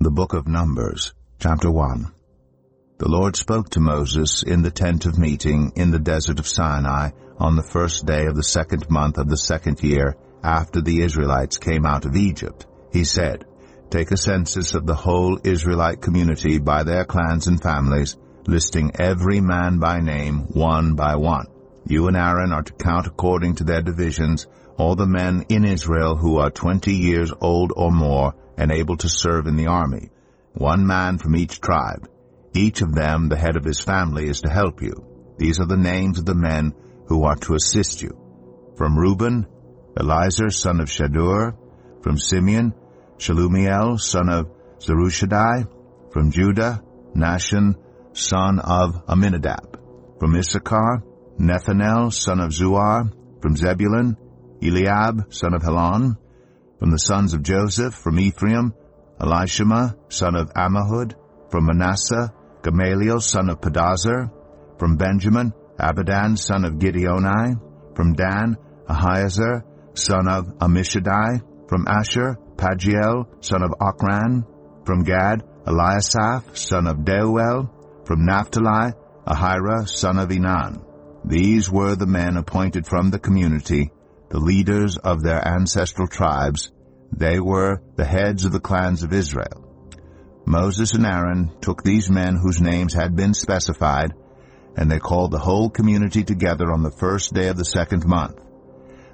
The Book of Numbers, Chapter 1. The Lord spoke to Moses in the tent of meeting in the desert of Sinai on the first day of the 2nd month of the 2nd year after the Israelites came out of Egypt. He said, "Take a census of the whole Israelite community by their clans and families, listing every man by name, one by one. You and Aaron are to count according to their divisions all the men in Israel who are 20 years old or more and able to serve in the army, one man from each tribe. Each of them, the head of his family, is to help you. These are the names of the men who are to assist you. From Reuben, Elizur, son of Shadur. From Simeon, Shelumiel, son of Zerushadai. From Judah, Nahshon, son of Amminadab. From Issachar, Nethanel, son of Zuar. From Zebulun, Eliab, son of Helon. From the sons of Joseph, from Ephraim, Elishama, son of Ammihud. From Manasseh, Gamaliel, son of Pedazur. From Benjamin, Abidan, son of Gideoni. From Dan, Ahiezer, son of Ammishaddai. From Asher, Pagiel, son of Ochran. From Gad, Eliasaph, son of Deuel. From Naphtali, Ahira, son of Enan. These were the men appointed from the community, the leaders of their ancestral tribes. They were the heads of the clans of Israel. Moses and Aaron took these men whose names had been specified, and they called the whole community together on the first day of the 2nd month.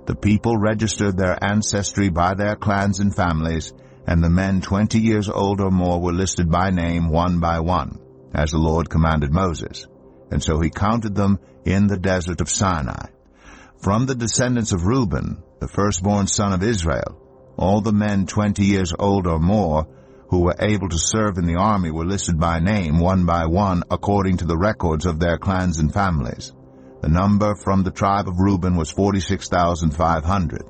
The people registered their ancestry by their clans and families, and the men 20 years old or more were listed by name one by one, as the Lord commanded Moses. And so he counted them in the desert of Sinai. From the descendants of Reuben, the firstborn son of Israel, all the men 20 years old or more who were able to serve in the army were listed by name one by one according to the records of their clans and families. The number from the tribe of Reuben was 46,500.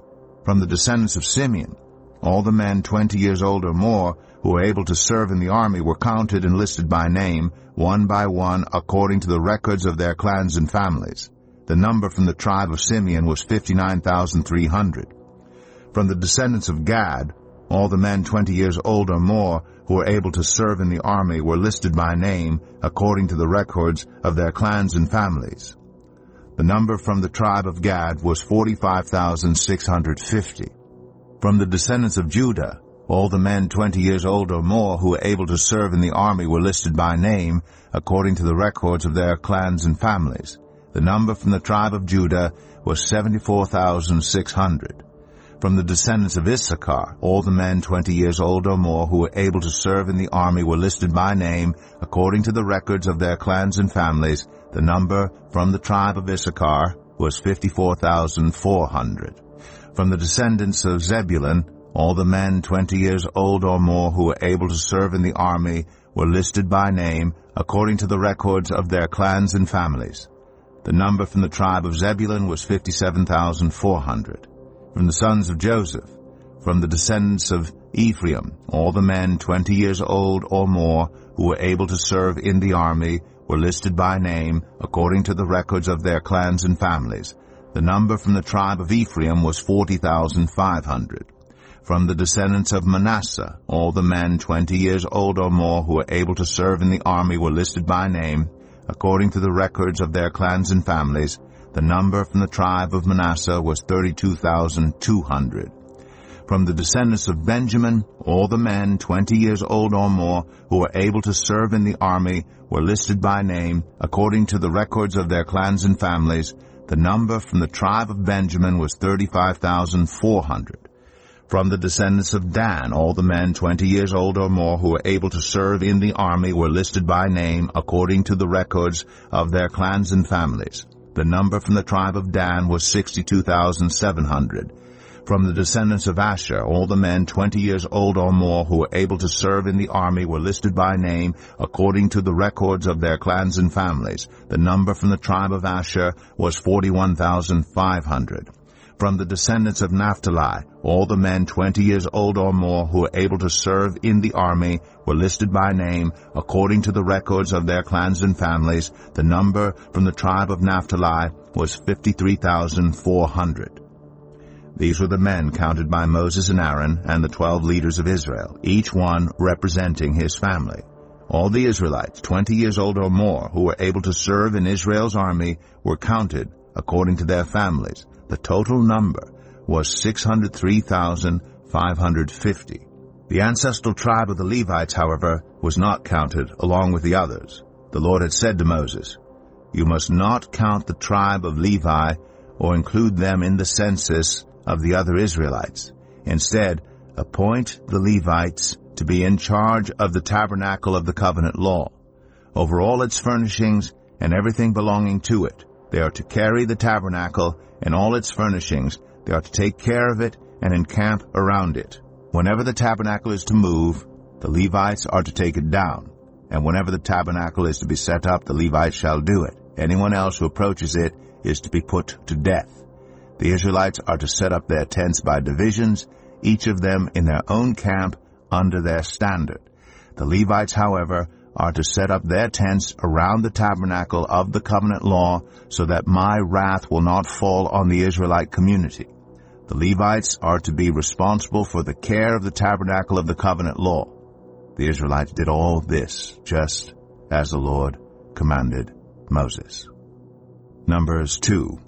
From the descendants of Simeon, all the men 20 years old or more who were able to serve in the army were counted and listed by name one by one according to the records of their clans and families. The number from the tribe of Simeon was 59,300. From the descendants of Gad, all the men 20 years old or more who were able to serve in the army were listed by name according to the records of their clans and families. The number from the tribe of Gad was 45,650. From the descendants of Judah, all the men 20 years old or more who were able to serve in the army were listed by name according to the records of their clans and families. The number from the tribe of Judah was 74,600. From the descendants of Issachar, all the men 20 years old or more who were able to serve in the army were listed by name according to the records of their clans and families. The number from the tribe of Issachar was 54,400. From the descendants of Zebulun, all the men 20 years old or more who were able to serve in the army were listed by name according to the records of their clans and families. The number from the tribe of Zebulun was 57,400. From the sons of Joseph, from the descendants of Ephraim, all the men 20 years old or more who were able to serve in the army were listed by name according to the records of their clans and families. The number from the tribe of Ephraim was 40,500. From the descendants of Manasseh, all the men 20 years old or more who were able to serve in the army were listed by name according to the records of their clans and families. The number from the tribe of Manasseh was 32,200. From the descendants of Benjamin, all the men 20 years old or more who were able to serve in the army were listed by name according to the records of their clans and families. The number from the tribe of Benjamin was 35,400. From the descendants of Dan, all the men 20 years old or more who were able to serve in the army were listed by name according to the records of their clans and families. The number from the tribe of Dan was 62,700. From the descendants of Asher, all the men 20 years old or more who were able to serve in the army were listed by name according to the records of their clans and families. The number from the tribe of Asher was 41,500. From the descendants of Naphtali, all the men 20 years old or more who were able to serve in the army were listed by name according to the records of their clans and families. The number from the tribe of Naphtali was 53,400. These were the men counted by Moses and Aaron and the 12 leaders of Israel, each one representing his family. All the Israelites 20 years old or more who were able to serve in Israel's army were counted according to their families. The total number was 603,550. The ancestral tribe of the Levites, however, was not counted along with the others. The Lord had said to Moses, "You must not count the tribe of Levi or include them in the census of the other Israelites. Instead, appoint the Levites to be in charge of the tabernacle of the covenant law, over all its furnishings and everything belonging to it. They are to carry the tabernacle and all its furnishings. They are to take care of it and encamp around it. Whenever the tabernacle is to move, the Levites are to take it down. And whenever the tabernacle is to be set up, the Levites shall do it. Anyone else who approaches it is to be put to death. The Israelites are to set up their tents by divisions, each of them in their own camp under their standard. The Levites, however, are to set up their tents around the tabernacle of the covenant law so that my wrath will not fall on the Israelite community. The Levites are to be responsible for the care of the tabernacle of the covenant law." The Israelites did all this just as the Lord commanded Moses. Numbers 2.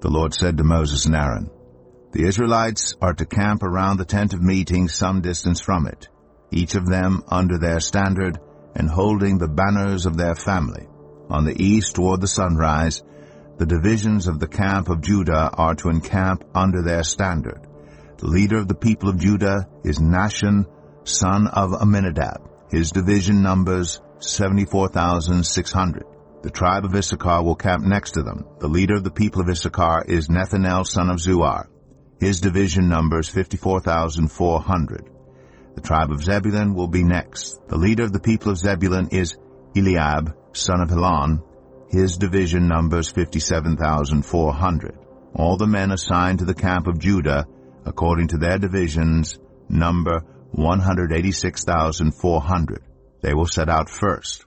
The Lord said to Moses and Aaron, "The Israelites are to camp around the tent of meeting some distance from it, each of them under their standard and holding the banners of their family. On the east toward the sunrise, the divisions of the camp of Judah are to encamp under their standard. The leader of the people of Judah is Nahshon, son of Amminadab. His division numbers 74,600. The tribe of Issachar will camp next to them. The leader of the people of Issachar is Nethanel, son of Zuar. His division numbers 54,400. The tribe of Zebulun will be next. The leader of the people of Zebulun is Eliab, son of Helon. His division numbers 57,400. All the men assigned to the camp of Judah, according to their divisions, number 186,400. They will set out first.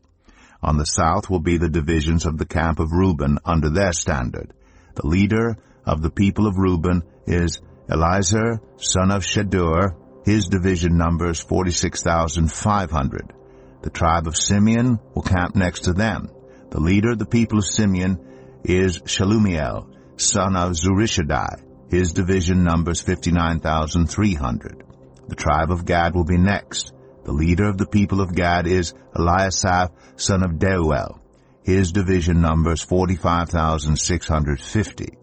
On the south will be the divisions of the camp of Reuben under their standard. The leader of the people of Reuben is Elizur, son of Shedeur. His division numbers 46,500. The tribe of Simeon will camp next to them. The leader of the people of Simeon is Shalumiel, son of Zurishaddai. His division numbers 59,300. The tribe of Gad will be next. The leader of the people of Gad is Eliasaph, son of Deuel. His division numbers 45,650.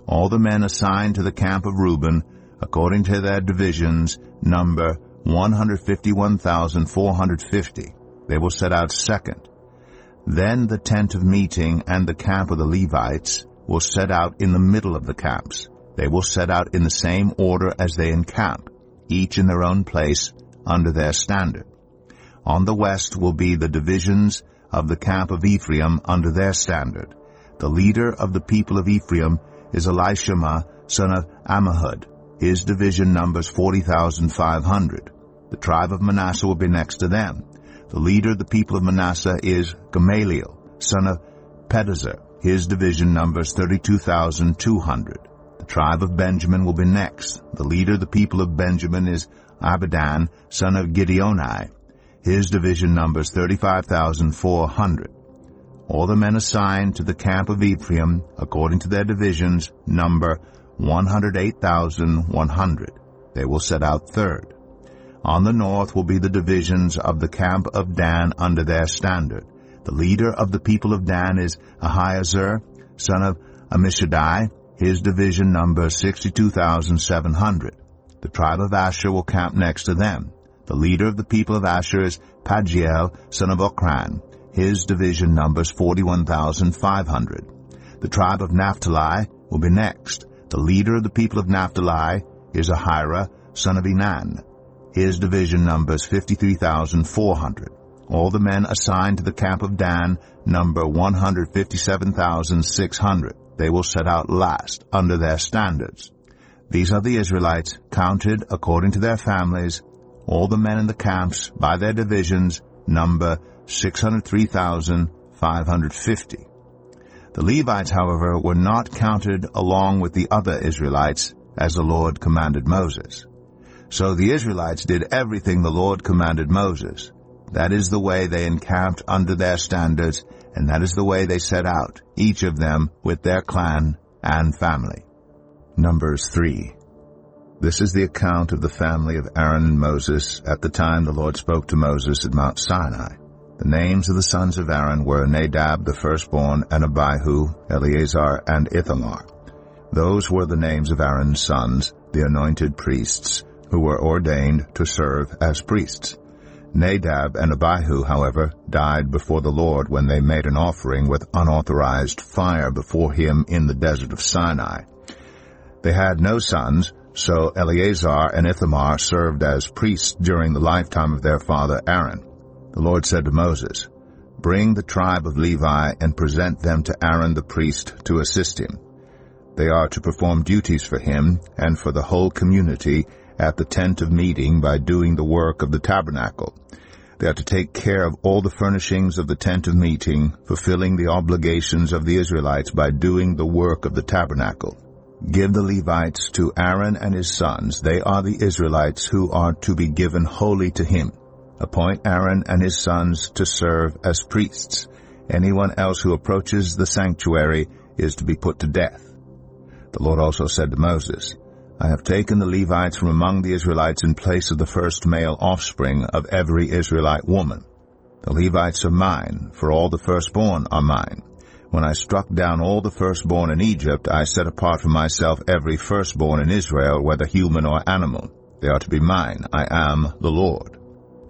All the men assigned to the camp of Reuben, according to their divisions, number 151,450. They will set out second. Then the tent of meeting and the camp of the Levites will set out in the middle of the camps. They will set out in the same order as they encamp, each in their own place under their standard. On the west will be the divisions of the camp of Ephraim under their standard. The leader of the people of Ephraim is Elishama, son of Ammihud. His division numbers 40,500. The tribe of Manasseh will be next to them. The leader of the people of Manasseh is Gamaliel, son of Pedazur. His division numbers 32,200. The tribe of Benjamin will be next. The leader of the people of Benjamin is Abidan, son of Gideoni. His division numbers 35,400. All the men assigned to the camp of Ephraim, according to their divisions, number 108,100. They will set out third. On the north will be the divisions of the camp of Dan under their standard. The leader of the people of Dan is Ahiezer, son of Ammishaddai. His division numbers 62,700. The tribe of Asher will camp next to them. The leader of the people of Asher is Pagiel, son of Okran. His division numbers 41,500. The tribe of Naphtali will be next. The leader of the people of Naphtali is Ahira, son of Enan. His division numbers 53,400. All the men assigned to the camp of Dan number 157,600. They will set out last under their standards. These are the Israelites, counted according to their families. All the men in the camps, by their divisions, number 603,550. The Levites, however, were not counted along with the other Israelites, as the Lord commanded Moses. So the Israelites did everything the Lord commanded Moses. That is the way they encamped under their standards, and that is the way they set out, each of them with their clan and family. Numbers 3. This is the account of the family of Aaron and Moses at the time the Lord spoke to Moses at Mount Sinai. The names of the sons of Aaron were Nadab the firstborn, and Abihu, Eleazar, and Ithamar. Those were the names of Aaron's sons, the anointed priests, who were ordained to serve as priests. Nadab and Abihu, however, died before the Lord when they made an offering with unauthorized fire before him in the desert of Sinai. They had no sons, so Eleazar and Ithamar served as priests during the lifetime of their father Aaron. The Lord said to Moses, "Bring the tribe of Levi and present them to Aaron the priest to assist him. They are to perform duties for him and for the whole community at the tent of meeting by doing the work of the tabernacle. They are to take care of all the furnishings of the tent of meeting, fulfilling the obligations of the Israelites by doing the work of the tabernacle. Give the Levites to Aaron and his sons. They are the Israelites who are to be given wholly to him. Appoint Aaron and his sons to serve as priests. Anyone else who approaches the sanctuary is to be put to death." The Lord also said to Moses, "I have taken the Levites from among the Israelites in place of the first male offspring of every Israelite woman. The Levites are mine, for all the firstborn are mine. When I struck down all the firstborn in Egypt, I set apart for myself every firstborn in Israel, whether human or animal. They are to be mine. I am the Lord."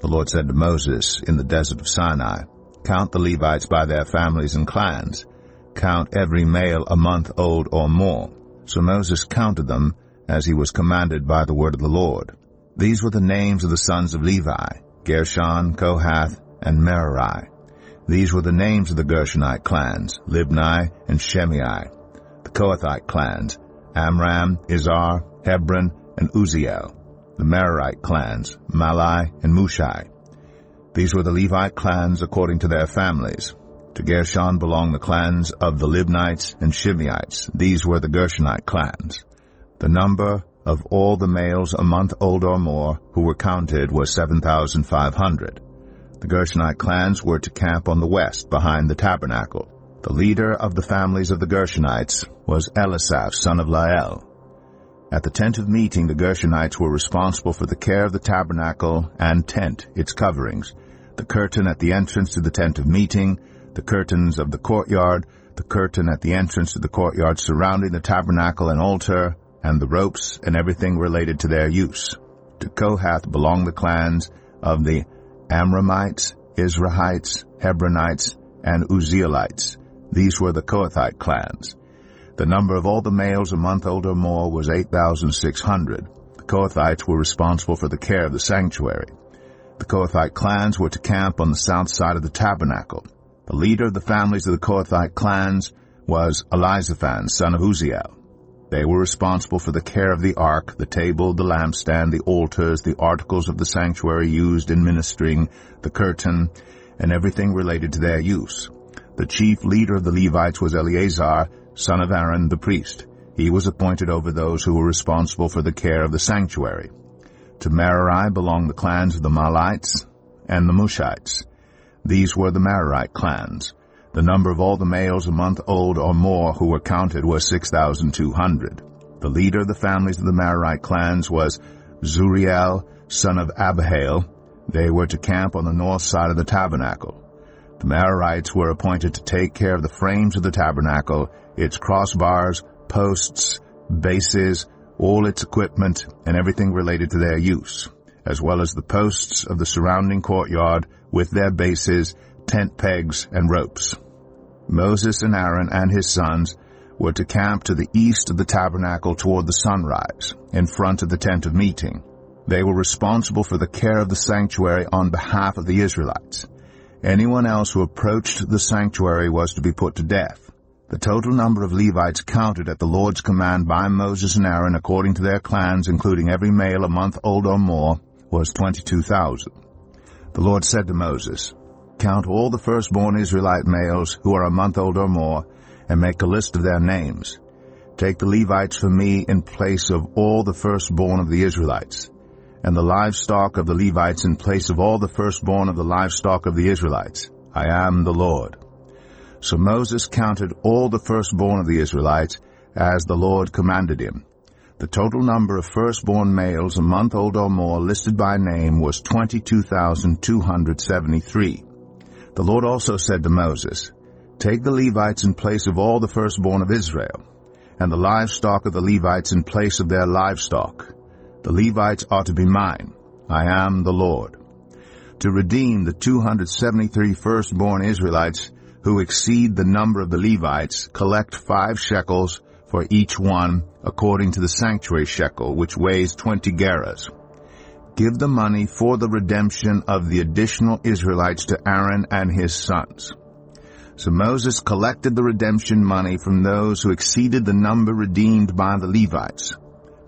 The Lord said to Moses in the desert of Sinai, "Count the Levites by their families and clans. Count every male a month old or more." So Moses counted them, as he was commanded by the word of the Lord. These were the names of the sons of Levi: Gershon, Kohath, and Merari. These were the names of the Gershonite clans: Libni and Shimei. The Kohathite clans: Amram, Izhar, Hebron, and Uzziel. The Merarite clans: Malai and Mushai. These were the Levite clans according to their families. To Gershon belonged the clans of the Libnites and Shimeites. These were the Gershonite clans. The number of all the males a month old or more who were counted was 7,500. The Gershonite clans were to camp on the west behind the tabernacle. The leader of the families of the Gershonites was Elisaph, son of Lael. At the tent of meeting, the Gershonites were responsible for the care of the tabernacle and tent, its coverings, the curtain at the entrance to the tent of meeting, the curtains of the courtyard, the curtain at the entrance to the courtyard surrounding the tabernacle and altar, and the ropes and everything related to their use. To Kohath belonged the clans of the Amramites, Izrahites, Hebronites, and Uzzielites. These were the Kohathite clans. The number of all the males a month old or more was 8,600. The Kohathites were responsible for the care of the sanctuary. The Kohathite clans were to camp on the south side of the tabernacle. The leader of the families of the Kohathite clans was Elizaphan, son of Uzziel. They were responsible for the care of the ark, the table, the lampstand, the altars, the articles of the sanctuary used in ministering, the curtain, and everything related to their use. The chief leader of the Levites was Eleazar, son of Aaron the priest. He was appointed over those who were responsible for the care of the sanctuary. To Merari belonged the clans of the Mahlites and the Mushites. These were the Merarite clans. The number of all the males a month old or more who were counted was 6,200. The leader of the families of the Merarite clans was Zuriel, son of Abihail. They were to camp on the north side of the tabernacle. The Merarites were appointed to take care of the frames of the tabernacle, its crossbars, posts, bases, all its equipment, and everything related to their use, as well as the posts of the surrounding courtyard with their bases, tent pegs, and ropes. Moses and Aaron and his sons were to camp to the east of the tabernacle toward the sunrise, in front of the tent of meeting. They were responsible for the care of the sanctuary on behalf of the Israelites. Anyone else who approached the sanctuary was to be put to death. The total number of Levites counted at the Lord's command by Moses and Aaron according to their clans, including every male a month old or more, was 22,000. The Lord said to Moses, "Count all the firstborn Israelite males who are a month old or more, and make a list of their names. Take the Levites for me in place of all the firstborn of the Israelites, and the livestock of the Levites in place of all the firstborn of the livestock of the Israelites. I am the Lord. So Moses counted all the firstborn of the Israelites as the Lord commanded him. The total number of firstborn males a month old or more listed by name was 22,273. The Lord also said to Moses, Take the Levites in place of all the firstborn of Israel, and the livestock of the Levites in place of their livestock. The Levites are to be mine. I am the Lord. To redeem the 273 firstborn Israelites who exceed the number of the Levites, collect 5 shekels for each one, according to the sanctuary shekel, which weighs 20 gerahs. Give the money for the redemption of the additional Israelites to Aaron and his sons. So Moses collected the redemption money from those who exceeded the number redeemed by the Levites.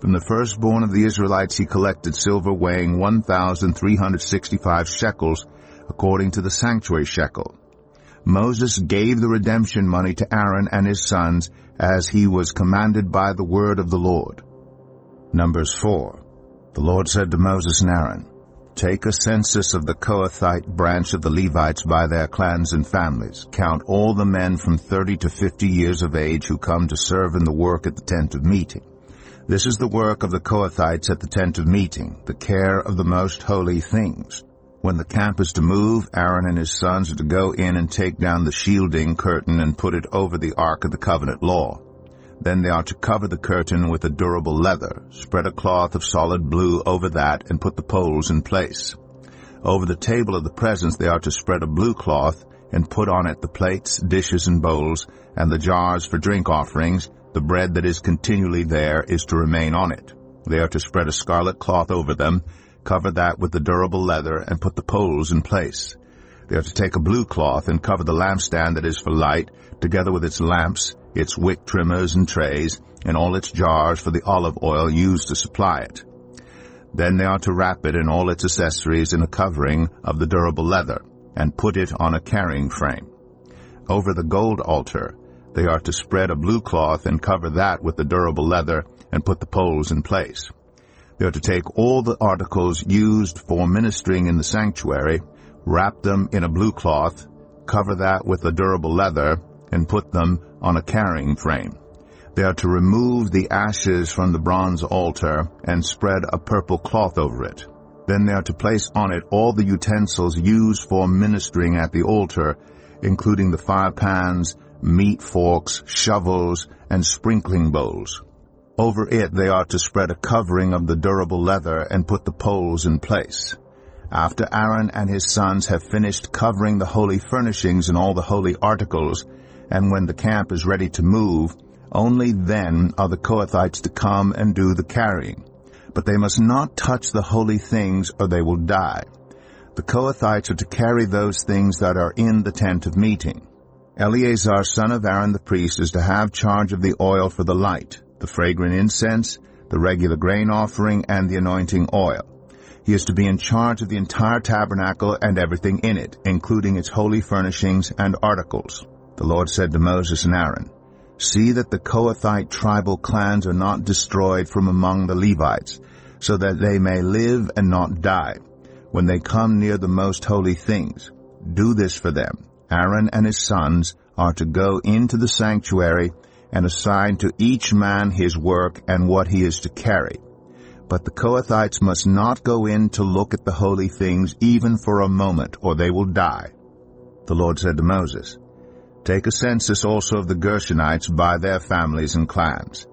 From the firstborn of the Israelites he collected silver weighing 1,365 shekels, according to the sanctuary shekel. Moses gave the redemption money to Aaron and his sons, as he was commanded by the word of the Lord. Numbers 4. The Lord said to Moses and Aaron, Take a census of the Kohathite branch of the Levites by their clans and families. Count all the men from 30 to 50 years of age who come to serve in the work at the tent of meeting. This is the work of the Kohathites at the tent of meeting, the care of the most holy things. When the camp is to move, Aaron and his sons are to go in and take down the shielding curtain and put it over the Ark of the Covenant law. Then they are to cover the curtain with a durable leather, spread a cloth of solid blue over that, and put the poles in place. Over the table of the presence they are to spread a blue cloth, and put on it the plates, dishes, and bowls, and the jars for drink offerings. The bread that is continually there is to remain on it. They are to spread a scarlet cloth over them, cover that with the durable leather, and put the poles in place. They are to take a blue cloth and cover the lampstand that is for light, together with its lamps, its wick trimmers and trays, and all its jars for the olive oil used to supply it. Then they are to wrap it and all its accessories in a covering of the durable leather, and put it on a carrying frame. Over the gold altar they are to spread a blue cloth and cover that with the durable leather, and put the poles in place. They are to take all the articles used for ministering in the sanctuary, wrap them in a blue cloth, cover that with the durable leather, and put them on a carrying frame. They are to remove the ashes from the bronze altar and spread a purple cloth over it. Then they are to place on it all the utensils used for ministering at the altar, including the fire pans, meat forks, shovels, and sprinkling bowls. Over it they are to spread a covering of the durable leather and put the poles in place. After Aaron and his sons have finished covering the holy furnishings and all the holy articles, and when the camp is ready to move, only then are the Kohathites to come and do the carrying. But they must not touch the holy things, or they will die. The Kohathites are to carry those things that are in the tent of meeting. Eleazar, son of Aaron the priest, is to have charge of the oil for the light, the fragrant incense, the regular grain offering, and the anointing oil. He is to be in charge of the entire tabernacle and everything in it, including its holy furnishings and articles. The Lord said to Moses and Aaron, See that the Kohathite tribal clans are not destroyed from among the Levites, so that they may live and not die, when they come near the most holy things. Do this for them. Aaron and his sons are to go into the sanctuary and assign to each man his work and what he is to carry. But the Kohathites must not go in to look at the holy things even for a moment, or they will die. The Lord said to Moses, Take a census also of the Gershonites by their families and clans.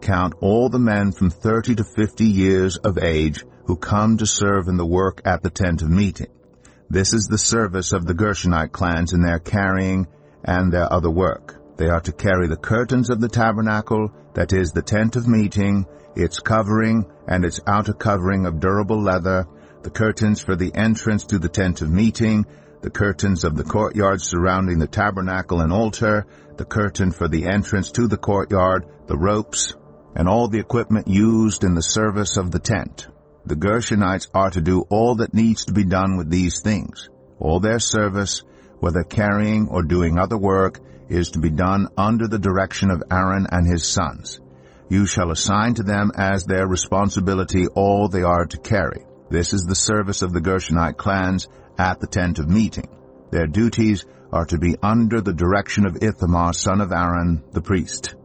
Count all the men from 30 to 50 years of age who come to serve in the work at the tent of meeting. This is the service of the Gershonite clans in their carrying and their other work. They are to carry the curtains of the tabernacle, that is, the tent of meeting, its covering and its outer covering of durable leather, the curtains for the entrance to the tent of meeting, the curtains of the courtyard surrounding the tabernacle and altar, the curtain for the entrance to the courtyard, the ropes, and all the equipment used in the service of the tent. The Gershonites are to do all that needs to be done with these things. All their service, whether carrying or doing other work, is to be done under the direction of Aaron and his sons. You shall assign to them as their responsibility all they are to carry. This is the service of the Gershonite clans at the tent of meeting. Their duties are to be under the direction of Ithamar, son of Aaron, the priest.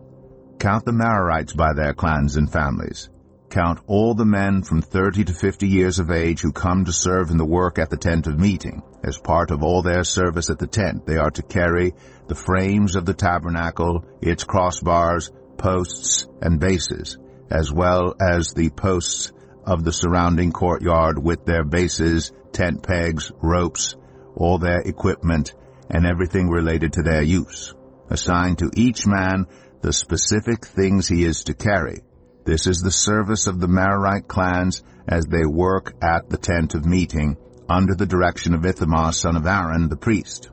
Count the Merarites by their clans and families. Count all the men from 30 to 50 years of age who come to serve in the work at the tent of meeting. As part of all their service at the tent, they are to carry the frames of the tabernacle, its crossbars, posts, and bases, as well as the posts of the surrounding courtyard with their bases, tent pegs, ropes, all their equipment, and everything related to their use. Assign to each man the specific things he is to carry. This is the service of the Merarite clans as they work at the tent of meeting under the direction of Ithamar, son of Aaron, the priest.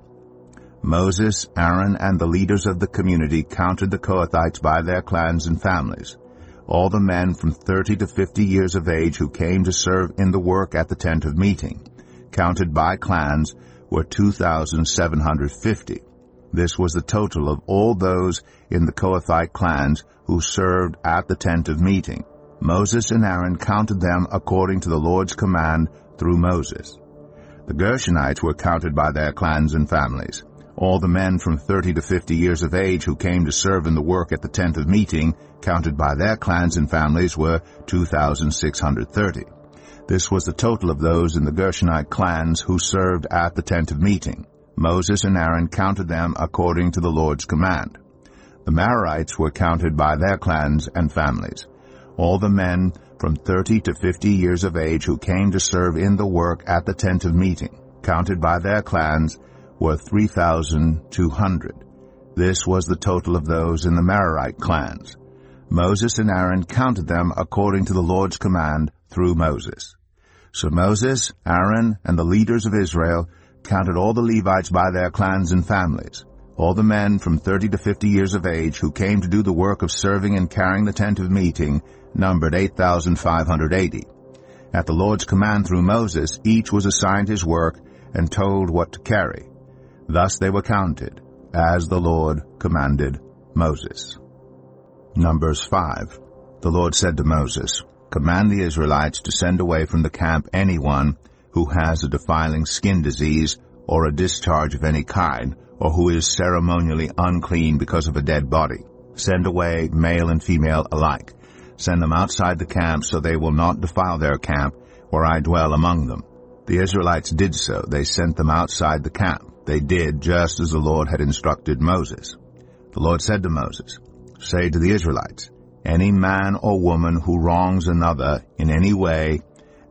Moses, Aaron, and the leaders of the community counted the Kohathites by their clans and families. All the men from 30 to 50 years of age who came to serve in the work at the tent of meeting, counted by clans, were 2,750. This was the total of all those in the Kohathite clans who served at the tent of meeting. Moses and Aaron counted them according to the Lord's command through Moses. The Gershonites were counted by their clans and families. All the men from 30 to 50 years of age who came to serve in the work at the tent of meeting, counted by their clans and families, were 2,630. This was the total of those in the Gershonite clans who served at the tent of meeting. Moses and Aaron counted them according to the Lord's command. The Merarites were counted by their clans and families. All the men from 30 to 50 years of age who came to serve in the work at the tent of meeting, counted by their clans, were 3,200. This was the total of those in the Merarite clans. Moses and Aaron counted them according to the Lord's command through Moses. So Moses, Aaron, and the leaders of Israel counted all the Levites by their clans and families. All the men from 30 to 50 years of age who came to do the work of serving and carrying the tent of meeting numbered 8,580. At the Lord's command through Moses, each was assigned his work and told what to carry. Thus they were counted, as the Lord commanded Moses. Numbers 5. The Lord said to Moses, "Command the Israelites to send away from the camp anyone who has a defiling skin disease or a discharge of any kind, or who is ceremonially unclean because of a dead body. Send away male and female alike. Send them outside the camp so they will not defile their camp where I dwell among them." The Israelites did so. They sent them outside the camp. They did just as the Lord had instructed Moses. The Lord said to Moses, "Say to the Israelites, any man or woman who wrongs another in any way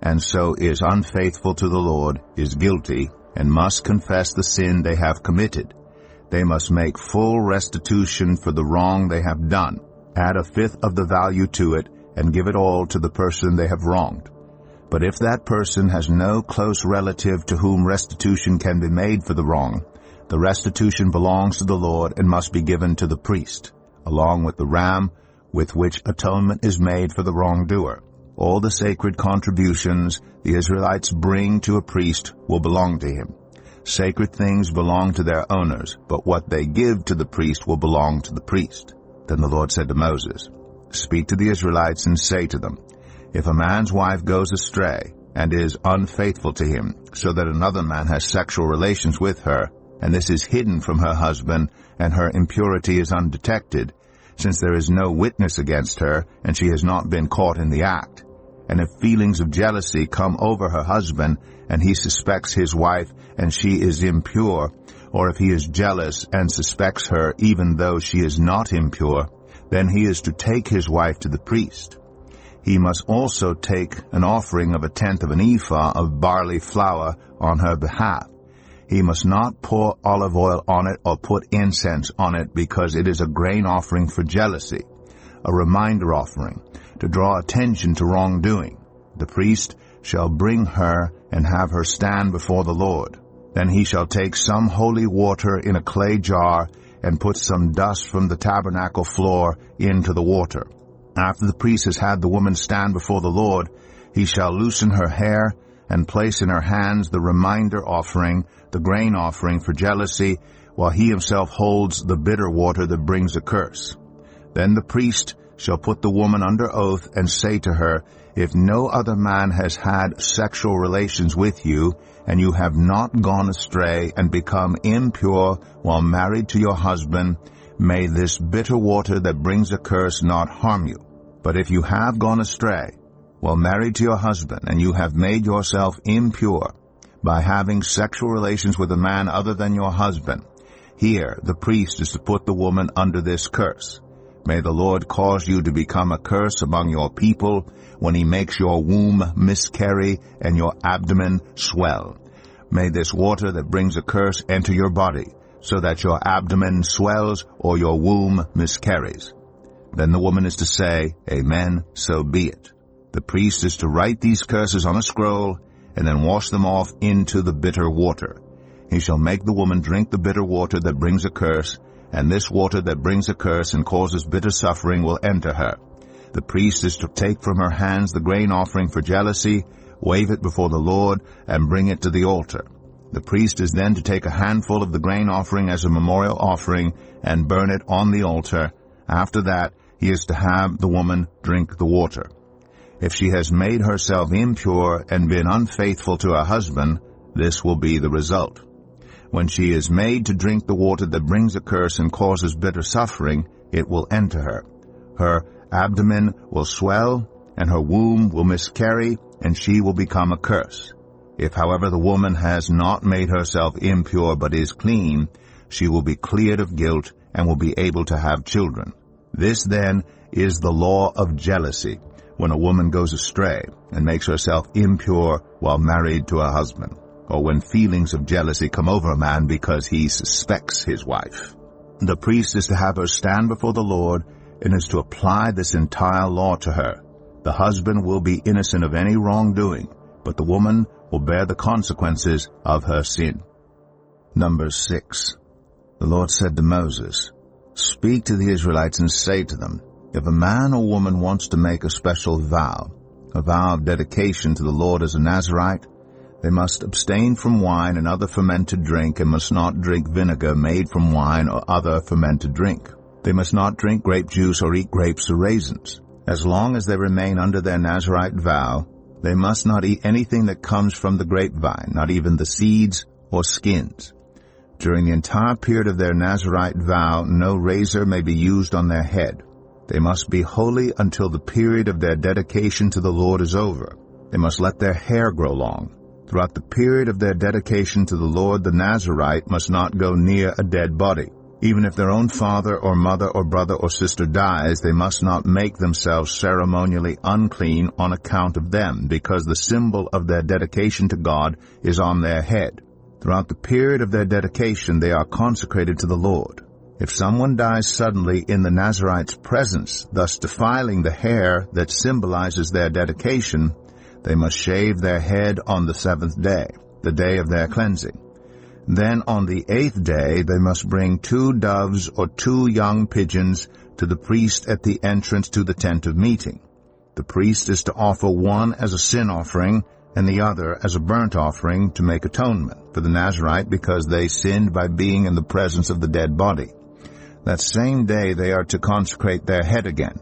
and so is unfaithful to the Lord is guilty and must confess the sin they have committed. They must make full restitution for the wrong they have done. Add a fifth of the value to it and give it all to the person they have wronged. But if that person has no close relative to whom restitution can be made for the wrong, the restitution belongs to the Lord and must be given to the priest, along with the ram with which atonement is made for the wrongdoer. All the sacred contributions the Israelites bring to a priest will belong to him. Sacred things belong to their owners, but what they give to the priest will belong to the priest." Then the Lord said to Moses, "Speak to the Israelites and say to them, if a man's wife goes astray and is unfaithful to him, so that another man has sexual relations with her, and this is hidden from her husband, and her impurity is undetected, since there is no witness against her, and she has not been caught in the act, and if feelings of jealousy come over her husband, and he suspects his wife, and she is impure, or if he is jealous and suspects her even though she is not impure, then he is to take his wife to the priest. He must also take an offering of 1/10 of an ephah of barley flour on her behalf. He must not pour olive oil on it or put incense on it, because it is a grain offering for jealousy, a reminder offering, to draw attention to wrongdoing. The priest shall bring her and have her stand before the Lord. Then he shall take some holy water in a clay jar and put some dust from the tabernacle floor into the water. After the priest has had the woman stand before the Lord, he shall loosen her hair, and place in her hands the reminder offering, the grain offering for jealousy, while he himself holds the bitter water that brings a curse. Then the priest shall put the woman under oath and say to her, if no other man has had sexual relations with you, and you have not gone astray and become impure while married to your husband, may this bitter water that brings a curse not harm you. But if you have gone astray while married to your husband, and you have made yourself impure by having sexual relations with a man other than your husband, here the priest is to put the woman under this curse. May the Lord cause you to become a curse among your people when he makes your womb miscarry and your abdomen swell. May this water that brings a curse enter your body, so that your abdomen swells or your womb miscarries. Then the woman is to say, Amen, so be it. The priest is to write these curses on a scroll and then wash them off into the bitter water. He shall make the woman drink the bitter water that brings a curse, and this water that brings a curse and causes bitter suffering will enter her. The priest is to take from her hands the grain offering for jealousy, wave it before the Lord, and bring it to the altar. The priest is then to take a handful of the grain offering as a memorial offering and burn it on the altar. After that, he is to have the woman drink the water. If she has made herself impure and been unfaithful to her husband, this will be the result. When she is made to drink the water that brings a curse and causes bitter suffering, it will enter her. Her abdomen will swell, and her womb will miscarry, and she will become a curse. If, however, the woman has not made herself impure but is clean, she will be cleared of guilt and will be able to have children. This, then, is the law of jealousy, when a woman goes astray and makes herself impure while married to a husband, or when feelings of jealousy come over a man because he suspects his wife. The priest is to have her stand before the Lord and is to apply this entire law to her. The husband will be innocent of any wrongdoing, but the woman will bear the consequences of her sin. Numbers 6. The Lord said to Moses, Speak to the Israelites and say to them, if a man or woman wants to make a special vow, a vow of dedication to the Lord as a Nazirite, they must abstain from wine and other fermented drink and must not drink vinegar made from wine or other fermented drink. They must not drink grape juice or eat grapes or raisins. As long as they remain under their Nazirite vow, they must not eat anything that comes from the grapevine, not even the seeds or skins. During the entire period of their Nazirite vow, no razor may be used on their head. They must be holy until the period of their dedication to the Lord is over. They must let their hair grow long. Throughout the period of their dedication to the Lord, the Nazirite must not go near a dead body. Even if their own father or mother or brother or sister dies, they must not make themselves ceremonially unclean on account of them, because the symbol of their dedication to God is on their head. Throughout the period of their dedication, they are consecrated to the Lord. If someone dies suddenly in the Nazirite's presence, thus defiling the hair that symbolizes their dedication, they must shave their head on the 7th day, the day of their cleansing. Then on the 8th day they must bring 2 doves or 2 young pigeons to the priest at the entrance to the tent of meeting. The priest is to offer one as a sin offering and the other as a burnt offering to make atonement for the Nazirite because they sinned by being in the presence of the dead body. That same day they are to consecrate their head again.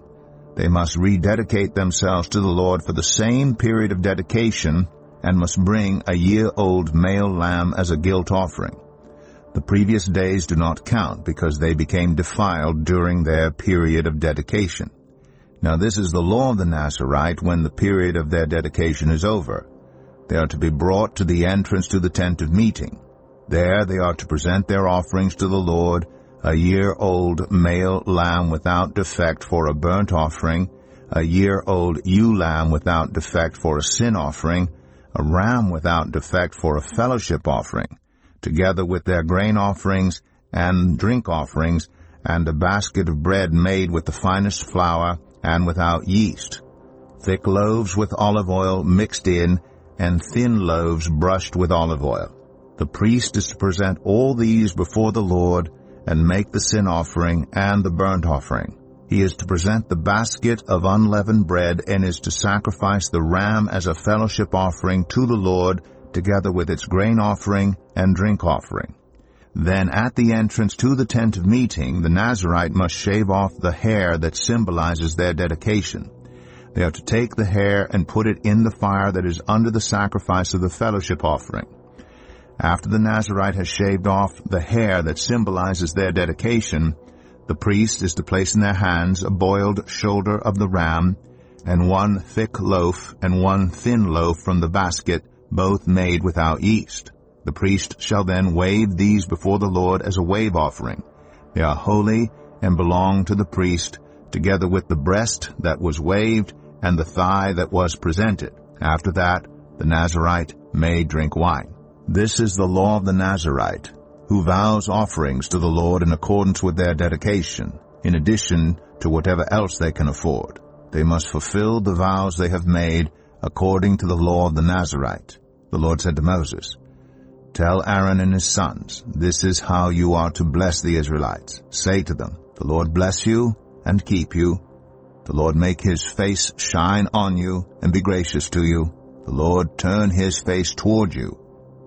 They must rededicate themselves to the Lord for the same period of dedication and must bring a year-old male lamb as a guilt offering. The previous days do not count because they became defiled during their period of dedication. Now this is the law of the Nazirite when the period of their dedication is over. They are to be brought to the entrance to the tent of meeting. There they are to present their offerings to the Lord, a year-old male lamb without defect for a burnt offering, a year-old ewe lamb without defect for a sin offering, a ram without defect for a fellowship offering, together with their grain offerings and drink offerings, and a basket of bread made with the finest flour and without yeast, thick loaves with olive oil mixed in, and thin loaves brushed with olive oil. The priest is to present all these before the Lord and make the sin offering and the burnt offering. He is to present the basket of unleavened bread and is to sacrifice the ram as a fellowship offering to the Lord, together with its grain offering and drink offering. Then at the entrance to the tent of meeting, the Nazirite must shave off the hair that symbolizes their dedication. They are to take the hair and put it in the fire that is under the sacrifice of the fellowship offering. After the Nazirite has shaved off the hair that symbolizes their dedication, the priest is to place in their hands a boiled shoulder of the ram, and one thick loaf and one thin loaf from the basket, both made without yeast. The priest shall then wave these before the Lord as a wave offering. They are holy and belong to the priest, together with the breast that was waved and the thigh that was presented. After that, the Nazirite may drink wine. This is the law of the Nazirite, who vows offerings to the Lord in accordance with their dedication, in addition to whatever else they can afford. They must fulfill the vows they have made according to the law of the Nazirite. The Lord said to Moses, "Tell Aaron and his sons, this is how you are to bless the Israelites. Say to them, the Lord bless you and keep you. The Lord make his face shine on you and be gracious to you. The Lord turn his face toward you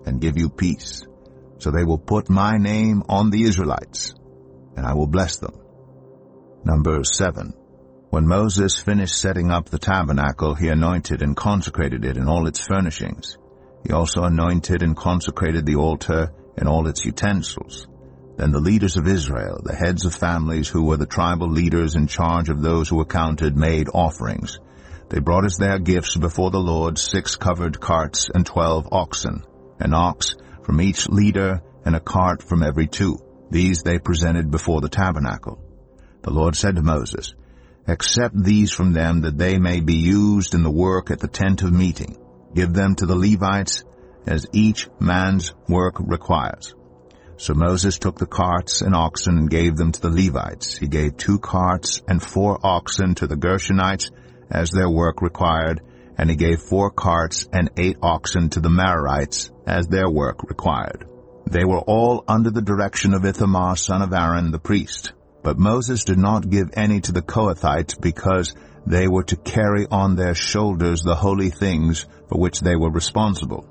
and give you peace. So they will put my name on the Israelites, and I will bless them." Numbers 7. When Moses finished setting up the tabernacle, he anointed and consecrated it in all its furnishings. He also anointed and consecrated the altar and all its utensils. Then the leaders of Israel, the heads of families who were the tribal leaders in charge of those who were counted, made offerings. They brought as their gifts before the Lord 6 covered carts and 12 oxen, an ox from each leader and a cart from every 2. These they presented before the tabernacle. The Lord said to Moses, "Accept these from them, that they may be used in the work at the tent of meeting. Give them to the Levites as each man's work requires." So Moses took the carts and oxen and gave them to the Levites. He gave 2 carts and 4 oxen to the Gershonites as their work required, and he gave 4 carts and 8 oxen to the Merarites as their work required. They were all under the direction of Ithamar, son of Aaron, the priest. But Moses did not give any to the Kohathites, because they were to carry on their shoulders the holy things for which they were responsible.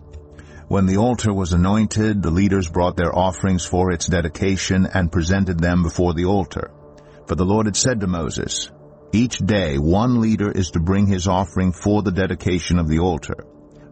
When the altar was anointed, the leaders brought their offerings for its dedication and presented them before the altar. For the Lord had said to Moses, "Each day 1 leader is to bring his offering for the dedication of the altar."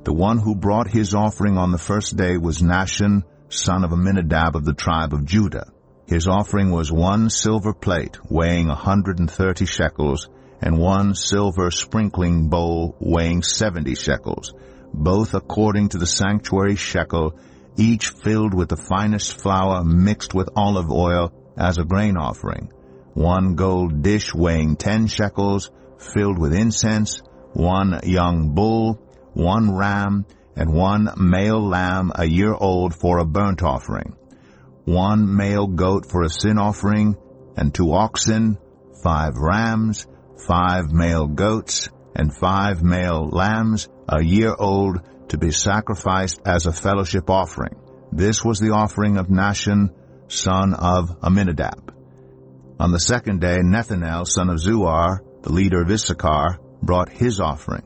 The one who brought his offering on the first day was Nahshon, son of Amminadab of the tribe of Judah. His offering was 1 silver plate weighing 130 shekels, and 1 silver sprinkling bowl weighing 70 shekels, both according to the sanctuary shekel, each filled with the finest flour mixed with olive oil as a grain offering. 1 gold dish weighing 10 shekels, filled with incense, 1 young bull, 1 ram, and 1 male lamb a year old for a burnt offering, 1 male goat for a sin offering, and 2 oxen, 5 rams, 5 male goats, and 5 male lambs a year old, to be sacrificed as a fellowship offering. This was the offering of Nahshon, son of Amminadab. On the second day, Nethanel, son of Zuar, the leader of Issachar, brought his offering.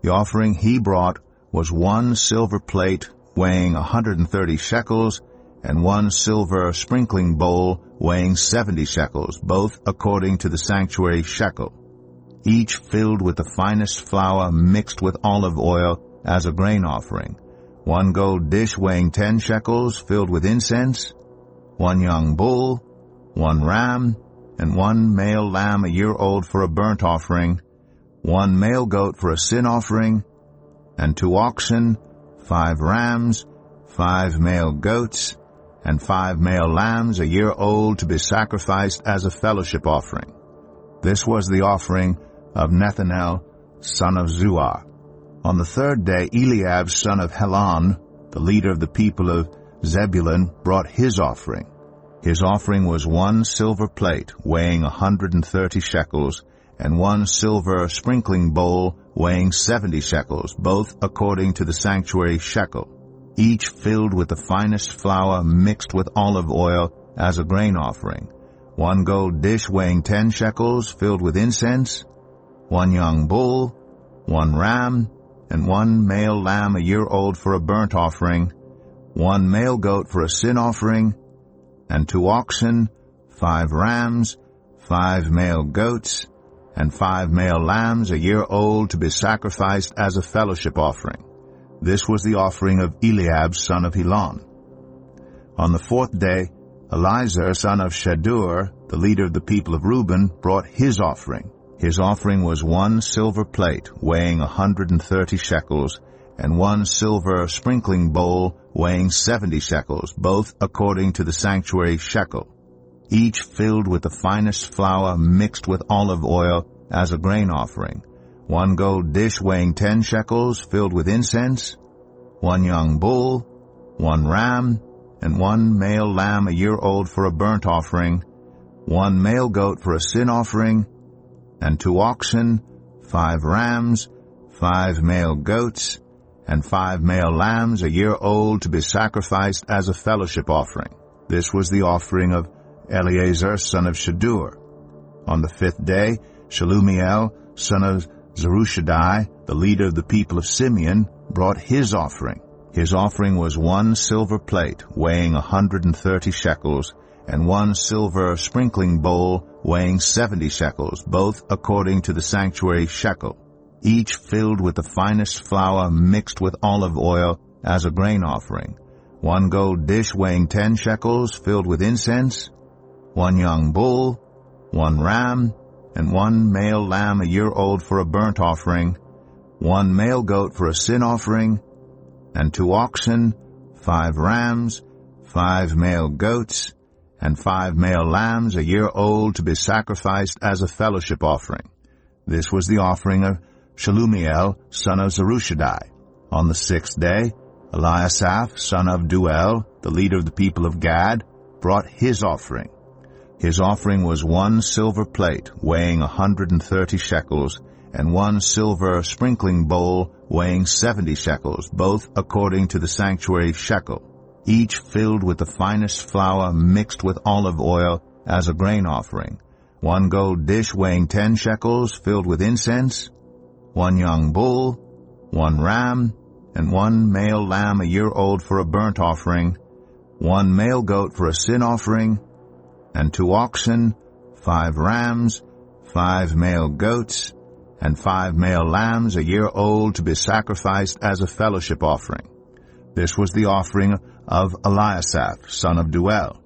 The offering he brought was 1 silver plate weighing 130 shekels, and 1 silver sprinkling bowl weighing 70 shekels, both according to the sanctuary shekel, each filled with the finest flour mixed with olive oil as a grain offering, 1 gold dish weighing 10 shekels, filled with incense, 1 young bull, 1 ram, and 1 male lamb a year old for a burnt offering, 1 male goat for a sin offering, and 2 oxen, 5 rams, 5 male goats, and 5 male lambs a year old, to be sacrificed as a fellowship offering. This was the offering of Nethanel, son of Zuar. On the third day, Eliab, son of Helon, the leader of the people of Zebulun, brought his offering. His offering was 1 silver plate weighing 130 shekels, and 1 silver sprinkling bowl weighing 70 shekels, both according to the sanctuary shekel, each filled with the finest flour mixed with olive oil as a grain offering, 1 gold dish weighing 10 shekels filled with incense, 1 young bull, 1 ram, and 1 male lamb a year old for a burnt offering, 1 male goat for a sin offering, and 2 oxen, 5 rams, 5 male goats, and 5 male lambs a year old to be sacrificed as a fellowship offering. This was the offering of Eliab, son of Helon. On the 4th day, Eliezer, son of Shedeur, the leader of the people of Reuben, brought his offering. His offering was 1 silver plate weighing 130 shekels, and 1 silver sprinkling bowl weighing 70 shekels, both according to the sanctuary shekel, each filled with the finest flour mixed with olive oil as a grain offering, 1 gold dish weighing 10 shekels filled with incense, 1 young bull, 1 ram, and 1 male lamb a year old for a burnt offering, 1 male goat for a sin offering, and 2 oxen, 5 rams, 5 male goats, and 5 male lambs a year old to be sacrificed as a fellowship offering. This was the offering of Eleazar, son of Shedeur. On the 5th day, Shelumiel, son of Zerushadai, the leader of the people of Simeon, brought his offering. His offering was 1 silver plate weighing 130 shekels, and 1 silver sprinkling bowl weighing 70 shekels, both according to the sanctuary shekel, each filled with the finest flour mixed with olive oil as a grain offering, 1 gold dish weighing 10 shekels filled with incense, 1 young bull, 1 ram, and 1 male lamb a year old for a burnt offering, 1 male goat for a sin offering, and 2 oxen, 5 rams, 5 male goats, and 5 male lambs a year old to be sacrificed as a fellowship offering. This was the offering of Shelumiel, son of Zerushadai. On the 6th day, Eliasaph, son of Duel, the leader of the people of Gad, brought his offering. His offering was 1 silver plate weighing 130 shekels, and 1 silver sprinkling bowl weighing 70 shekels, both according to the sanctuary shekel, each filled with the finest flour mixed with olive oil as a grain offering, 1 gold dish weighing 10 shekels filled with incense, 1 young bull, 1 ram, and 1 male lamb a year old for a burnt offering, 1 male goat for a sin offering, and 2 oxen, 5 rams, 5 male goats, and 5 male lambs a year old to be sacrificed as a fellowship offering. This was the offering of Eliasaph, son of Duel.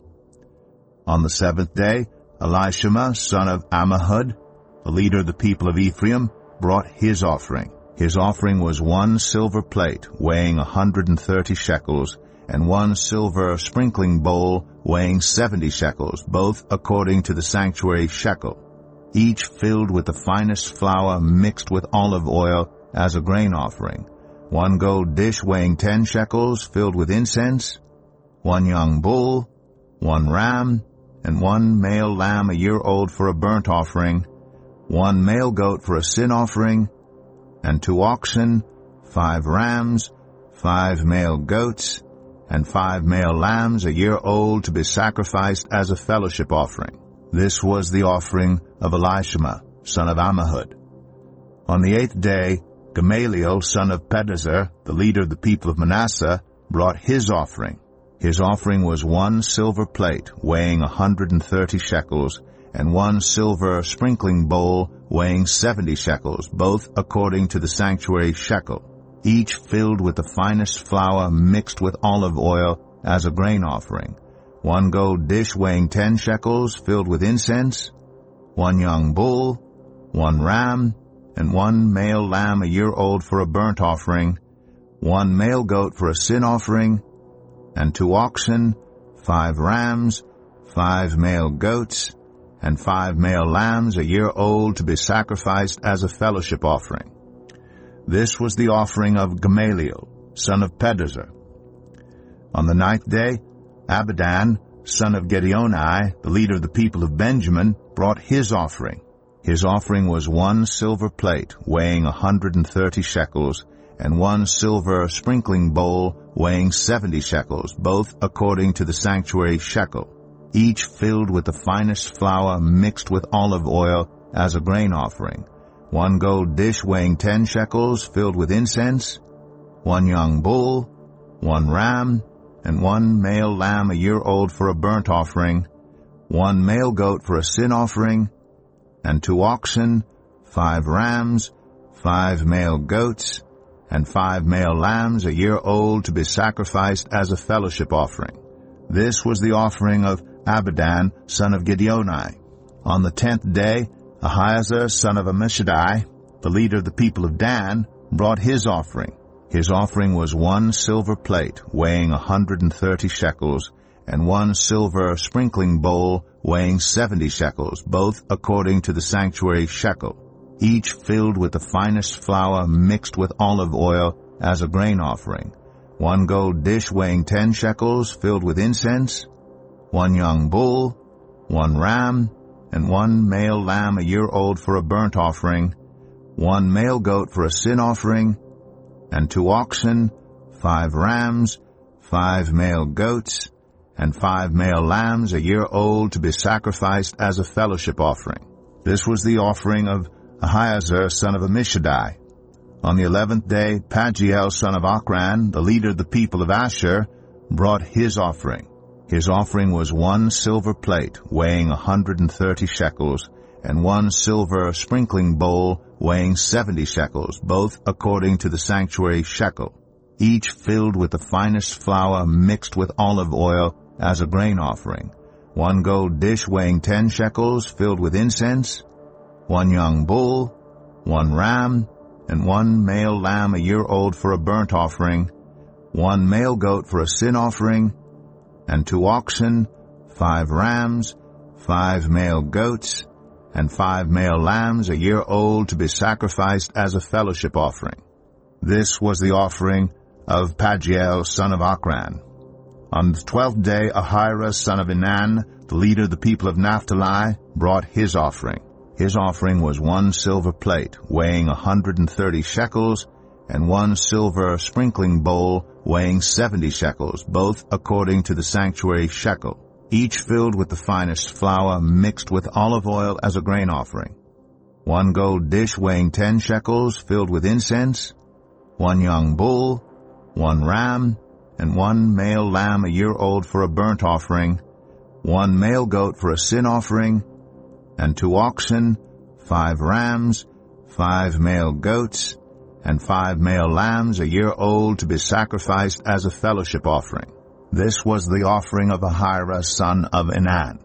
On the 7th day, Elishama, son of Ammihud, the leader of the people of Ephraim, brought his offering. His offering was 1 silver plate weighing 130 shekels, and 1 silver sprinkling bowl weighing 70 shekels, both according to the sanctuary shekel, each filled with the finest flour mixed with olive oil as a grain offering, 1 gold dish weighing 10 shekels filled with incense, 1 young bull, 1 ram, and 1 male lamb a year old for a burnt offering, 1 male goat for a sin offering, and 2 oxen, 5 rams, 5 male goats, and 5 male lambs a year old to be sacrificed as a fellowship offering. This was the offering of Elishama, son of Ammihud. On the 8th day, Gamaliel, son of Pedahzur, the leader of the people of Manasseh, brought his offering. His offering was 1 silver plate weighing 130 shekels, and 1 silver sprinkling bowl weighing 70 shekels, both according to the sanctuary shekel, each filled with the finest flour mixed with olive oil as a grain offering, 1 gold dish weighing 10 shekels filled with incense, 1 young bull, 1 ram, and 1 male lamb a year old for a burnt offering, 1 male goat for a sin offering, and 2 oxen, 5 rams, 5 male goats, and 5 male lambs a year old to be sacrificed as a fellowship offering. This was the offering of Gamaliel, son of Pedahzur. On the 9th day, Abidan, son of Gideoni, the leader of the people of Benjamin, brought his offering. His offering was 1 silver plate weighing 130 shekels, and 1 silver sprinkling bowl weighing 70 shekels, both according to the sanctuary shekel, each filled with the finest flour mixed with olive oil as a grain offering, 1 gold dish weighing 10 shekels filled with incense, 1 young bull, 1 ram, and 1 male lamb a year old for a burnt offering, 1 male goat for a sin offering, and 2 oxen, 5 rams, 5 male goats, and 5 male lambs a year old to be sacrificed as a fellowship offering. This was the offering of Abidan, son of Gideoni. On the 10th day, Ahiezer, son of Ammishaddai, the leader of the people of Dan, brought his offering. His offering was 1 silver plate weighing 130 shekels, and 1 silver sprinkling bowl weighing 70 shekels, both according to the sanctuary shekel, each filled with the finest flour mixed with olive oil as a grain offering, 1 gold dish weighing 10 shekels filled with incense, 1 young bull, 1 ram, and 1 male lamb a year old for a burnt offering, 1 male goat for a sin offering, and 2 oxen, 5 rams, 5 male goats, and 5 male lambs a year old to be sacrificed as a fellowship offering. This was the offering of Ahiezer, son of Ammishaddai. On the 11th day, Pagiel, son of Ochran, the leader of the people of Asher, brought his offering. His offering was 1 silver plate weighing 130 shekels, and 1 silver sprinkling bowl weighing 70 shekels, both according to the sanctuary shekel, each filled with the finest flour mixed with olive oil as a grain offering, 1 gold dish weighing 10 shekels filled with incense, 1 young bull, 1 ram, and 1 male lamb a year old for a burnt offering, 1 male goat for a sin offering, and 2 oxen, 5 rams, 5 male goats, and 5 male lambs a year old to be sacrificed as a fellowship offering. This was the offering of Pagiel, son of Ochran. On the 12th day, Ahira, son of Enan, the leader of the people of Naphtali, brought his offering. His offering was 1 silver plate weighing 130 shekels, and 1 silver sprinkling bowl weighing 70 shekels, both according to the sanctuary shekel, each filled with the finest flour mixed with olive oil as a grain offering, 1 gold dish weighing 10 shekels filled with incense, 1 young bull, 1 ram, and 1 male lamb a year old for a burnt offering, 1 male goat for a sin offering, and 2 oxen, 5 rams, 5 male goats, and 5 male lambs a year old to be sacrificed as a fellowship offering. This was the offering of Ahira, son of Enan.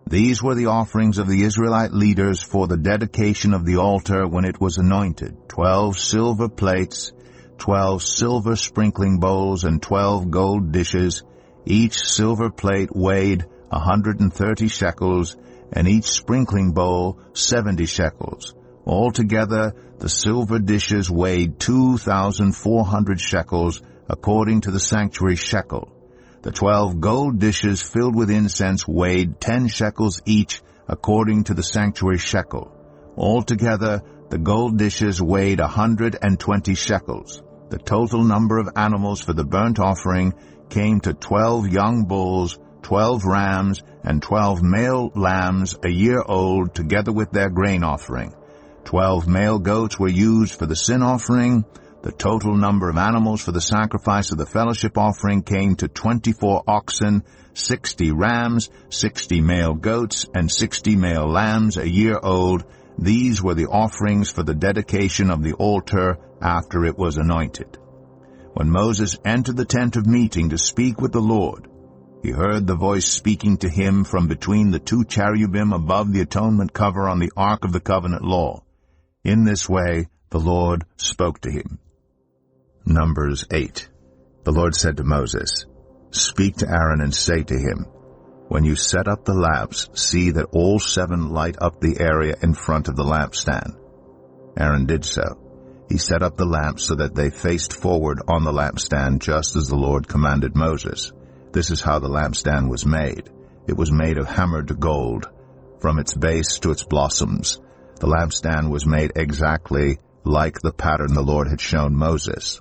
These were the offerings of the Israelite leaders for the dedication of the altar when it was anointed: 12 silver plates, 12 silver sprinkling bowls, and 12 gold dishes. Each silver plate weighed 130 shekels, and each sprinkling bowl 70 shekels. Altogether, the silver dishes weighed 2,400 shekels, according to the sanctuary shekel. The 12 gold dishes filled with incense weighed 10 shekels each, according to the sanctuary shekel. Altogether, the gold dishes weighed 120 shekels. The total number of animals for the burnt offering came to 12 young bulls, 12 rams, and 12 male lambs a year old, together with their grain offering. 12 male goats were used for the sin offering. The total number of animals for the sacrifice of the fellowship offering came to 24 oxen, 60 rams, 60 male goats, and 60 male lambs a year old. These were the offerings for the dedication of the altar after it was anointed. When Moses entered the tent of meeting to speak with the Lord, he heard the voice speaking to him from between the 2 cherubim above the atonement cover on the Ark of the Covenant law. In this way the Lord spoke to him. Numbers 8. The Lord said to Moses, "Speak to Aaron and say to him, when you set up the lamps, see that all 7 light up the area in front of the lampstand." Aaron did so. He set up the lamps so that they faced forward on the lampstand, just as the Lord commanded Moses. This is how the lampstand was made. It was made of hammered gold, from its base to its blossoms. The lampstand was made exactly like the pattern the Lord had shown Moses.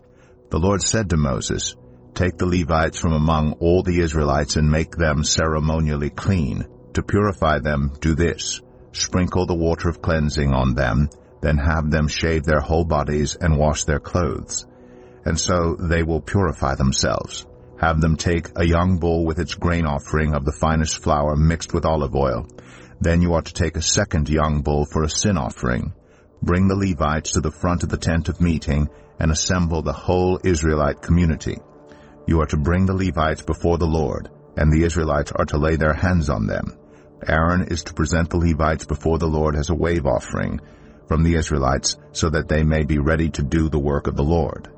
The Lord said to Moses, Take the Levites from among all the Israelites and make them ceremonially clean. To purify them, do this: sprinkle the water of cleansing on them, then have them shave their whole bodies and wash their clothes. And so they will purify themselves. Have them take a young bull with its grain offering of the finest flour mixed with olive oil. Then you are to take a second young bull for a sin offering. Bring the Levites to the front of the tent of meeting and assemble the whole Israelite community. You are to bring the Levites before the Lord, and the Israelites are to lay their hands on them. Aaron is to present the Levites before the Lord as a wave offering from the Israelites, so that they may be ready to do the work of the Lord.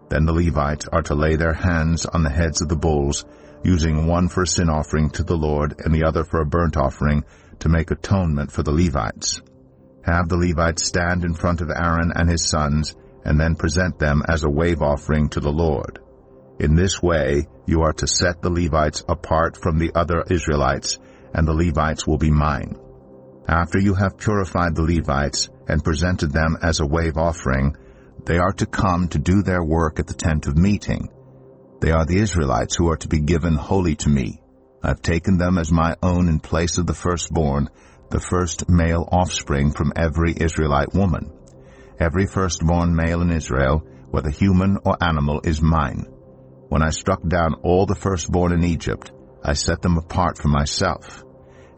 Then the Levites are to lay their hands on the heads of the bulls, using one for a sin offering to the Lord and the other for a burnt offering, to make atonement for the Levites. Have the Levites stand in front of Aaron and his sons, and then present them as a wave offering to the Lord. In this way you are to set the Levites apart from the other Israelites, and the Levites will be mine. After you have purified the Levites and presented them as a wave offering, they are to come to do their work at the tent of meeting. They are the Israelites who are to be given wholly to me. I have taken them as my own in place of the firstborn, the first male offspring from every Israelite woman. Every firstborn male in Israel, whether human or animal, is mine. When I struck down all the firstborn in Egypt, I set them apart for myself.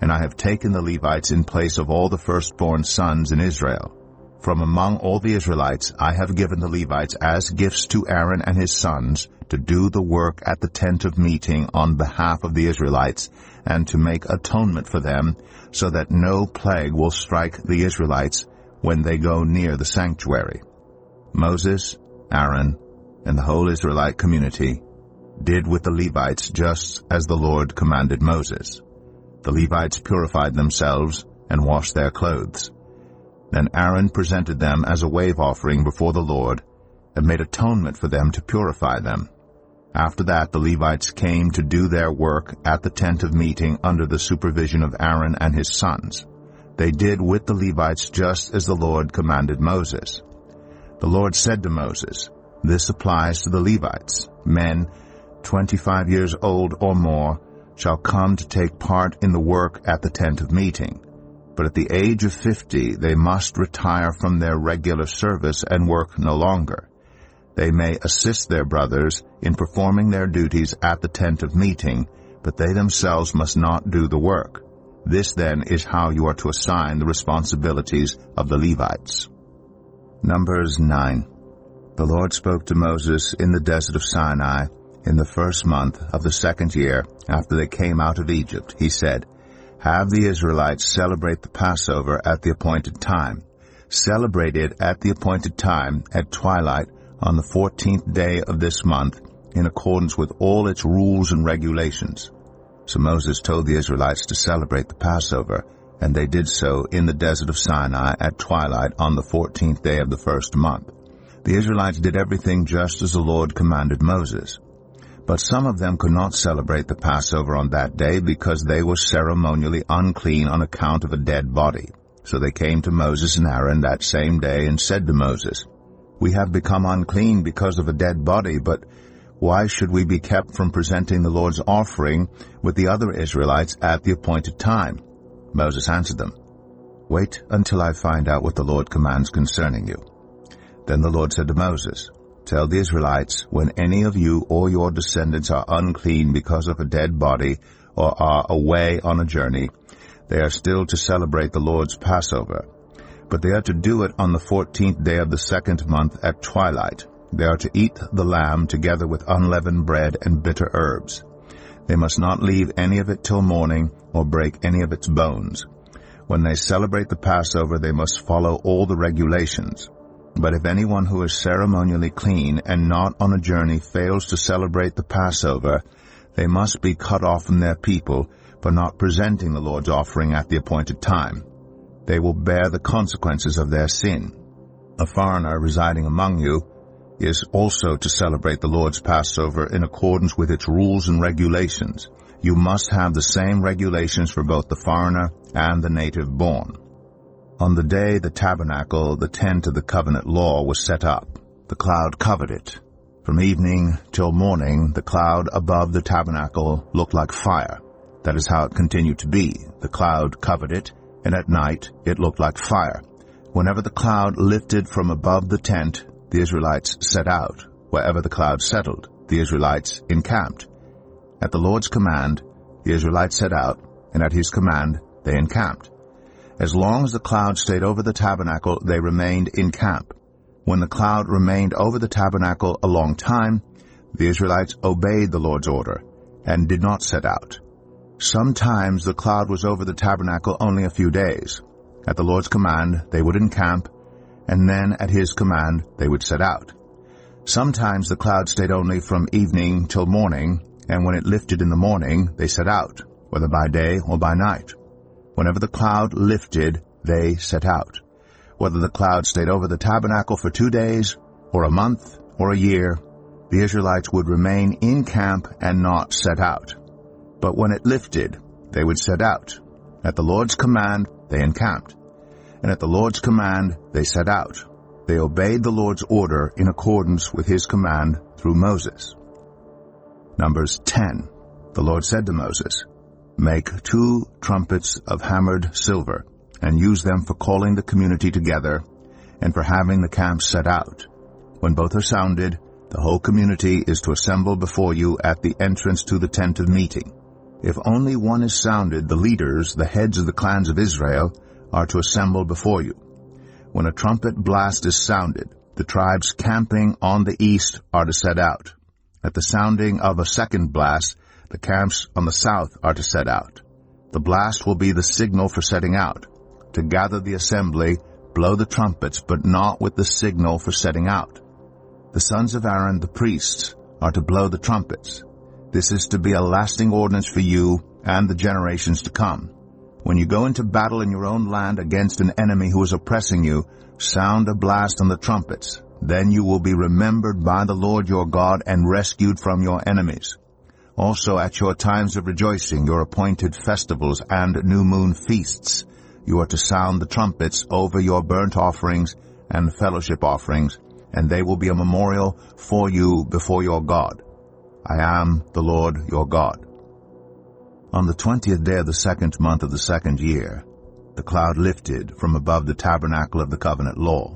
And I have taken the Levites in place of all the firstborn sons in Israel. From among all the Israelites I have given the Levites as gifts to Aaron and his sons to do the work at the tent of meeting on behalf of the Israelites, and to make atonement for them, so that no plague will strike the Israelites when they go near the sanctuary. Moses, Aaron, and the whole Israelite community did with the Levites just as the Lord commanded Moses. The Levites purified themselves and washed their clothes. Then Aaron presented them as a wave offering before the Lord, and made atonement for them to purify them. After that the Levites came to do their work at the tent of meeting under the supervision of Aaron and his sons. They did with the Levites just as the Lord commanded Moses. The Lord said to Moses, "This applies to the Levites. Men 25 years old or more shall come to take part in the work at the tent of meeting. But at the age of 50 they must retire from their regular service and work no longer. They may assist their brothers in performing their duties at the tent of meeting, but they themselves must not do the work. This then is how you are to assign the responsibilities of the Levites." Numbers 9. The Lord spoke to Moses in the desert of Sinai in the first month of the second year after they came out of Egypt. He said, "Have the Israelites celebrate the Passover at the appointed time. Celebrate it at the appointed time at twilight on the 14th day of this month, in accordance with all its rules and regulations." So Moses told the Israelites to celebrate the Passover, and they did so in the desert of Sinai at twilight on the 14th day of the first month. The Israelites did everything just as the Lord commanded Moses. But some of them could not celebrate the Passover on that day because they were ceremonially unclean on account of a dead body. So they came to Moses and Aaron that same day and said to Moses, "We have become unclean because of a dead body, but why should we be kept from presenting the Lord's offering with the other Israelites at the appointed time?" Moses answered them, "Wait until I find out what the Lord commands concerning you." Then the Lord said to Moses, "Tell the Israelites, when any of you or your descendants are unclean because of a dead body or are away on a journey, they are still to celebrate the Lord's Passover. But they are to do it on the 14th day of the second month at twilight. They are to eat the lamb together with unleavened bread and bitter herbs. They must not leave any of it till morning or break any of its bones. When they celebrate the Passover, they must follow all the regulations. But if anyone who is ceremonially clean and not on a journey fails to celebrate the Passover, they must be cut off from their people for not presenting the Lord's offering at the appointed time. They will bear the consequences of their sin. A foreigner residing among you is also to celebrate the Lord's Passover in accordance with its rules and regulations. You must have the same regulations for both the foreigner and the native born." On the day the tabernacle, the tent of the covenant law, was set up, the cloud covered it. From evening till morning, the cloud above the tabernacle looked like fire. That is how it continued to be. The cloud covered it, and at night it looked like fire. Whenever the cloud lifted from above the tent, the Israelites set out. Wherever the cloud settled, the Israelites encamped. At the Lord's command, the Israelites set out, and at his command they encamped. As long as the cloud stayed over the tabernacle, they remained in camp. When the cloud remained over the tabernacle a long time, the Israelites obeyed the Lord's order, and did not set out. Sometimes the cloud was over the tabernacle only a few days. At the Lord's command they would encamp, and then at his command they would set out. Sometimes the cloud stayed only from evening till morning, and when it lifted in the morning they set out, whether by day or by night. Whenever the cloud lifted, they set out. Whether the cloud stayed over the tabernacle for 2 days, or a month, or a year, the Israelites would remain in camp and not set out. But when it lifted, they would set out. At the Lord's command, they encamped. And at the Lord's command, they set out. They obeyed the Lord's order in accordance with his command through Moses. Numbers 10. The Lord said to Moses, "Make 2 trumpets of hammered silver, and use them for calling the community together, and for having the camp set out. When both are sounded, the whole community is to assemble before you at the entrance to the tent of meeting. If only one is sounded, the leaders, the heads of the clans of Israel, are to assemble before you. When a trumpet blast is sounded, the tribes camping on the east are to set out. At the sounding of a second blast, the camps on the south are to set out. The blast will be the signal for setting out. To gather the assembly, blow the trumpets, but not with the signal for setting out. The sons of Aaron, the priests, are to blow the trumpets. This is to be a lasting ordinance for you and the generations to come. When you go into battle in your own land against an enemy who is oppressing you, sound a blast on the trumpets. Then you will be remembered by the Lord your God and rescued from your enemies. Also at your times of rejoicing, your appointed festivals and new moon feasts, you are to sound the trumpets over your burnt offerings and fellowship offerings, and they will be a memorial for you before your God. I am the Lord your God." On the 20th day of the 2nd month of the 2nd year, the cloud lifted from above the tabernacle of the covenant law.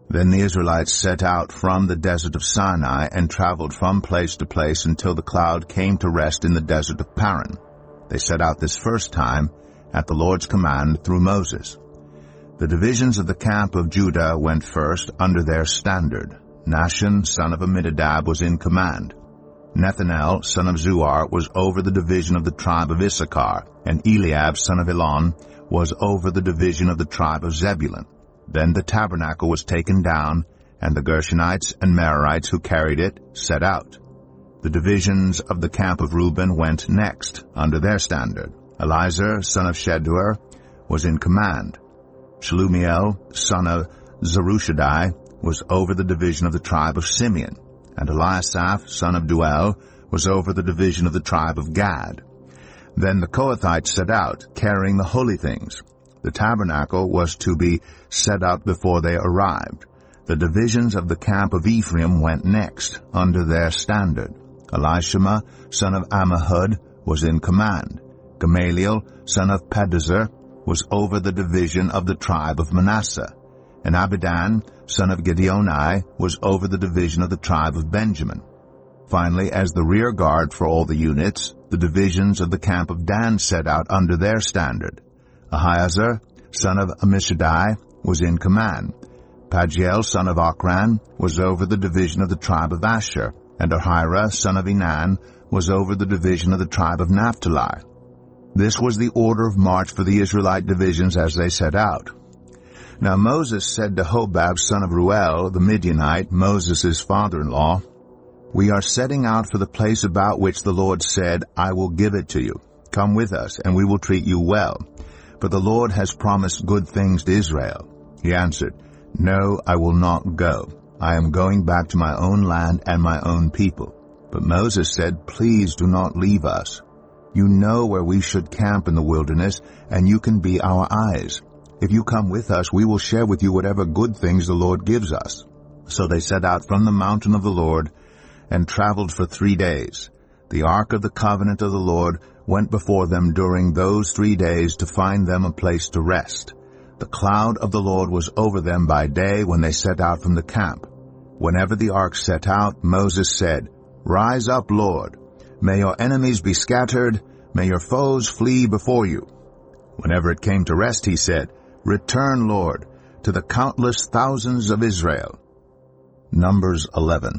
Then the Israelites set out from the desert of Sinai and traveled from place to place until the cloud came to rest in the desert of Paran. They set out this first time at the Lord's command through Moses. The divisions of the camp of Judah went first under their standard. Nahshon, son of Amminadab, was in command. Nethanel, son of Zuar, was over the division of the tribe of Issachar, and Eliab, son of Elon, was over the division of the tribe of Zebulun. Then the tabernacle was taken down, and the Gershonites and Merarites who carried it set out. The divisions of the camp of Reuben went next, under their standard. Elizur, son of Shedeur, was in command. Shelumiel, son of Zerushadai, was over the division of the tribe of Simeon, and Eliasaph, son of Duel, was over the division of the tribe of Gad. Then the Kohathites set out, carrying the holy things. The tabernacle was to be set out before they arrived. The divisions of the camp of Ephraim went next, under their standard. Elishama, son of Ammihud, was in command. Gamaliel, son of Pedahzur, was over the division of the tribe of Manasseh. And Abidan, son of Gideoni, was over the division of the tribe of Benjamin. Finally, as the rear guard for all the units, the divisions of the camp of Dan set out under their standard. Ahiezer, son of Ammishaddai, was in command. Pagiel, son of Ochran, was over the division of the tribe of Asher, and Ahira, son of Enan, was over the division of the tribe of Naphtali. This was the order of march for the Israelite divisions as they set out. Now Moses said to Hobab, son of Ruel, the Midianite, Moses' father-in-law, "We are setting out for the place about which the Lord said, 'I will give it to you.' Come with us, and we will treat you well. For the Lord has promised good things to Israel." He answered, "No, I will not go. I am going back to my own land and my own people." But Moses said, "Please do not leave us. You know where we should camp in the wilderness, and you can be our eyes. If you come with us, we will share with you whatever good things the Lord gives us." So they set out from the mountain of the Lord, and traveled for 3 days. The ark of the covenant of the Lord went before them during those 3 days to find them a place to rest. The cloud of the Lord was over them by day when they set out from the camp. Whenever the ark set out, Moses said, "Rise up, Lord. May your enemies be scattered. May your foes flee before you." Whenever it came to rest, he said, "Return, Lord, to the countless thousands of Israel." Numbers 11.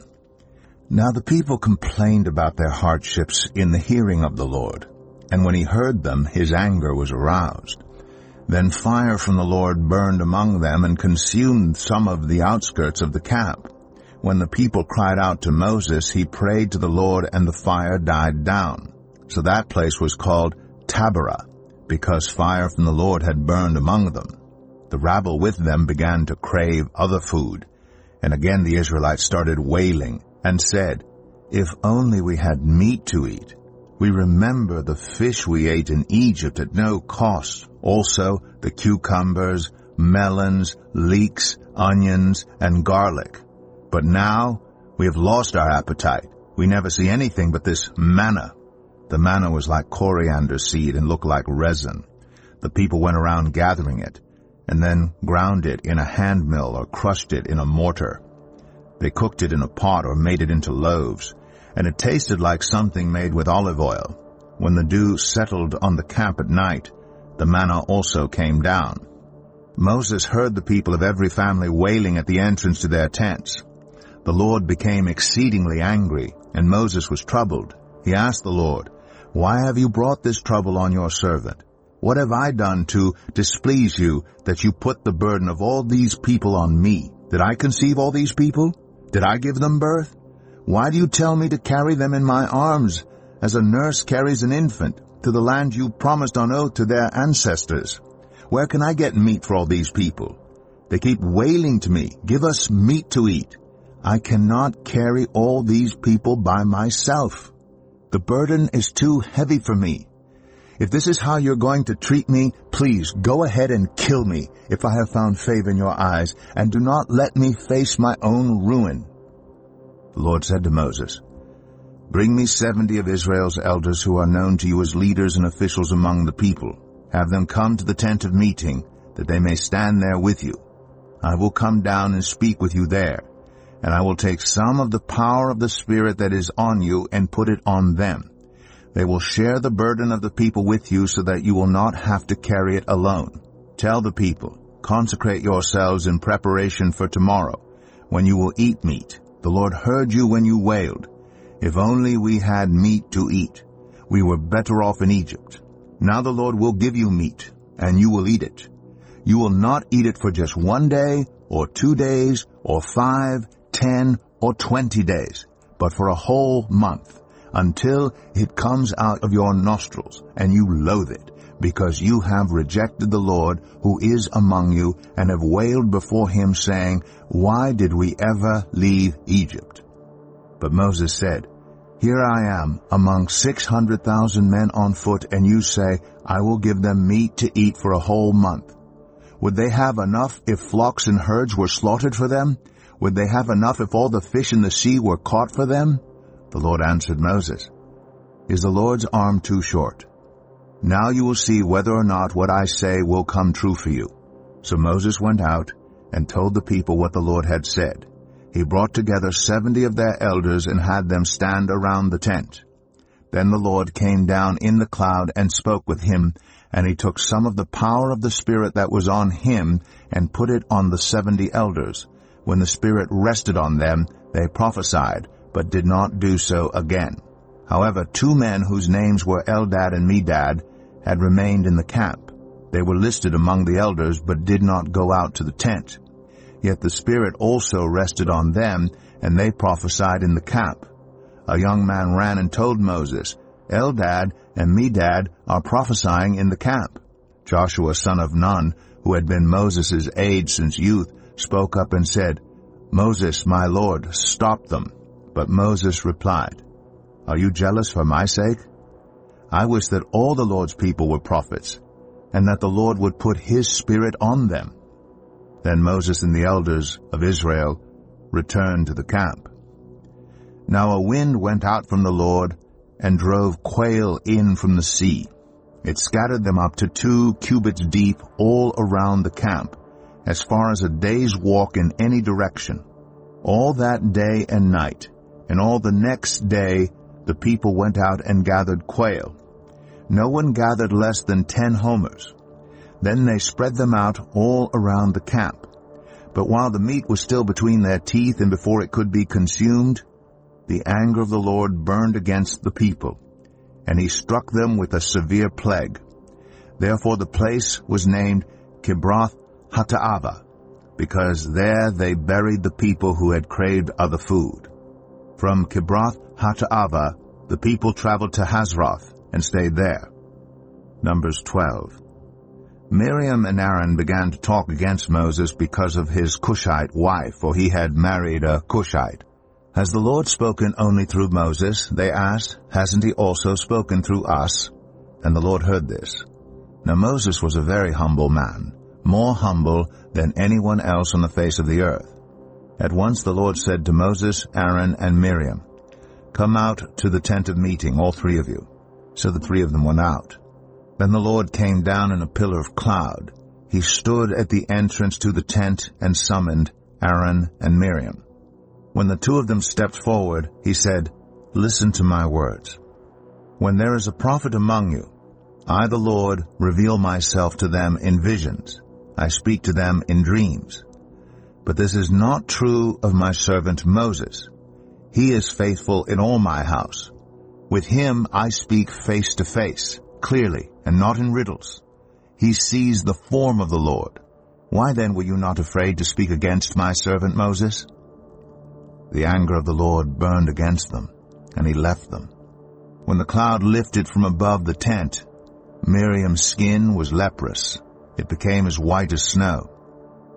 Now the people complained about their hardships in the hearing of the Lord, and when he heard them, his anger was aroused. Then fire from the Lord burned among them and consumed some of the outskirts of the camp. When the people cried out to Moses, he prayed to the Lord, and the fire died down. So that place was called Taberah, because fire from the Lord had burned among them. The rabble with them began to crave other food, and again the Israelites started wailing and said, "If only we had meat to eat. We remember the fish we ate in Egypt at no cost, also the cucumbers, melons, leeks, onions, and garlic. But now we have lost our appetite. We never see anything but this manna." The manna was like coriander seed and looked like resin. The people went around gathering it, and then ground it in a hand mill or crushed it in a mortar. They cooked it in a pot or made it into loaves, and it tasted like something made with olive oil. When the dew settled on the camp at night, the manna also came down. Moses heard the people of every family wailing at the entrance to their tents. The Lord became exceedingly angry, and Moses was troubled. He asked the Lord, "Why have you brought this trouble on your servant? What have I done to displease you that you put the burden of all these people on me? Did I conceive all these people? Did I give them birth? Why do you tell me to carry them in my arms, as a nurse carries an infant, to the land you promised on oath to their ancestors? Where can I get meat for all these people? They keep wailing to me, 'Give us meat to eat.' I cannot carry all these people by myself. The burden is too heavy for me. If this is how you're going to treat me, please go ahead and kill me if I have found favor in your eyes, and do not let me face my own ruin." The Lord said to Moses, "Bring me 70 of Israel's elders who are known to you as leaders and officials among the people. Have them come to the tent of meeting, that they may stand there with you. I will come down and speak with you there, and I will take some of the power of the Spirit that is on you and put it on them. They will share the burden of the people with you so that you will not have to carry it alone. Tell the people, 'Consecrate yourselves in preparation for tomorrow, when you will eat meat. The Lord heard you when you wailed. If only we had meat to eat. We were better off in Egypt. Now the Lord will give you meat, and you will eat it. You will not eat it for just 1 day, or 2 days, or 5, 10, or 20 days, but for a whole month, until it comes out of your nostrils, and you loathe it, because you have rejected the Lord who is among you, and have wailed before him, saying, 'Why did we ever leave Egypt?'" But Moses said, "Here I am among 600,000 men on foot, and you say, 'I will give them meat to eat for a whole month.' Would they have enough if flocks and herds were slaughtered for them? Would they have enough if all the fish in the sea were caught for them?" The Lord answered Moses, "Is the Lord's arm too short? Now you will see whether or not what I say will come true for you." So Moses went out and told the people what the Lord had said. He brought together 70 of their elders and had them stand around the tent. Then the Lord came down in the cloud and spoke with him, and he took some of the power of the Spirit that was on him and put it on the 70 elders. When the Spirit rested on them, they prophesied, but did not do so again. However, 2 men whose names were Eldad and Medad had remained in the camp. They were listed among the elders, but did not go out to the tent. Yet the Spirit also rested on them, and they prophesied in the camp. A young man ran and told Moses, "Eldad and Medad are prophesying in the camp." Joshua son of Nun, who had been Moses' aide since youth, spoke up and said, "Moses, my lord, stop them." But Moses replied, "Are you jealous for my sake? I wish that all the Lord's people were prophets, and that the Lord would put his Spirit on them." Then Moses and the elders of Israel returned to the camp. Now a wind went out from the Lord, and drove quail in from the sea. It scattered them up to 2 cubits deep all around the camp, as far as a day's walk in any direction. All that day and night, and all the next day, the people went out and gathered quail. No one gathered less than 10 homers. Then they spread them out all around the camp. But while the meat was still between their teeth and before it could be consumed, the anger of the Lord burned against the people, and he struck them with a severe plague. Therefore the place was named Kibroth Hattaavah, because there they buried the people who had craved other food. From Kibroth Hattaavah the people traveled to Hazroth and stayed there. Numbers 12. Miriam and Aaron began to talk against Moses because of his Cushite wife, for he had married a Cushite. "Has the Lord spoken only through Moses?" they asked. "Hasn't he also spoken through us?" And the Lord heard this. Now Moses was a very humble man, more humble than anyone else on the face of the earth. At once the Lord said to Moses, Aaron, and Miriam, "Come out to the tent of meeting, all 3 of you." So the 3 of them went out. Then the Lord came down in a pillar of cloud. He stood at the entrance to the tent and summoned Aaron and Miriam. When the 2 of them stepped forward, he said, "Listen to my words. When there is a prophet among you, I, the Lord, reveal myself to them in visions. I speak to them in dreams. But this is not true of my servant Moses. He is faithful in all my house. With him I speak face to face, clearly, and not in riddles. He sees the form of the Lord. Why then were you not afraid to speak against my servant Moses?" The anger of the Lord burned against them, and he left them. When the cloud lifted from above the tent, Miriam's skin was leprous. It became as white as snow.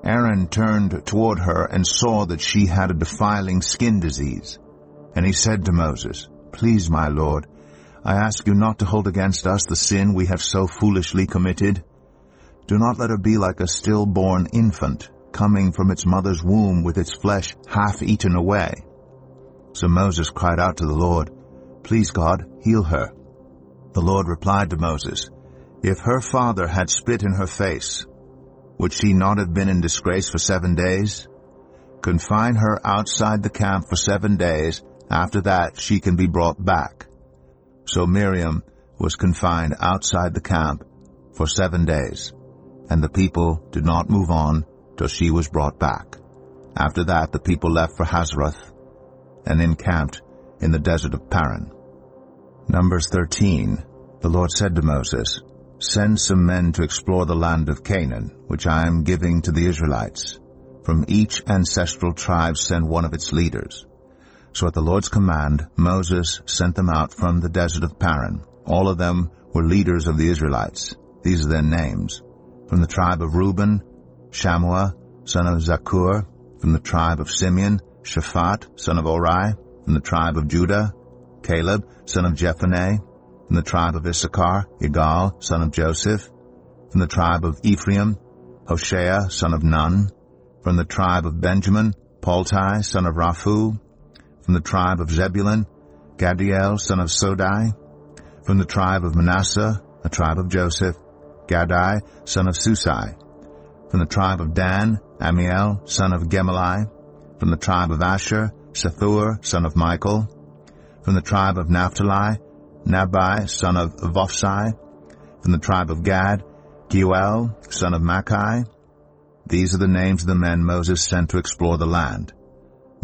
Aaron turned toward her and saw that she had a defiling skin disease. And he said to Moses, "Please, my Lord, I ask you not to hold against us the sin we have so foolishly committed. Do not let her be like a stillborn infant, coming from its mother's womb with its flesh half eaten away." So Moses cried out to the Lord, "Please, God, heal her." The Lord replied to Moses, "If her father had spit in her face, would she not have been in disgrace for 7 days? Confine her outside the camp for 7 days. After that she can be brought back." So Miriam was confined outside the camp for 7 days, and the people did not move on till she was brought back. After that the people left for Hazroth and encamped in the desert of Paran. Numbers 13. The Lord said to Moses, "Send some men to explore the land of Canaan, which I am giving to the Israelites. From each ancestral tribe send one of its leaders." So at the Lord's command, Moses sent them out from the desert of Paran. All of them were leaders of the Israelites. These are their names. From the tribe of Reuben, Shammua, son of Zakur. From the tribe of Simeon, Shaphat, son of Ori. From the tribe of Judah, Caleb, son of Jephunneh. From the tribe of Issachar, Igal, son of Joseph. From the tribe of Ephraim, Hoshea, son of Nun. From the tribe of Benjamin, Paltai, son of Raphu. From the tribe of Zebulun, Gadiel, son of Sodai. From the tribe of Manasseh, a tribe of Joseph, Gadai, son of Susai. From the tribe of Dan, Amiel, son of Gemalli. From the tribe of Asher, Sethur, son of Michael. From the tribe of Naphtali, Nabai, son of Vophsi. From the tribe of Gad, Geuel, son of Machi. These are the names of the men Moses sent to explore the land.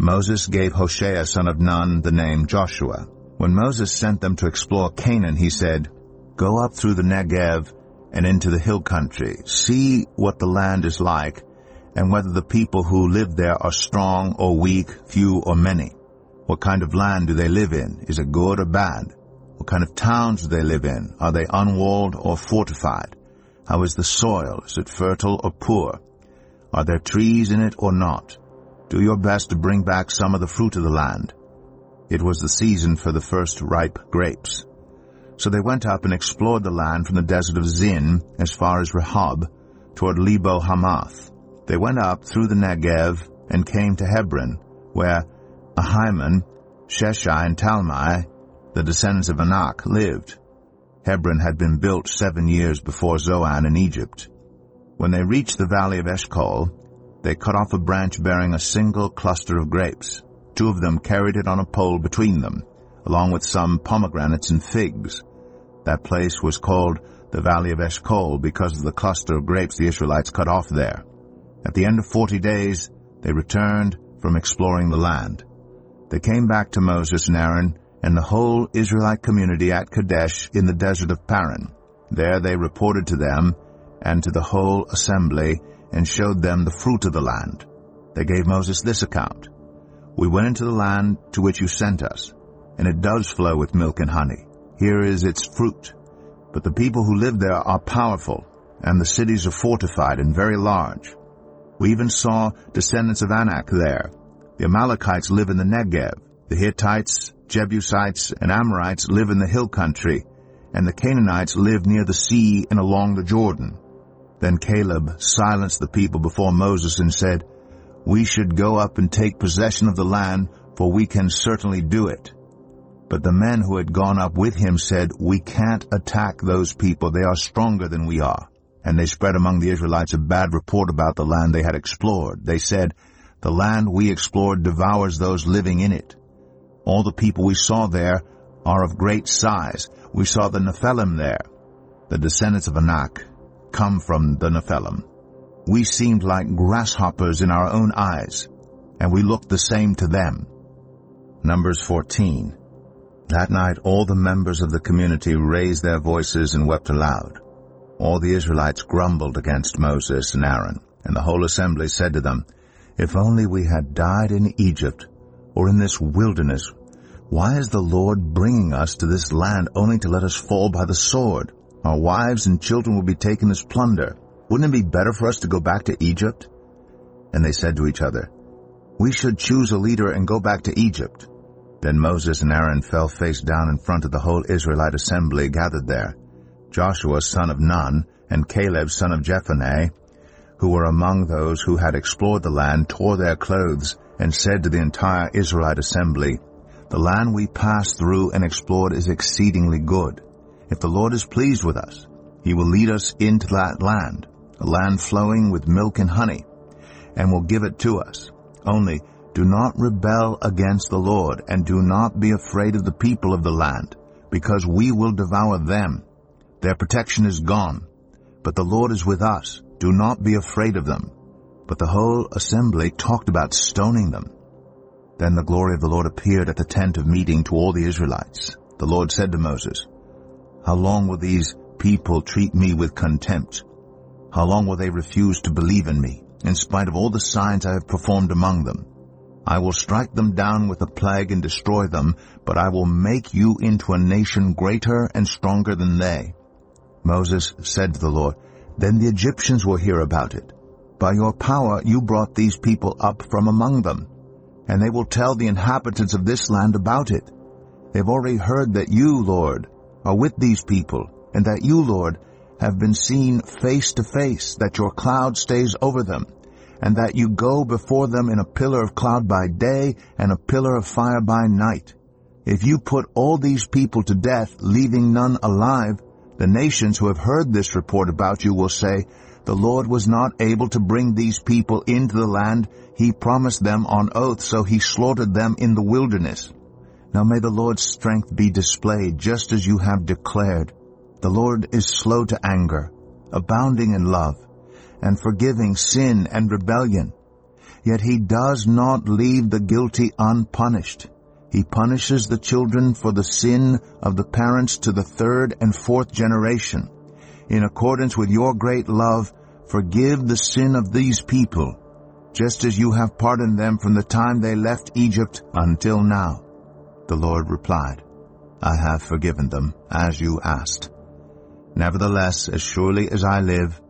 Moses gave Hoshea, son of Nun, the name Joshua. When Moses sent them to explore Canaan, he said, "Go up through the Negev and into the hill country. See what the land is like, and whether the people who live there are strong or weak, few or many. What kind of land do they live in? Is it good or bad? What kind of towns do they live in? Are they unwalled or fortified? How is the soil? Is it fertile or poor? Are there trees in it or not? Do your best to bring back some of the fruit of the land." It was the season for the first ripe grapes. So they went up and explored the land from the desert of Zin as far as Rehob, toward Lebo Hamath. They went up through the Negev and came to Hebron, where Ahiman, Sheshai and Talmai, the descendants of Anak, lived. Hebron had been built 7 years before Zoan in Egypt. When they reached the valley of Eshcol, they cut off a branch bearing a single cluster of grapes. 2 of them carried it on a pole between them, along with some pomegranates and figs. That place was called the Valley of Eshcol because of the cluster of grapes the Israelites cut off there. At the end of 40 days, they returned from exploring the land. They came back to Moses and Aaron and the whole Israelite community at Kadesh in the desert of Paran. There they reported to them and to the whole assembly and showed them the fruit of the land. They gave Moses this account: "We went into the land to which you sent us, and it does flow with milk and honey. Here is its fruit. But the people who live there are powerful, and the cities are fortified and very large. We even saw descendants of Anak there. The Amalekites live in the Negev. The Hittites, Jebusites, and Amorites live in the hill country, and the Canaanites live near the sea and along the Jordan." Then Caleb silenced the people before Moses and said, "We should go up and take possession of the land, for we can certainly do it." But the men who had gone up with him said, "We can't attack those people. They are stronger than we are." And they spread among the Israelites a bad report about the land they had explored. They said, "The land we explored devours those living in it. All the people we saw there are of great size. We saw the Nephilim there." The descendants of Anak come from the Nephilim. "We seemed like grasshoppers in our own eyes, and we looked the same to them." Numbers 14. That night all the members of the community raised their voices and wept aloud. All the Israelites grumbled against Moses and Aaron, and the whole assembly said to them, "If only we had died in Egypt or in this wilderness. Why is the Lord bringing us to this land only to let us fall by the sword? Our wives and children will be taken as plunder. Wouldn't it be better for us to go back to Egypt?" And they said to each other, "We should choose a leader and go back to Egypt." Then Moses and Aaron fell face down in front of the whole Israelite assembly gathered there. Joshua son of Nun and Caleb son of Jephunneh, who were among those who had explored the land, tore their clothes and said to the entire Israelite assembly, "The land we passed through and explored is exceedingly good. If the Lord is pleased with us, he will lead us into that land, a land flowing with milk and honey, and will give it to us. Only do not rebel against the Lord, and do not be afraid of the people of the land, because we will devour them. Their protection is gone, but the Lord is with us. Do not be afraid of them." But the whole assembly talked about stoning them. Then the glory of the Lord appeared at the tent of meeting to all the Israelites. The Lord said to Moses, "How long will these people treat me with contempt? How long will they refuse to believe in me, in spite of all the signs I have performed among them? I will strike them down with a plague and destroy them, but I will make you into a nation greater and stronger than they." Moses said to the Lord, "Then the Egyptians will hear about it. By your power you brought these people up from among them, and they will tell the inhabitants of this land about it. They've already heard that you, Lord, are with these people, and that you, Lord, have been seen face to face, that your cloud stays over them, and that you go before them in a pillar of cloud by day and a pillar of fire by night. If you put all these people to death, leaving none alive, the nations who have heard this report about you will say, 'The Lord was not able to bring these people into the land he promised them on oath, so he slaughtered them in the wilderness.' Now may the Lord's strength be displayed, just as you have declared. The Lord is slow to anger, abounding in love, and forgiving sin and rebellion. Yet he does not leave the guilty unpunished. He punishes the children for the sin of the parents to the 3rd and 4th generation. In accordance with your great love, forgive the sin of these people, just as you have pardoned them from the time they left Egypt until now." The Lord replied, "I have forgiven them, as you asked. Nevertheless, as surely as I live,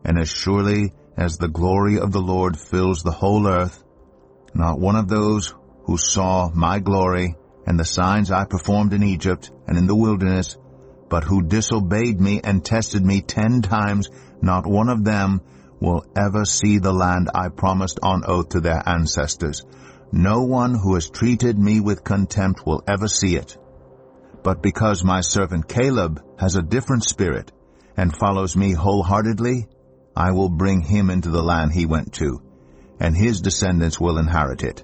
and as surely as the glory of the Lord fills the whole earth, not one of those who saw my glory and the signs I performed in Egypt and in the wilderness, but who disobeyed me and tested me 10 times, not one of them will ever see the land I promised on oath to their ancestors, No one who has treated me with contempt will ever see it. But because my servant Caleb has a different spirit and follows me wholeheartedly, I will bring him into the land he went to, and his descendants will inherit it.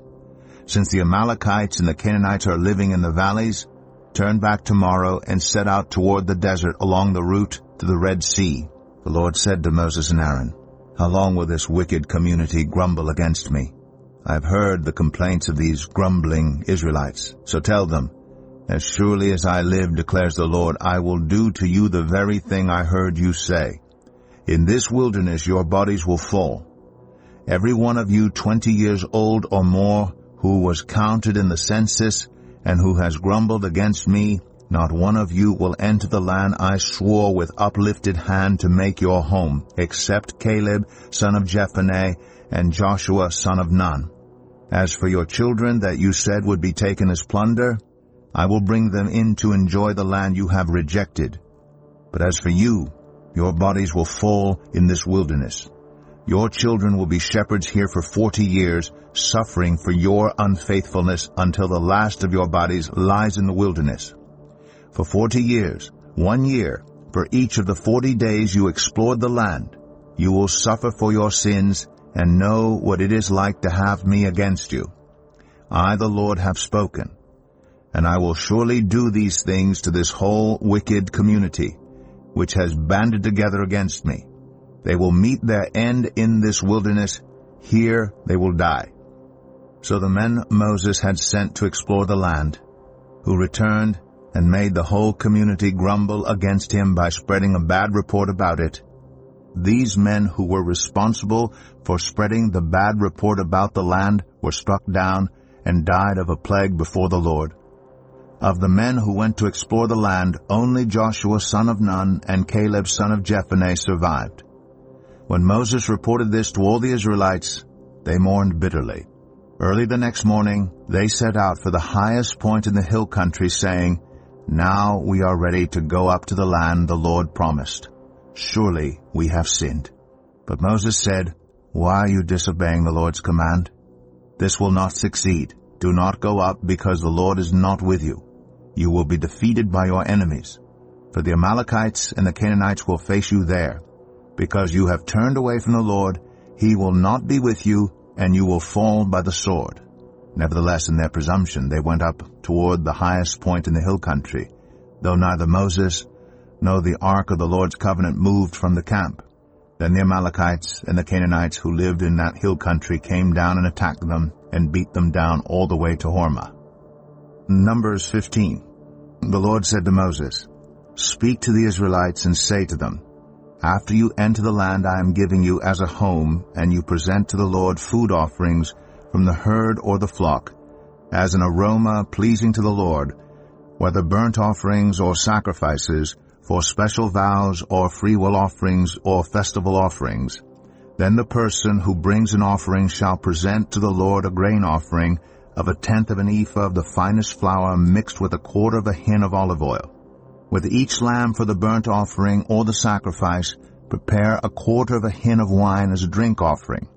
Since the Amalekites and the Canaanites are living in the valleys, turn back tomorrow and set out toward the desert along the route to the Red Sea. The Lord said to Moses and Aaron, How long will this wicked community grumble against me? I have heard the complaints of these grumbling Israelites. So tell them, As surely as I live, declares the Lord, I will do to you the very thing I heard you say. In this wilderness your bodies will fall. Every one of you 20 years old or more who was counted in the census and who has grumbled against me, not one of you will enter the land I swore with uplifted hand to make your home, except Caleb, son of Jephunneh, and Joshua, son of Nun. As for your children that you said would be taken as plunder, I will bring them in to enjoy the land you have rejected. But as for you, your bodies will fall in this wilderness. Your children will be shepherds here for 40 years, suffering for your unfaithfulness until the last of your bodies lies in the wilderness. For 40 years, 1 year, for each of the 40 days you explored the land, you will suffer for your sins and know what it is like to have me against you. I, the Lord, have spoken, and I will surely do these things to this whole wicked community, which has banded together against me. They will meet their end in this wilderness. Here they will die. So the men Moses had sent to explore the land, who returned and made the whole community grumble against him by spreading a bad report about it, these men who were responsible for spreading the bad report about the land were struck down and died of a plague before the Lord. Of the men who went to explore the land, only Joshua son of Nun and Caleb son of Jephunneh survived. When Moses reported this to all the Israelites, they mourned bitterly. Early the next morning, they set out for the highest point in the hill country, saying, Now we are ready to go up to the land the Lord promised. Surely we have sinned. But Moses said, Why are you disobeying the Lord's command? This will not succeed. Do not go up, because the Lord is not with you. You will be defeated by your enemies. For the Amalekites and the Canaanites will face you there. Because you have turned away from the Lord, he will not be with you, and you will fall by the sword. Nevertheless, in their presumption, they went up toward the highest point in the hill country, though neither Moses nor the ark of the Lord's covenant moved from the camp. Then the Amalekites and the Canaanites who lived in that hill country came down and attacked them and beat them down all the way to Hormah. Numbers 15. The Lord said to Moses, Speak to the Israelites and say to them, After you enter the land I am giving you as a home, and you present to the Lord food offerings from the herd or the flock, as an aroma pleasing to the Lord, whether burnt offerings or sacrifices, for special vows or freewill offerings or festival offerings, then the person who brings an offering shall present to the Lord a grain offering of 1/10 of an ephah of the finest flour mixed with 1/4 of a hin of olive oil. With each lamb for the burnt offering or the sacrifice, prepare 1/4 of a hin of wine as a drink offering.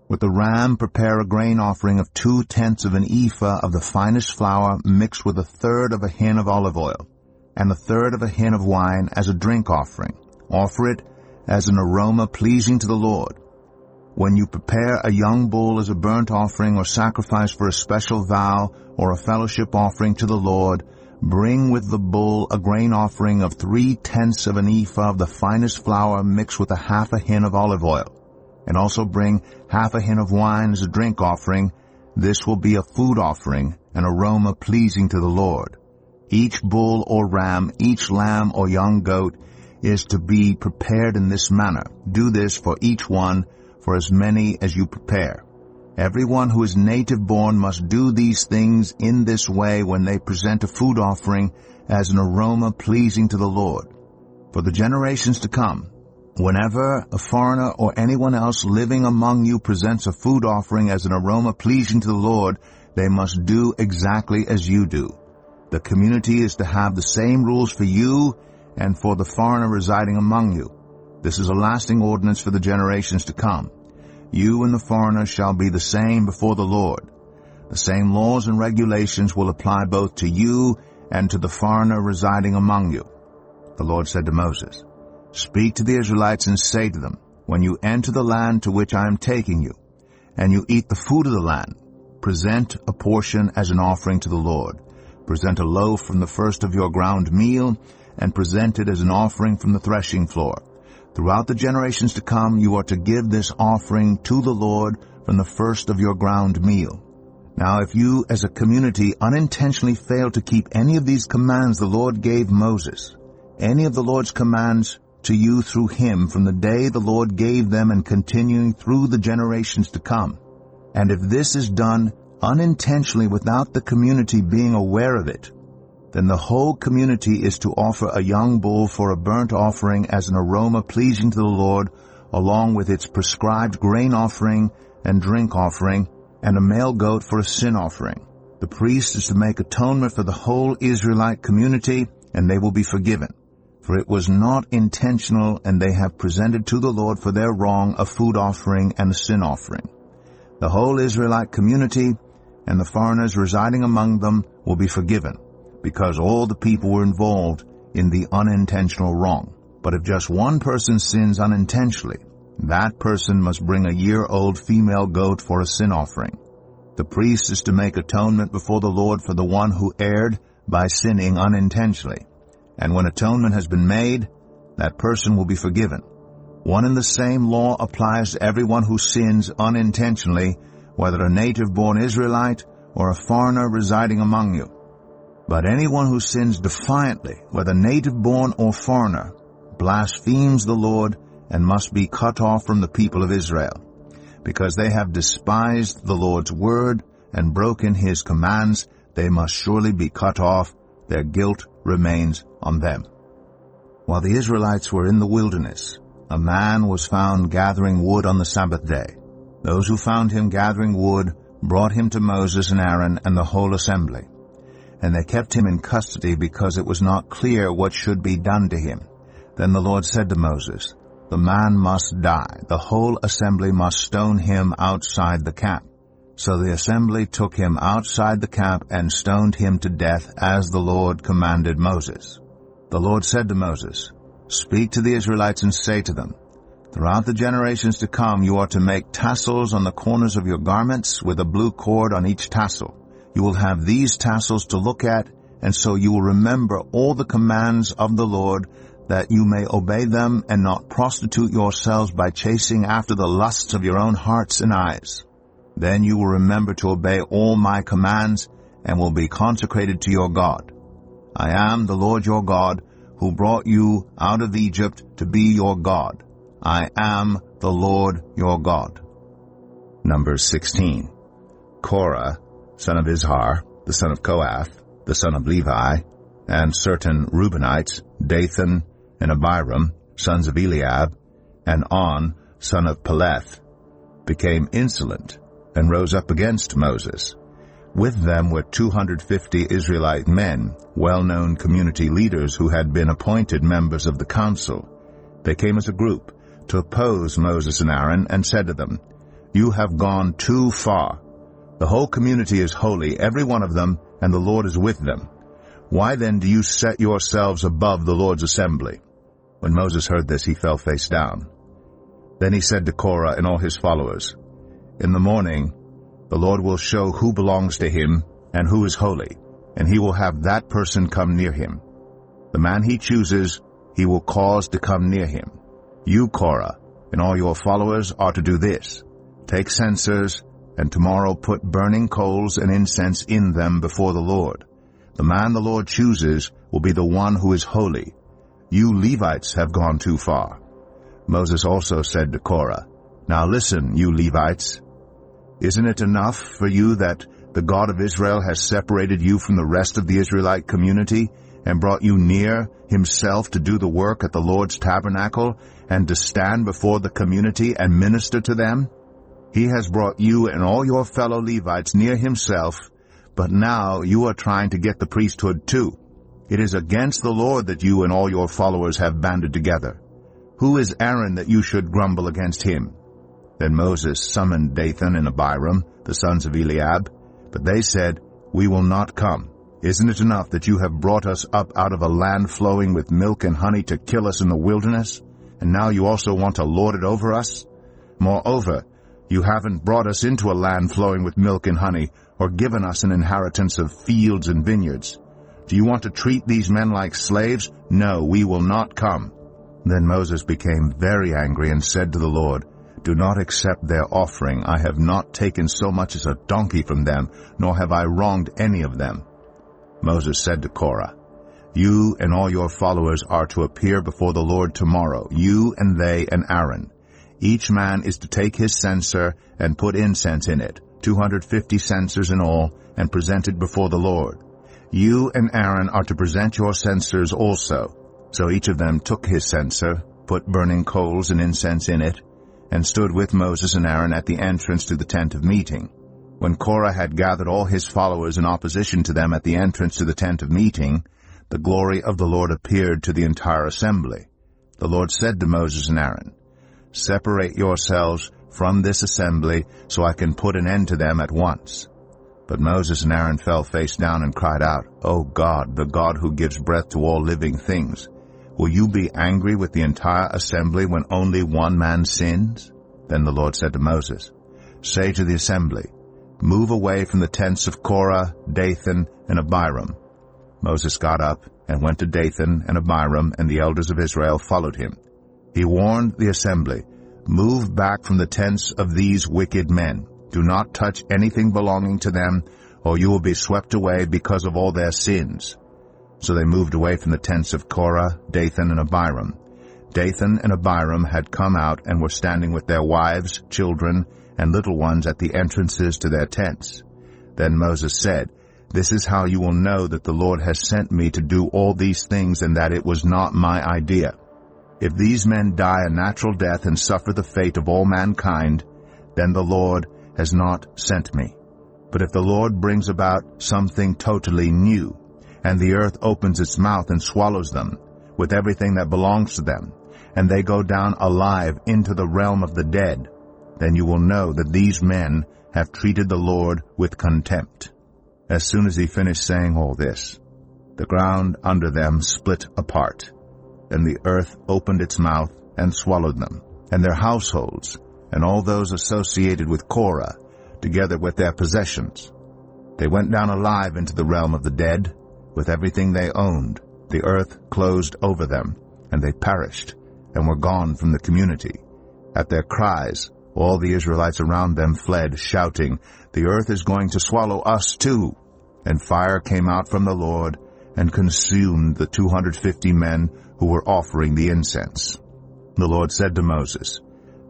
With the ram, prepare a grain offering of 2/10 of an ephah of the finest flour mixed with 1/3 of a hin of olive oil, and 1/3 of a hin of wine as a drink offering. Offer it as an aroma pleasing to the Lord. When you prepare a young bull as a burnt offering or sacrifice for a special vow or a fellowship offering to the Lord, bring with the bull a grain offering of 3/10 of an ephah of the finest flour mixed with 1/2 a hin of olive oil, and also bring 1/2 a hin of wine as a drink offering. This will be a food offering, an aroma pleasing to the Lord. Each bull or ram, each lamb or young goat is to be prepared in this manner. Do this for each one, for as many as you prepare. Everyone who is native-born must do these things in this way when they present a food offering as an aroma pleasing to the Lord. For the generations to come, whenever a foreigner or anyone else living among you presents a food offering as an aroma pleasing to the Lord, they must do exactly as you do. The community is to have the same rules for you and for the foreigner residing among you. This is a lasting ordinance for the generations to come. You and the foreigner shall be the same before the Lord. The same laws and regulations will apply both to you and to the foreigner residing among you. The Lord said to Moses, "Speak to the Israelites and say to them, when you enter the land to which I am taking you, and you eat the food of the land, present a portion as an offering to the Lord. Present a loaf from the first of your ground meal, and present it as an offering from the threshing floor. Throughout the generations to come, you are to give this offering to the Lord from the first of your ground meal. Now if you as a community unintentionally fail to keep any of these commands the Lord gave Moses, any of the Lord's commands to you through him from the day the Lord gave them and continuing through the generations to come, and if this is done unintentionally without the community being aware of it, then the whole community is to offer a young bull for a burnt offering as an aroma pleasing to the Lord, along with its prescribed grain offering and drink offering, and a male goat for a sin offering. The priest is to make atonement for the whole Israelite community, and they will be forgiven. For it was not intentional, and they have presented to the Lord for their wrong a food offering and a sin offering. The whole Israelite community and the foreigners residing among them will be forgiven, because all the people were involved in the unintentional wrong. But if just one person sins unintentionally, that person must bring a year-old female goat for a sin offering. The priest is to make atonement before the Lord for the one who erred by sinning unintentionally. And when atonement has been made, that person will be forgiven. One and the same law applies to everyone who sins unintentionally, whether a native-born Israelite or a foreigner residing among you. But anyone who sins defiantly, whether native-born or foreigner, blasphemes the Lord and must be cut off from the people of Israel. Because they have despised the Lord's word and broken his commands, they must surely be cut off. Their guilt remains on them. While the Israelites were in the wilderness, a man was found gathering wood on the Sabbath day. Those who found him gathering wood brought him to Moses and Aaron and the whole assembly. And they kept him in custody because it was not clear what should be done to him. Then the Lord said to Moses, "The man must die. The whole assembly must stone him outside the camp." So the assembly took him outside the camp and stoned him to death as the Lord commanded Moses. The Lord said to Moses, "Speak to the Israelites and say to them, throughout the generations to come you are to make tassels on the corners of your garments with a blue cord on each tassel. You will have these tassels to look at, and so you will remember all the commands of the Lord, that you may obey them and not prostitute yourselves by chasing after the lusts of your own hearts and eyes. Then you will remember to obey all my commands and will be consecrated to your God. I am the Lord your God, who brought you out of Egypt to be your God. I am the Lord your God." Numbers 16. Korah, son of Izhar, the son of Kohath, the son of Levi, and certain Reubenites, Dathan and Abiram, sons of Eliab, and On, son of Peleth, became insolent and rose up against Moses. With them were 250 Israelite men, well-known community leaders who had been appointed members of the council. They came as a group to oppose Moses and Aaron and said to them, "You have gone too far. The whole community is holy, every one of them, and the Lord is with them. Why then do you set yourselves above the Lord's assembly?" When Moses heard this, he fell face down. Then he said to Korah and all his followers, "In the morning the Lord will show who belongs to him and who is holy, and he will have that person come near him. The man he chooses he will cause to come near him. You, Korah, and all your followers are to do this. Take censers, and tomorrow put burning coals and incense in them before the Lord. The man the Lord chooses will be the one who is holy. You Levites have gone too far." Moses also said to Korah, "Now listen, you Levites. Isn't it enough for you that the God of Israel has separated you from the rest of the Israelite community and brought you near himself to do the work at the Lord's tabernacle and to stand before the community and minister to them? He has brought you and all your fellow Levites near himself, but now you are trying to get the priesthood too. It is against the Lord that you and all your followers have banded together. Who is Aaron that you should grumble against him?" Then Moses summoned Dathan and Abiram, the sons of Eliab, But they said, "We will not come. Isn't it enough that you have brought us up out of a land flowing with milk and honey to kill us in the wilderness? And now you also want to lord it over us? Moreover, you haven't brought us into a land flowing with milk and honey, or given us an inheritance of fields and vineyards. Do you want to treat these men like slaves? No, we will not come." Then Moses became very angry and said to the Lord, "Do not accept their offering. I have not taken so much as a donkey from them, nor have I wronged any of them." Moses said to Korah, "You and all your followers are to appear before the Lord tomorrow, you and they and Aaron. Each man is to take his censer and put incense in it, 250 censers in all, and present it before the Lord. You and Aaron are to present your censers also." So each of them took his censer, put burning coals and incense in it, and stood with Moses and Aaron at the entrance to the tent of meeting. When Korah had gathered all his followers in opposition to them at the entrance to the tent of meeting, the glory of the Lord appeared to the entire assembly. The Lord said to Moses and Aaron, "Separate yourselves from this assembly, so I can put an end to them at once." But Moses and Aaron fell face down and cried out, "O God, the God who gives breath to all living things, will you be angry with the entire assembly when only one man sins?" Then the Lord said to Moses, "Say to the assembly, 'Move away from the tents of Korah, Dathan, and Abiram.'" Moses got up and went to Dathan and Abiram, and the elders of Israel followed him. He warned the assembly, "Move back from the tents of these wicked men. Do not touch anything belonging to them, or you will be swept away because of all their sins." So they moved away from the tents of Korah, Dathan, and Abiram. Dathan and Abiram had come out and were standing with their wives, children, and little ones at the entrances to their tents. Then Moses said, "This is how you will know that the Lord has sent me to do all these things and that it was not my idea. If these men die a natural death and suffer the fate of all mankind, then the Lord has not sent me. But if the Lord brings about something totally new, and the earth opens its mouth and swallows them, with everything that belongs to them, and they go down alive into the realm of the dead, then you will know that these men have treated the Lord with contempt." As soon as he finished saying all this, the ground under them split apart, and the earth opened its mouth and swallowed them, and their households, and all those associated with Korah, together with their possessions. They went down alive into the realm of the dead, with everything they owned. The earth closed over them, and they perished, and were gone from the community. At their cries, all the Israelites around them fled, shouting, "The earth is going to swallow us too." And fire came out from the Lord, and consumed the 250 men who were offering the incense. The Lord said to Moses,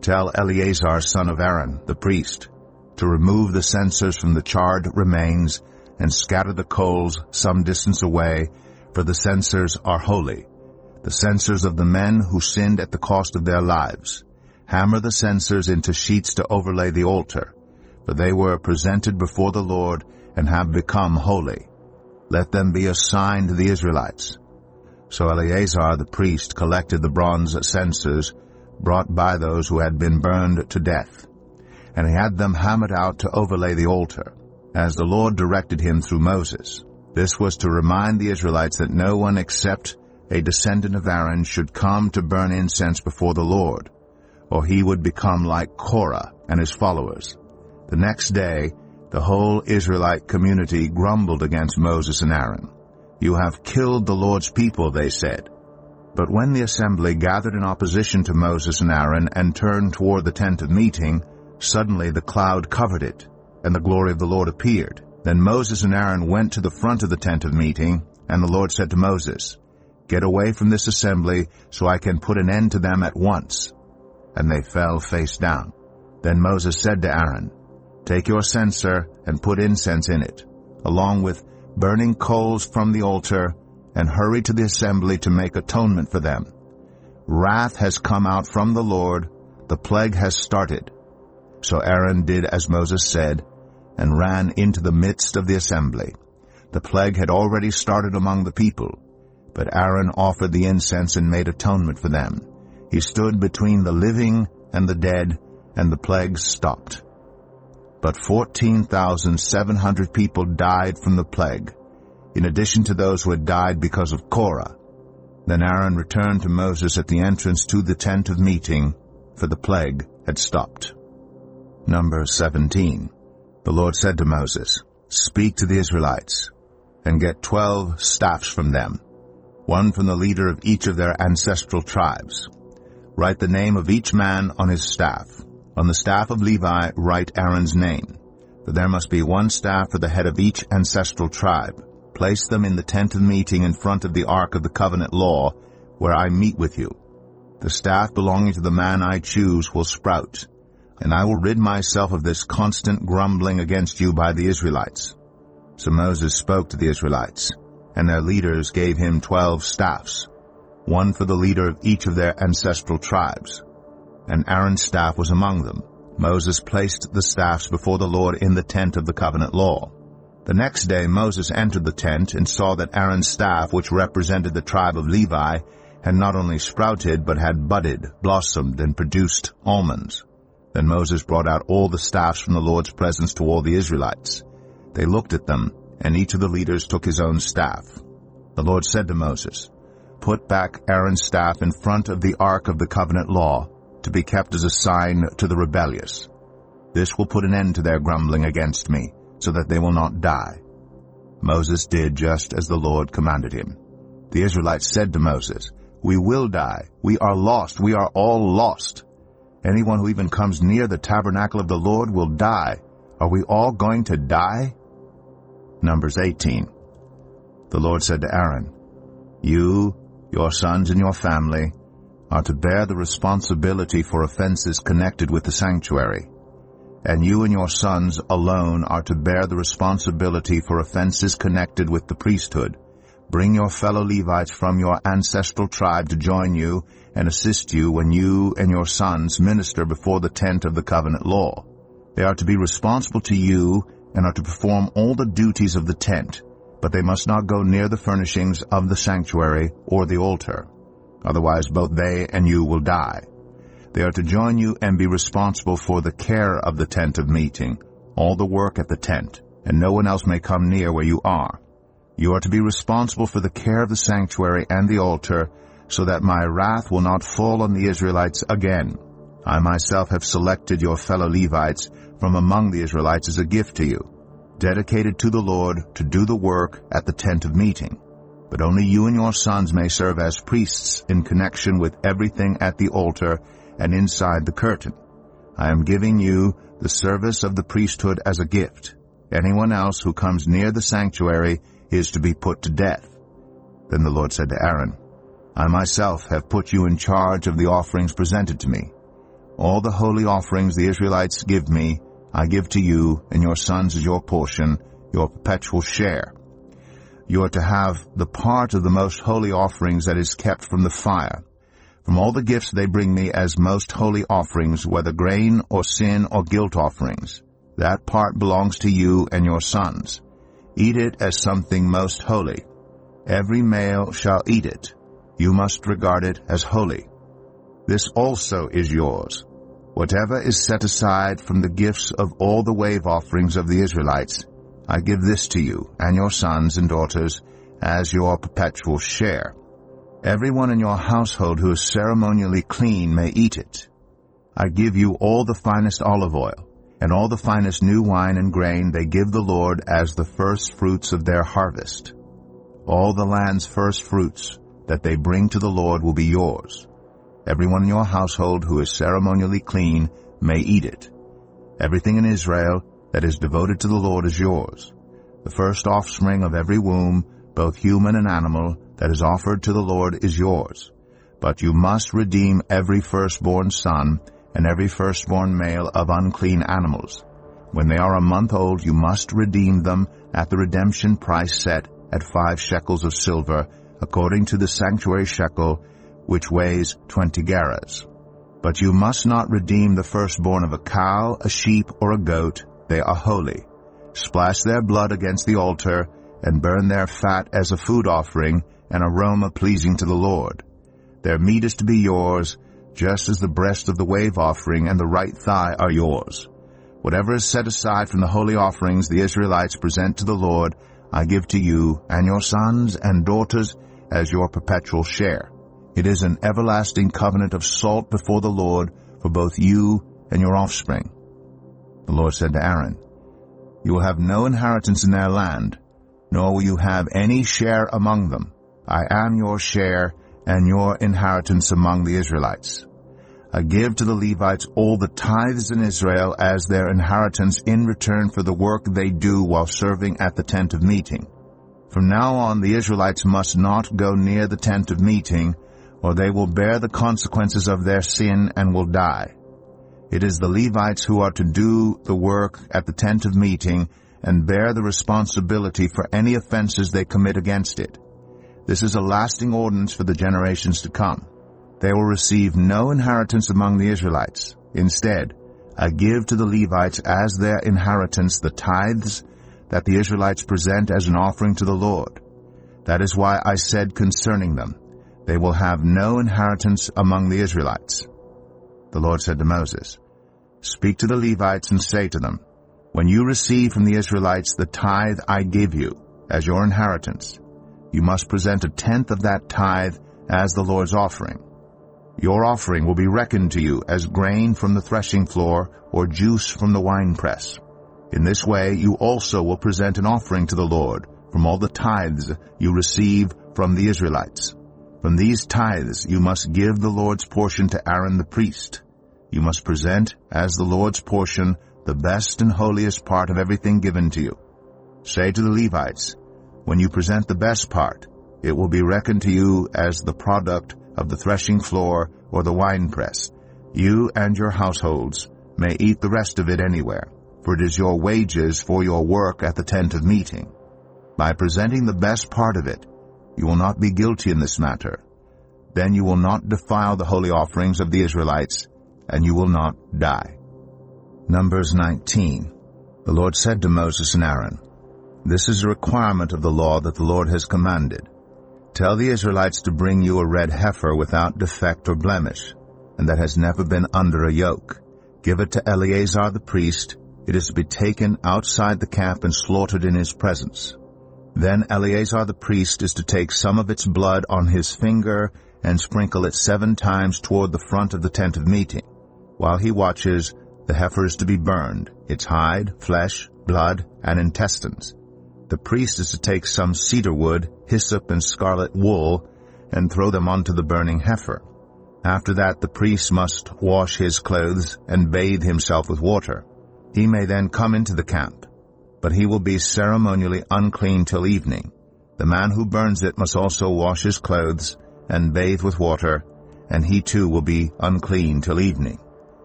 "Tell Eleazar son of Aaron, the priest, to remove the censers from the charred remains, and scatter the coals some distance away, for the censers are holy, the censers of the men who sinned at the cost of their lives. Hammer the censers into sheets to overlay the altar, for they were presented before the Lord and have become holy. Let them be a sign to the Israelites." So Eleazar the priest collected the bronze censers brought by those who had been burned to death, and he had them hammered out to overlay the altar, as the Lord directed him through Moses. This was to remind the Israelites that no one except a descendant of Aaron should come to burn incense before the Lord, or he would become like Korah and his followers. The next day, the whole Israelite community grumbled against Moses and Aaron. "You have killed the Lord's people," they said. But when the assembly gathered in opposition to Moses and Aaron and turned toward the tent of meeting, suddenly the cloud covered it, and the glory of the Lord appeared. Then Moses and Aaron went to the front of the tent of meeting, and the Lord said to Moses, "Get away from this assembly, so I can put an end to them at once." And they fell face down. Then Moses said to Aaron, "Take your censer and put incense in it, along with burning coals from the altar, and hurry to the assembly to make atonement for them. Wrath has come out from the Lord, the plague has started." So Aaron did as Moses said, and ran into the midst of the assembly. The plague had already started among the people, but Aaron offered the incense and made atonement for them. He stood between the living and the dead, and the plague stopped. but 14,700 people died from the plague, in addition to those who had died because of Korah. Then Aaron returned to Moses at the entrance to the tent of meeting, for the plague had stopped. Numbers 17. The Lord said to Moses, "Speak to the Israelites, and get 12 staffs from them, one from the leader of each of their ancestral tribes. Write the name of each man on his staff. On the staff of Levi write Aaron's name, for there must be one staff for the head of each ancestral tribe. Place them in the tent of meeting in front of the ark of the covenant law, where I meet with you. The staff belonging to the man I choose will sprout, and I will rid myself of this constant grumbling against you by the Israelites." So Moses spoke to the Israelites, and their leaders gave him 12 staffs, one for the leader of each of their ancestral tribes. And Aaron's staff was among them. Moses placed the staffs before the Lord in the tent of the covenant law. The next day Moses entered the tent and saw that Aaron's staff, which represented the tribe of Levi, had not only sprouted, but had budded, blossomed, and produced almonds. Then Moses brought out all the staffs from the Lord's presence to all the Israelites. They looked at them, and each of the leaders took his own staff. The Lord said to Moses, "Put back Aaron's staff in front of the ark of the covenant law, to be kept as a sign to the rebellious. This will put an end to their grumbling against me, so that they will not die." Moses did just as the Lord commanded him. The Israelites said to Moses, "We will die. We are lost. We are all lost. Anyone who even comes near the tabernacle of the Lord will die. Are we all going to die?" Numbers 18. The Lord said to Aaron, "You, your sons and your family, are to bear the responsibility for offenses connected with the sanctuary. And you and your sons alone are to bear the responsibility for offenses connected with the priesthood. Bring your fellow Levites from your ancestral tribe to join you and assist you when you and your sons minister before the tent of the covenant law. They are to be responsible to you and are to perform all the duties of the tent, but they must not go near the furnishings of the sanctuary or the altar. Otherwise both they and you will die. They are to join you and be responsible for the care of the tent of meeting, all the work at the tent, and no one else may come near where you are. You are to be responsible for the care of the sanctuary and the altar, so that my wrath will not fall on the Israelites again. I myself have selected your fellow Levites from among the Israelites as a gift to you, dedicated to the Lord to do the work at the tent of meeting. But only you and your sons may serve as priests in connection with everything at the altar and inside the curtain. I am giving you the service of the priesthood as a gift. Anyone else who comes near the sanctuary is to be put to death." Then the Lord said to Aaron, "I myself have put you in charge of the offerings presented to me. All the holy offerings the Israelites give me, I give to you and your sons as your portion, your perpetual share. You are to have the part of the most holy offerings that is kept from the fire. From all the gifts they bring me as most holy offerings, whether grain or sin or guilt offerings, that part belongs to you and your sons. Eat it as something most holy. Every male shall eat it. You must regard it as holy. This also is yours. Whatever is set aside from the gifts of all the wave offerings of the Israelites, I give this to you and your sons and daughters as your perpetual share. Everyone in your household who is ceremonially clean may eat it. I give you all the finest olive oil, and all the finest new wine and grain they give the Lord as the first fruits of their harvest. All the land's first fruits that they bring to the Lord will be yours. Everyone in your household who is ceremonially clean may eat it. Everything in Israel that is devoted to the Lord is yours. The first offspring of every womb, both human and animal, that is offered to the Lord is yours. But you must redeem every firstborn son and every firstborn male of unclean animals. When they are a month old, you must redeem them at the redemption price set at 5 shekels of silver, according to the sanctuary shekel, which weighs 20 gerahs. But you must not redeem the firstborn of a cow, a sheep, or a goat. They are holy. Splash their blood against the altar, and burn their fat as a food offering, an aroma pleasing to the Lord. Their meat is to be yours, just as the breast of the wave offering and the right thigh are yours. Whatever is set aside from the holy offerings the Israelites present to the Lord, I give to you and your sons and daughters as your perpetual share. It is an everlasting covenant of salt before the Lord for both you and your offspring." The Lord said to Aaron, "You will have no inheritance in their land, nor will you have any share among them. I am your share and your inheritance among the Israelites. I give to the Levites all the tithes in Israel as their inheritance in return for the work they do while serving at the tent of meeting. From now on the Israelites must not go near the tent of meeting, or they will bear the consequences of their sin and will die. It is the Levites who are to do the work at the tent of meeting and bear the responsibility for any offenses they commit against it. This is a lasting ordinance for the generations to come. They will receive no inheritance among the Israelites. Instead, I give to the Levites as their inheritance the tithes that the Israelites present as an offering to the Lord. That is why I said concerning them, they will have no inheritance among the Israelites." The Lord said to Moses, "Speak to the Levites and say to them, when you receive from the Israelites the tithe I give you as your inheritance, you must present a tenth of that tithe as the Lord's offering. Your offering will be reckoned to you as grain from the threshing floor or juice from the winepress. In this way you also will present an offering to the Lord from all the tithes you receive from the Israelites. From these tithes you must give the Lord's portion to Aaron the priest. You must present as the Lord's portion the best and holiest part of everything given to you. Say to the Levites, when you present the best part, it will be reckoned to you as the product of the threshing floor or the winepress. You and your households may eat the rest of it anywhere, for it is your wages for your work at the tent of meeting. By presenting the best part of it, you will not be guilty in this matter. Then you will not defile the holy offerings of the Israelites, and you will not die." Numbers 19. The Lord said to Moses and Aaron, "This is a requirement of the law that the Lord has commanded. Tell the Israelites to bring you a red heifer without defect or blemish, and that has never been under a yoke. Give it to Eleazar the priest. It is to be taken outside the camp and slaughtered in his presence. Then Eleazar the priest is to take some of its blood on his finger and sprinkle it 7 times toward the front of the tent of meeting. While he watches, the heifer is to be burned, its hide, flesh, blood, and intestines. The priest is to take some cedar wood, hyssop, and scarlet wool, and throw them onto the burning heifer. After that the priest must wash his clothes and bathe himself with water. He may then come into the camp, but he will be ceremonially unclean till evening. The man who burns it must also wash his clothes and bathe with water, and he too will be unclean till evening.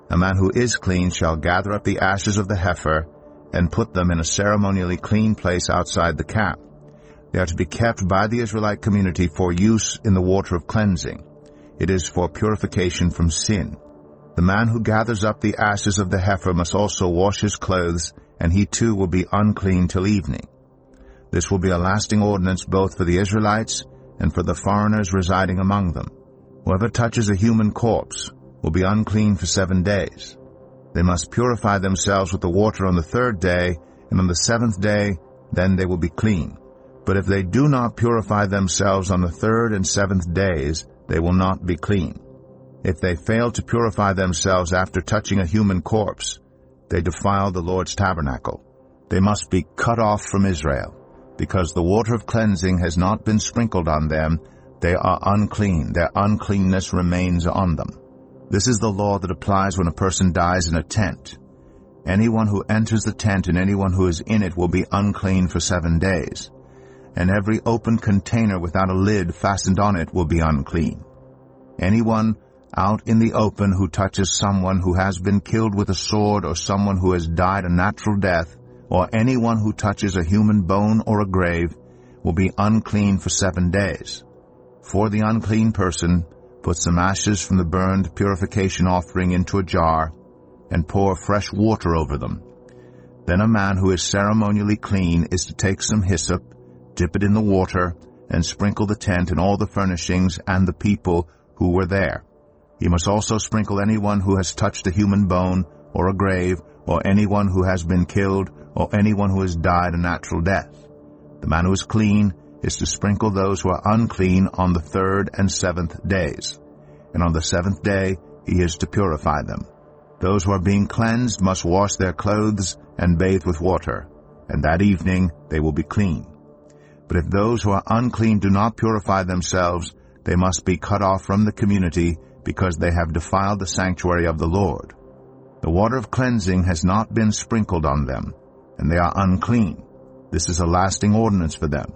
A man who is clean shall gather up the ashes of the heifer and put them in a ceremonially clean place outside the camp. They are to be kept by the Israelite community for use in the water of cleansing. It is for purification from sin. The man who gathers up the ashes of the heifer must also wash his clothes, and he too will be unclean till evening. This will be a lasting ordinance both for the Israelites and for the foreigners residing among them. Whoever touches a human corpse will be unclean for 7 days. They must purify themselves with the water on the 3rd day, and on the 7th day, then they will be clean. But if they do not purify themselves on the 3rd and 7th days, they will not be clean. If they fail to purify themselves after touching a human corpse, they defile the Lord's tabernacle. They must be cut off from Israel. Because the water of cleansing has not been sprinkled on them, they are unclean. Their uncleanness remains on them. This is the law that applies when a person dies in a tent. Anyone who enters the tent and anyone who is in it will be unclean for 7 days. And every open container without a lid fastened on it will be unclean. Anyone out in the open who touches someone who has been killed with a sword or someone who has died a natural death, or anyone who touches a human bone or a grave, will be unclean for 7 days. For the unclean person, put some ashes from the burned purification offering into a jar, and pour fresh water over them. Then a man who is ceremonially clean is to take some hyssop, dip it in the water, and sprinkle the tent and all the furnishings and the people who were there. He must also sprinkle anyone who has touched a human bone or a grave or anyone who has been killed, or anyone who has died a natural death. The man who is clean is to sprinkle those who are unclean on the 3rd and 7th days, and on the 7th day he is to purify them. Those who are being cleansed must wash their clothes and bathe with water, and that evening they will be clean. But if those who are unclean do not purify themselves, they must be cut off from the community, because they have defiled the sanctuary of the Lord. The water of cleansing has not been sprinkled on them, and they are unclean. This is a lasting ordinance for them.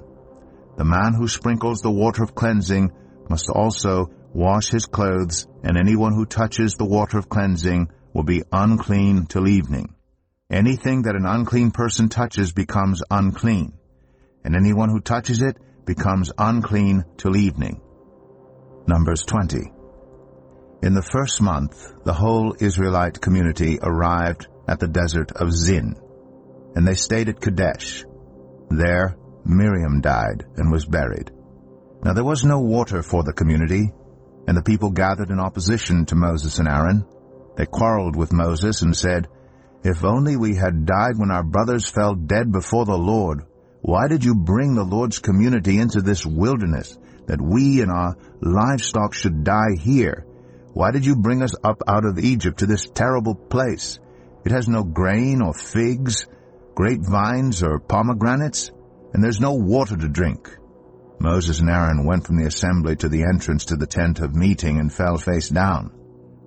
The man who sprinkles the water of cleansing must also wash his clothes, and anyone who touches the water of cleansing will be unclean till evening. Anything that an unclean person touches becomes unclean, and anyone who touches it becomes unclean till evening. Numbers 20. In the 1st month, the whole Israelite community arrived at the desert of Zin, and they stayed at Kadesh. There Miriam died and was buried. Now there was no water for the community, and the people gathered in opposition to Moses and Aaron. They quarreled with Moses and said, "If only we had died when our brothers fell dead before the Lord. Why did you bring the Lord's community into this wilderness, that we and our livestock should die here? Why did you bring us up out of Egypt to this terrible place? It has no grain or figs, grapevines or pomegranates, and there's no water to drink." Moses and Aaron went from the assembly to the entrance to the tent of meeting and fell face down,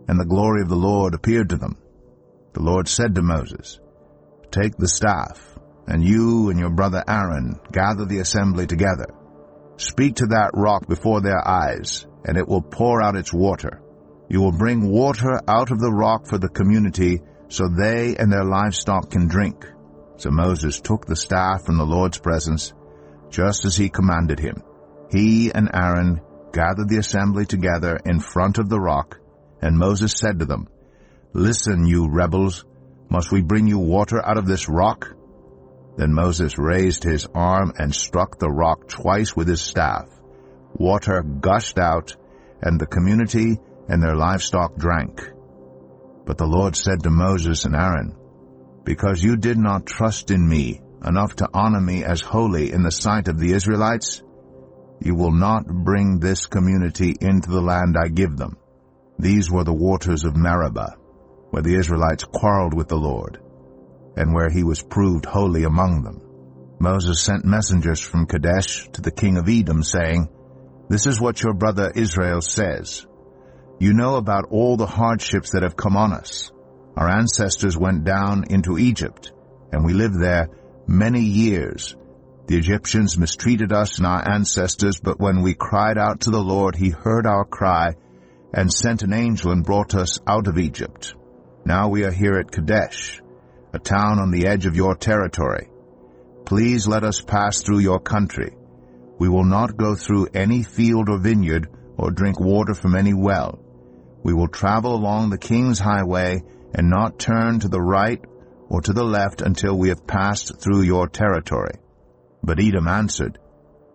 and the glory of the Lord appeared to them. The Lord said to Moses, "Take the staff, and you and your brother Aaron gather the assembly together. Speak to that rock before their eyes, and it will pour out its water. You will bring water out of the rock for the community, so they and their livestock can drink." So Moses took the staff from the Lord's presence, just as he commanded him. He and Aaron gathered the assembly together in front of the rock, and Moses said to them, "Listen, you rebels, must we bring you water out of this rock?" Then Moses raised his arm and struck the rock twice with his staff. Water gushed out, and the community and their livestock drank. But the Lord said to Moses and Aaron, "Because you did not trust in me enough to honor me as holy in the sight of the Israelites, you will not bring this community into the land I give them." These were the waters of Meribah, where the Israelites quarreled with the Lord, and where he was proved holy among them. Moses sent messengers from Kadesh to the king of Edom, saying, "This is what your brother Israel says. You know about all the hardships that have come on us. Our ancestors went down into Egypt, and we lived there many years. The Egyptians mistreated us and our ancestors, but when we cried out to the Lord, he heard our cry and sent an angel and brought us out of Egypt. Now we are here at Kadesh, a town on the edge of your territory. Please let us pass through your country. We will not go through any field or vineyard or drink water from any well. We will travel along the king's highway and not turn to the right or to the left until we have passed through your territory." But Edom answered,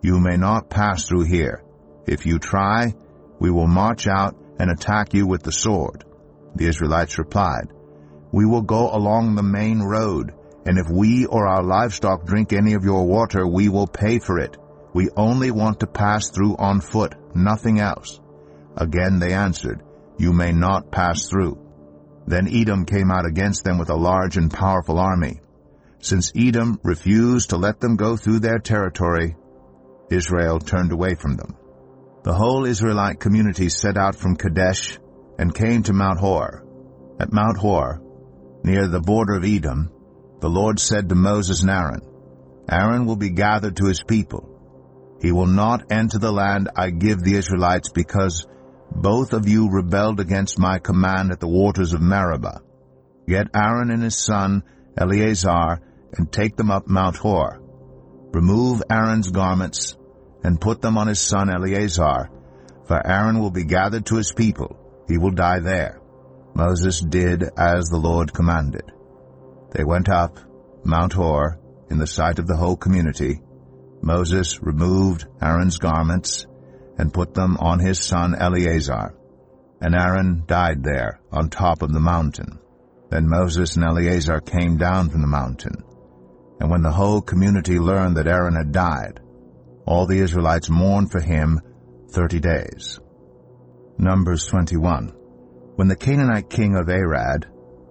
"You may not pass through here. If you try, we will march out and attack you with the sword." The Israelites replied, "We will go along the main road, and if we or our livestock drink any of your water, we will pay for it. We only want to pass through on foot, nothing else." Again they answered, "You may not pass through." Then Edom came out against them with a large and powerful army. Since Edom refused to let them go through their territory, Israel turned away from them. The whole Israelite community set out from Kadesh and came to Mount Hor. At Mount Hor, near the border of Edom, the Lord said to Moses and Aaron, "Aaron will be gathered to his people. He will not enter the land I give the Israelites, because both of you rebelled against my command at the waters of Meribah. Get Aaron and his son Eleazar and take them up Mount Hor. Remove Aaron's garments and put them on his son Eleazar, for Aaron will be gathered to his people. He will die there." Moses did as the Lord commanded. They went up Mount Hor in the sight of the whole community. Moses removed Aaron's garments and put them on his son Eleazar, and Aaron died there on top of the mountain. Then Moses and Eleazar came down from the mountain. And when the whole community learned that Aaron had died, all the Israelites mourned for him 30 days. Numbers 21. When the Canaanite king of Arad,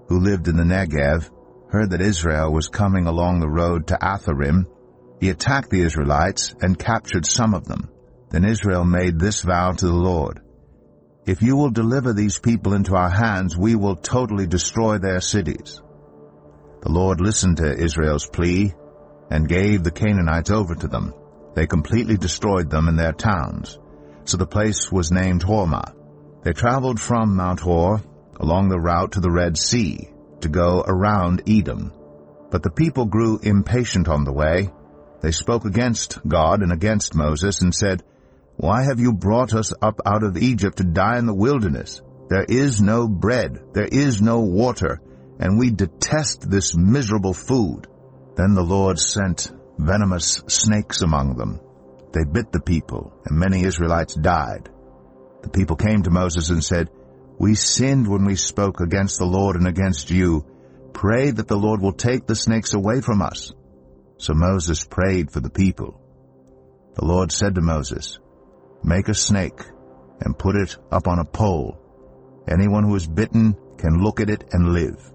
who lived in the Negev, heard that Israel was coming along the road to Atharim, he attacked the Israelites and captured some of them. Then Israel made this vow to the Lord: "If you will deliver these people into our hands, we will totally destroy their cities." The Lord listened to Israel's plea and gave the Canaanites over to them. They completely destroyed them and their towns. So the place was named Hormah. They traveled from Mount Hor along the route to the Red Sea to go around Edom. But the people grew impatient on the way. They spoke against God and against Moses and said, "Why have you brought us up out of Egypt to die in the wilderness? There is no bread, there is no water, and we detest this miserable food." Then the Lord sent venomous snakes among them. They bit the people, and many Israelites died. The people came to Moses and said, "We sinned when we spoke against the Lord and against you. Pray that the Lord will take the snakes away from us." So Moses prayed for the people. The Lord said to Moses, "Make a snake and put it up on a pole. Anyone who is bitten can look at it and live."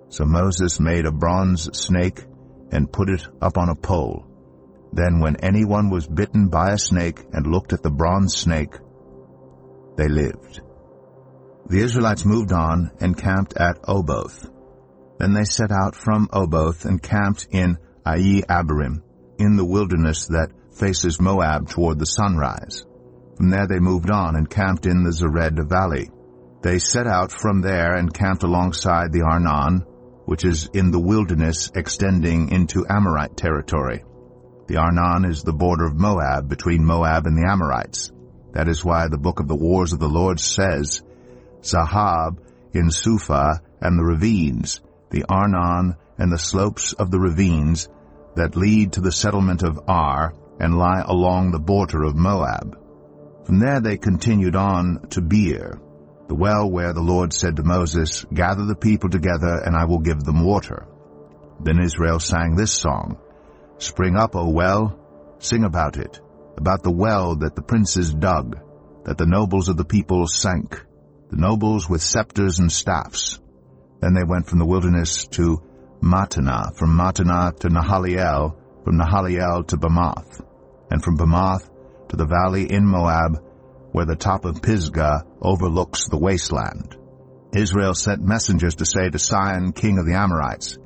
So Moses made a bronze snake and put it up on a pole. Then when anyone was bitten by a snake and looked at the bronze snake, they lived. The Israelites moved on and camped at Oboth. Then they set out from Oboth and camped in Abarim, in the wilderness that faces Moab toward the sunrise. From there they moved on and camped in the Zered Valley. They set out from there and camped alongside the Arnon, which is in the wilderness extending into Amorite territory. The Arnon is the border of Moab, between Moab and the Amorites. That is why the book of the Wars of the Lord says, "Zahab in Suphah and the ravines, the Arnon and the slopes of the ravines that lead to the settlement of Ar and lie along the border of Moab." From there they continued on to Beer, the well where the Lord said to Moses, "Gather the people together, and I will give them water." Then Israel sang this song: "Spring up, O well, sing about it, about the well that the princes dug, that the nobles of the people sank, the nobles with scepters and staffs." Then they went from the wilderness to Mattanah, from Mattanah to Nahaliel, from Nahaliel to Bamoth, and from Bamoth to the valley in Moab, where the top of Pisgah overlooks the wasteland. Israel sent messengers to say to Sihon, king of the Amorites,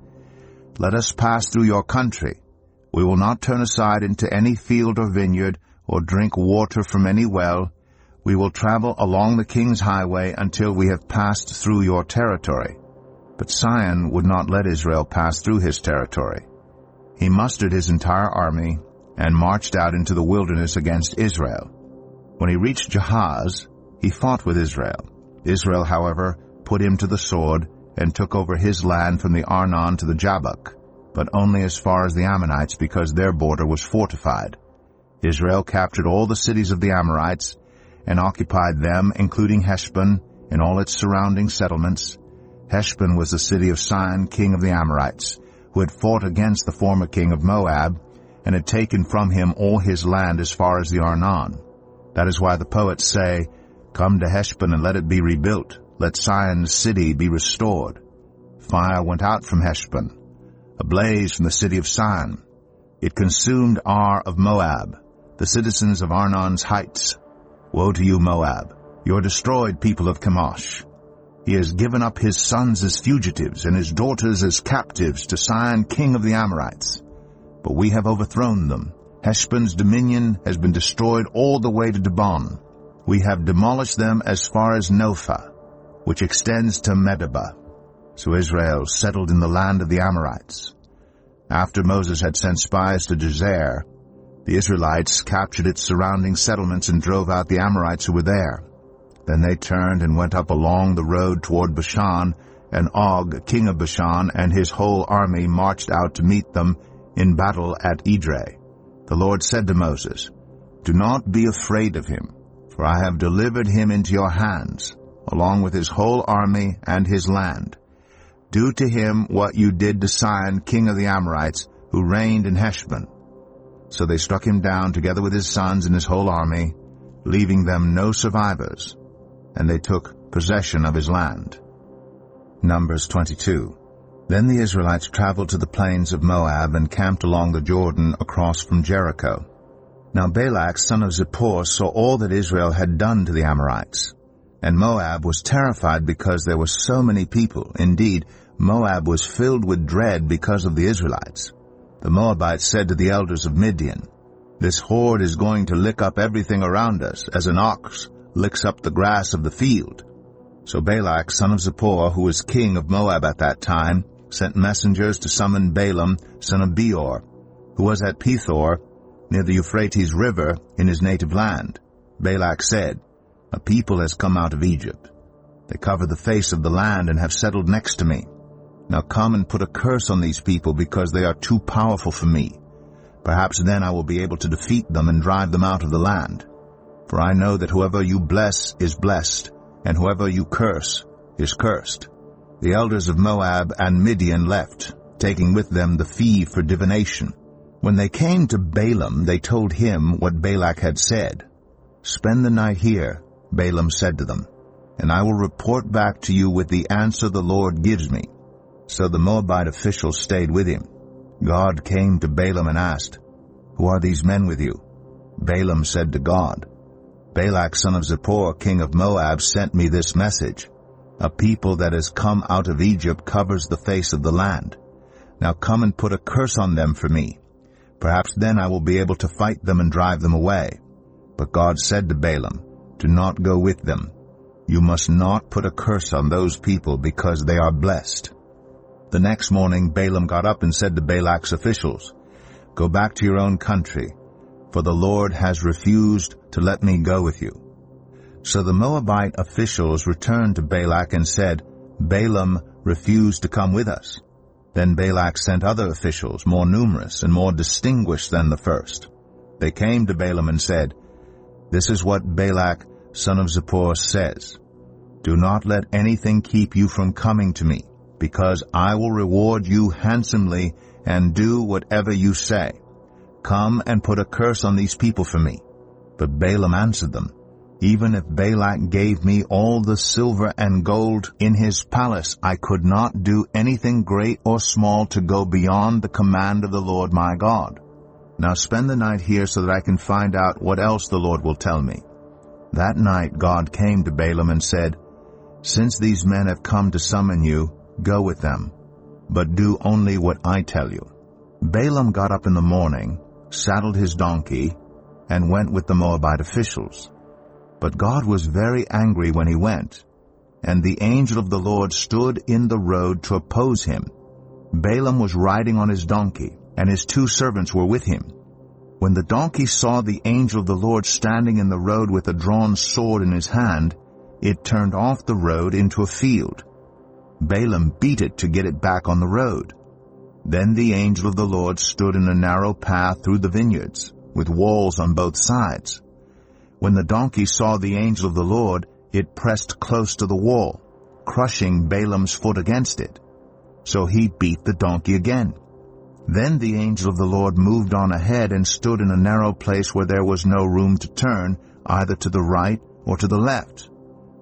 "Let us pass through your country. We will not turn aside into any field or vineyard, or drink water from any well. We will travel along the king's highway until we have passed through your territory." But Sihon would not let Israel pass through his territory. He mustered his entire army and marched out into the wilderness against Israel. When he reached Jahaz, he fought with Israel. Israel, however, put him to the sword and took over his land from the Arnon to the Jabbok, but only as far as the Ammonites, because their border was fortified. Israel captured all the cities of the Amorites and occupied them, including Heshbon and all its surrounding settlements. Heshbon was the city of Sihon, king of the Amorites, who had fought against the former king of Moab and had taken from him all his land as far as the Arnon. That is why the poets say, "Come to Heshbon and let it be rebuilt. Let Sihon's city be restored." Fire went out from Heshbon, a blaze from the city of Sihon. It consumed Ar of Moab, the citizens of Arnon's heights. Woe to you, Moab! You are destroyed, people of Chemosh. He has given up his sons as fugitives and his daughters as captives to Sihon, king of the Amorites. But we have overthrown them. Heshbon's dominion has been destroyed all the way to Dibon. We have demolished them as far as Nophah, which extends to Medeba. So Israel settled in the land of the Amorites. After Moses had sent spies to Jazer, the Israelites captured its surrounding settlements and drove out the Amorites who were there. Then they turned and went up along the road toward Bashan, and Og, king of Bashan, and his whole army marched out to meet them in battle at Edrei. The Lord said to Moses, "Do not be afraid of him, for I have delivered him into your hands, along with his whole army and his land. Do to him what you did to Sihon, king of the Amorites, who reigned in Heshbon. So they struck him down together with his sons and his whole army, leaving them no survivors, and they took possession of his land. Numbers 22. Then the Israelites traveled to the plains of Moab and camped along the Jordan across from Jericho. Now Balak, son of Zippor, saw all that Israel had done to the Amorites. And Moab was terrified because there were so many people. Indeed, Moab was filled with dread because of the Israelites. The Moabites said to the elders of Midian, "This horde is going to lick up everything around us, as an ox licks up the grass of the field." So Balak, son of Zippor, who was king of Moab at that time, sent messengers to summon Balaam, son of Beor, who was at Pethor, near the Euphrates River, in his native land. Balak said, "A people has come out of Egypt. They cover the face of the land and have settled next to me. Now come and put a curse on these people because they are too powerful for me. Perhaps then I will be able to defeat them and drive them out of the land. For I know that whoever you bless is blessed, and whoever you curse is cursed." The elders of Moab and Midian left, taking with them the fee for divination. When they came to Balaam, they told him what Balak had said. "Spend the night here," Balaam said to them, "and I will report back to you with the answer the Lord gives me." So the Moabite officials stayed with him. God came to Balaam and asked, "Who are these men with you?" Balaam said to God, "Balak, son of Zippor, king of Moab, sent me this message. A people that has come out of Egypt covers the face of the land. Now come and put a curse on them for me. Perhaps then I will be able to fight them and drive them away." But God said to Balaam, "Do not go with them. You must not put a curse on those people because they are blessed." The next morning Balaam got up and said to Balak's officials, "Go back to your own country, for the Lord has refused to let me go with you." So the Moabite officials returned to Balak and said, "Balaam refused to come with us." Then Balak sent other officials, more numerous and more distinguished than the first. They came to Balaam and said, "This is what Balak, son of Zippor, says. Do not let anything keep you from coming to me, because I will reward you handsomely and do whatever you say. Come and put a curse on these people for me." But Balaam answered them, "Even if Balak gave me all the silver and gold in his palace, I could not do anything great or small to go beyond the command of the Lord my God. Now spend the night here so that I can find out what else the Lord will tell me." That night God came to Balaam and said, "Since these men have come to summon you, go with them, but do only what I tell you." Balaam got up in the morning, saddled his donkey, and went with the Moabite officials. But God was very angry when he went, and the angel of the Lord stood in the road to oppose him. Balaam was riding on his donkey, and his 2 servants were with him. When the donkey saw the angel of the Lord standing in the road with a drawn sword in his hand, it turned off the road into a field. Balaam beat it to get it back on the road. Then the angel of the Lord stood in a narrow path through the vineyards, with walls on both sides. When the donkey saw the angel of the Lord, it pressed close to the wall, crushing Balaam's foot against it. So he beat the donkey again. Then the angel of the Lord moved on ahead and stood in a narrow place where there was no room to turn, either to the right or to the left.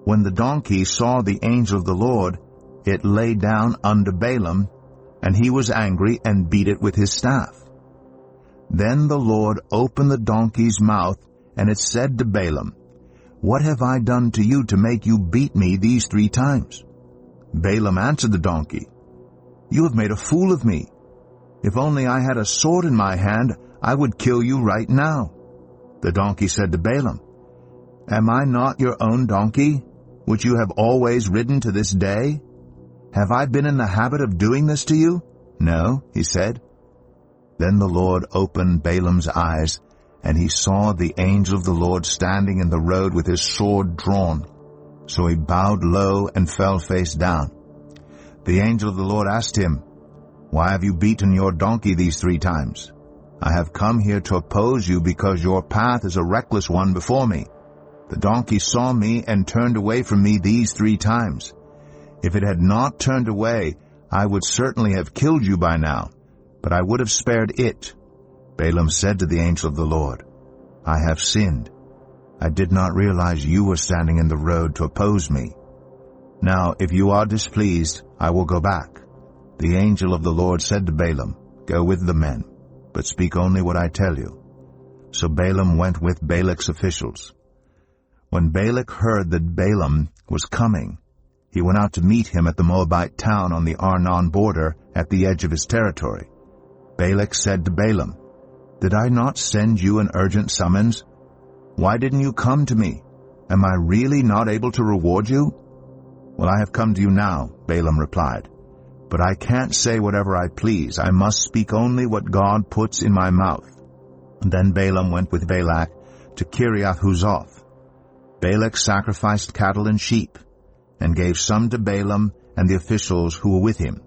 When the donkey saw the angel of the Lord, it lay down under Balaam, and he was angry and beat it with his staff. Then the Lord opened the donkey's mouth, and it said to Balaam, "What have I done to you to make you beat me these 3 times?" Balaam answered the donkey, "You have made a fool of me. If only I had a sword in my hand, I would kill you right now." The donkey said to Balaam, "Am I not your own donkey, which you have always ridden to this day? Have I been in the habit of doing this to you?" "No," he said. Then the Lord opened Balaam's eyes, and he saw the angel of the Lord standing in the road with his sword drawn. So he bowed low and fell face down. The angel of the Lord asked him, "Why have you beaten your donkey these 3 times? I have come here to oppose you because your path is a reckless one before me. The donkey saw me and turned away from me these 3 times. If it had not turned away, I would certainly have killed you by now, but I would have spared it." Balaam said to the angel of the Lord, "I have sinned. I did not realize you were standing in the road to oppose me. Now, if you are displeased, I will go back." The angel of the Lord said to Balaam, "Go with the men, but speak only what I tell you." So Balaam went with Balak's officials. When Balak heard that Balaam was coming, he went out to meet him at the Moabite town on the Arnon border at the edge of his territory. Balak said to Balaam, "Did I not send you an urgent summons? Why didn't you come to me? Am I really not able to reward you?" "Well, I have come to you now," Balaam replied, "but I can't say whatever I please. I must speak only what God puts in my mouth." And then Balaam went with Balak to Kiriath-Huzoth. Balak sacrificed cattle and sheep, and gave some to Balaam and the officials who were with him.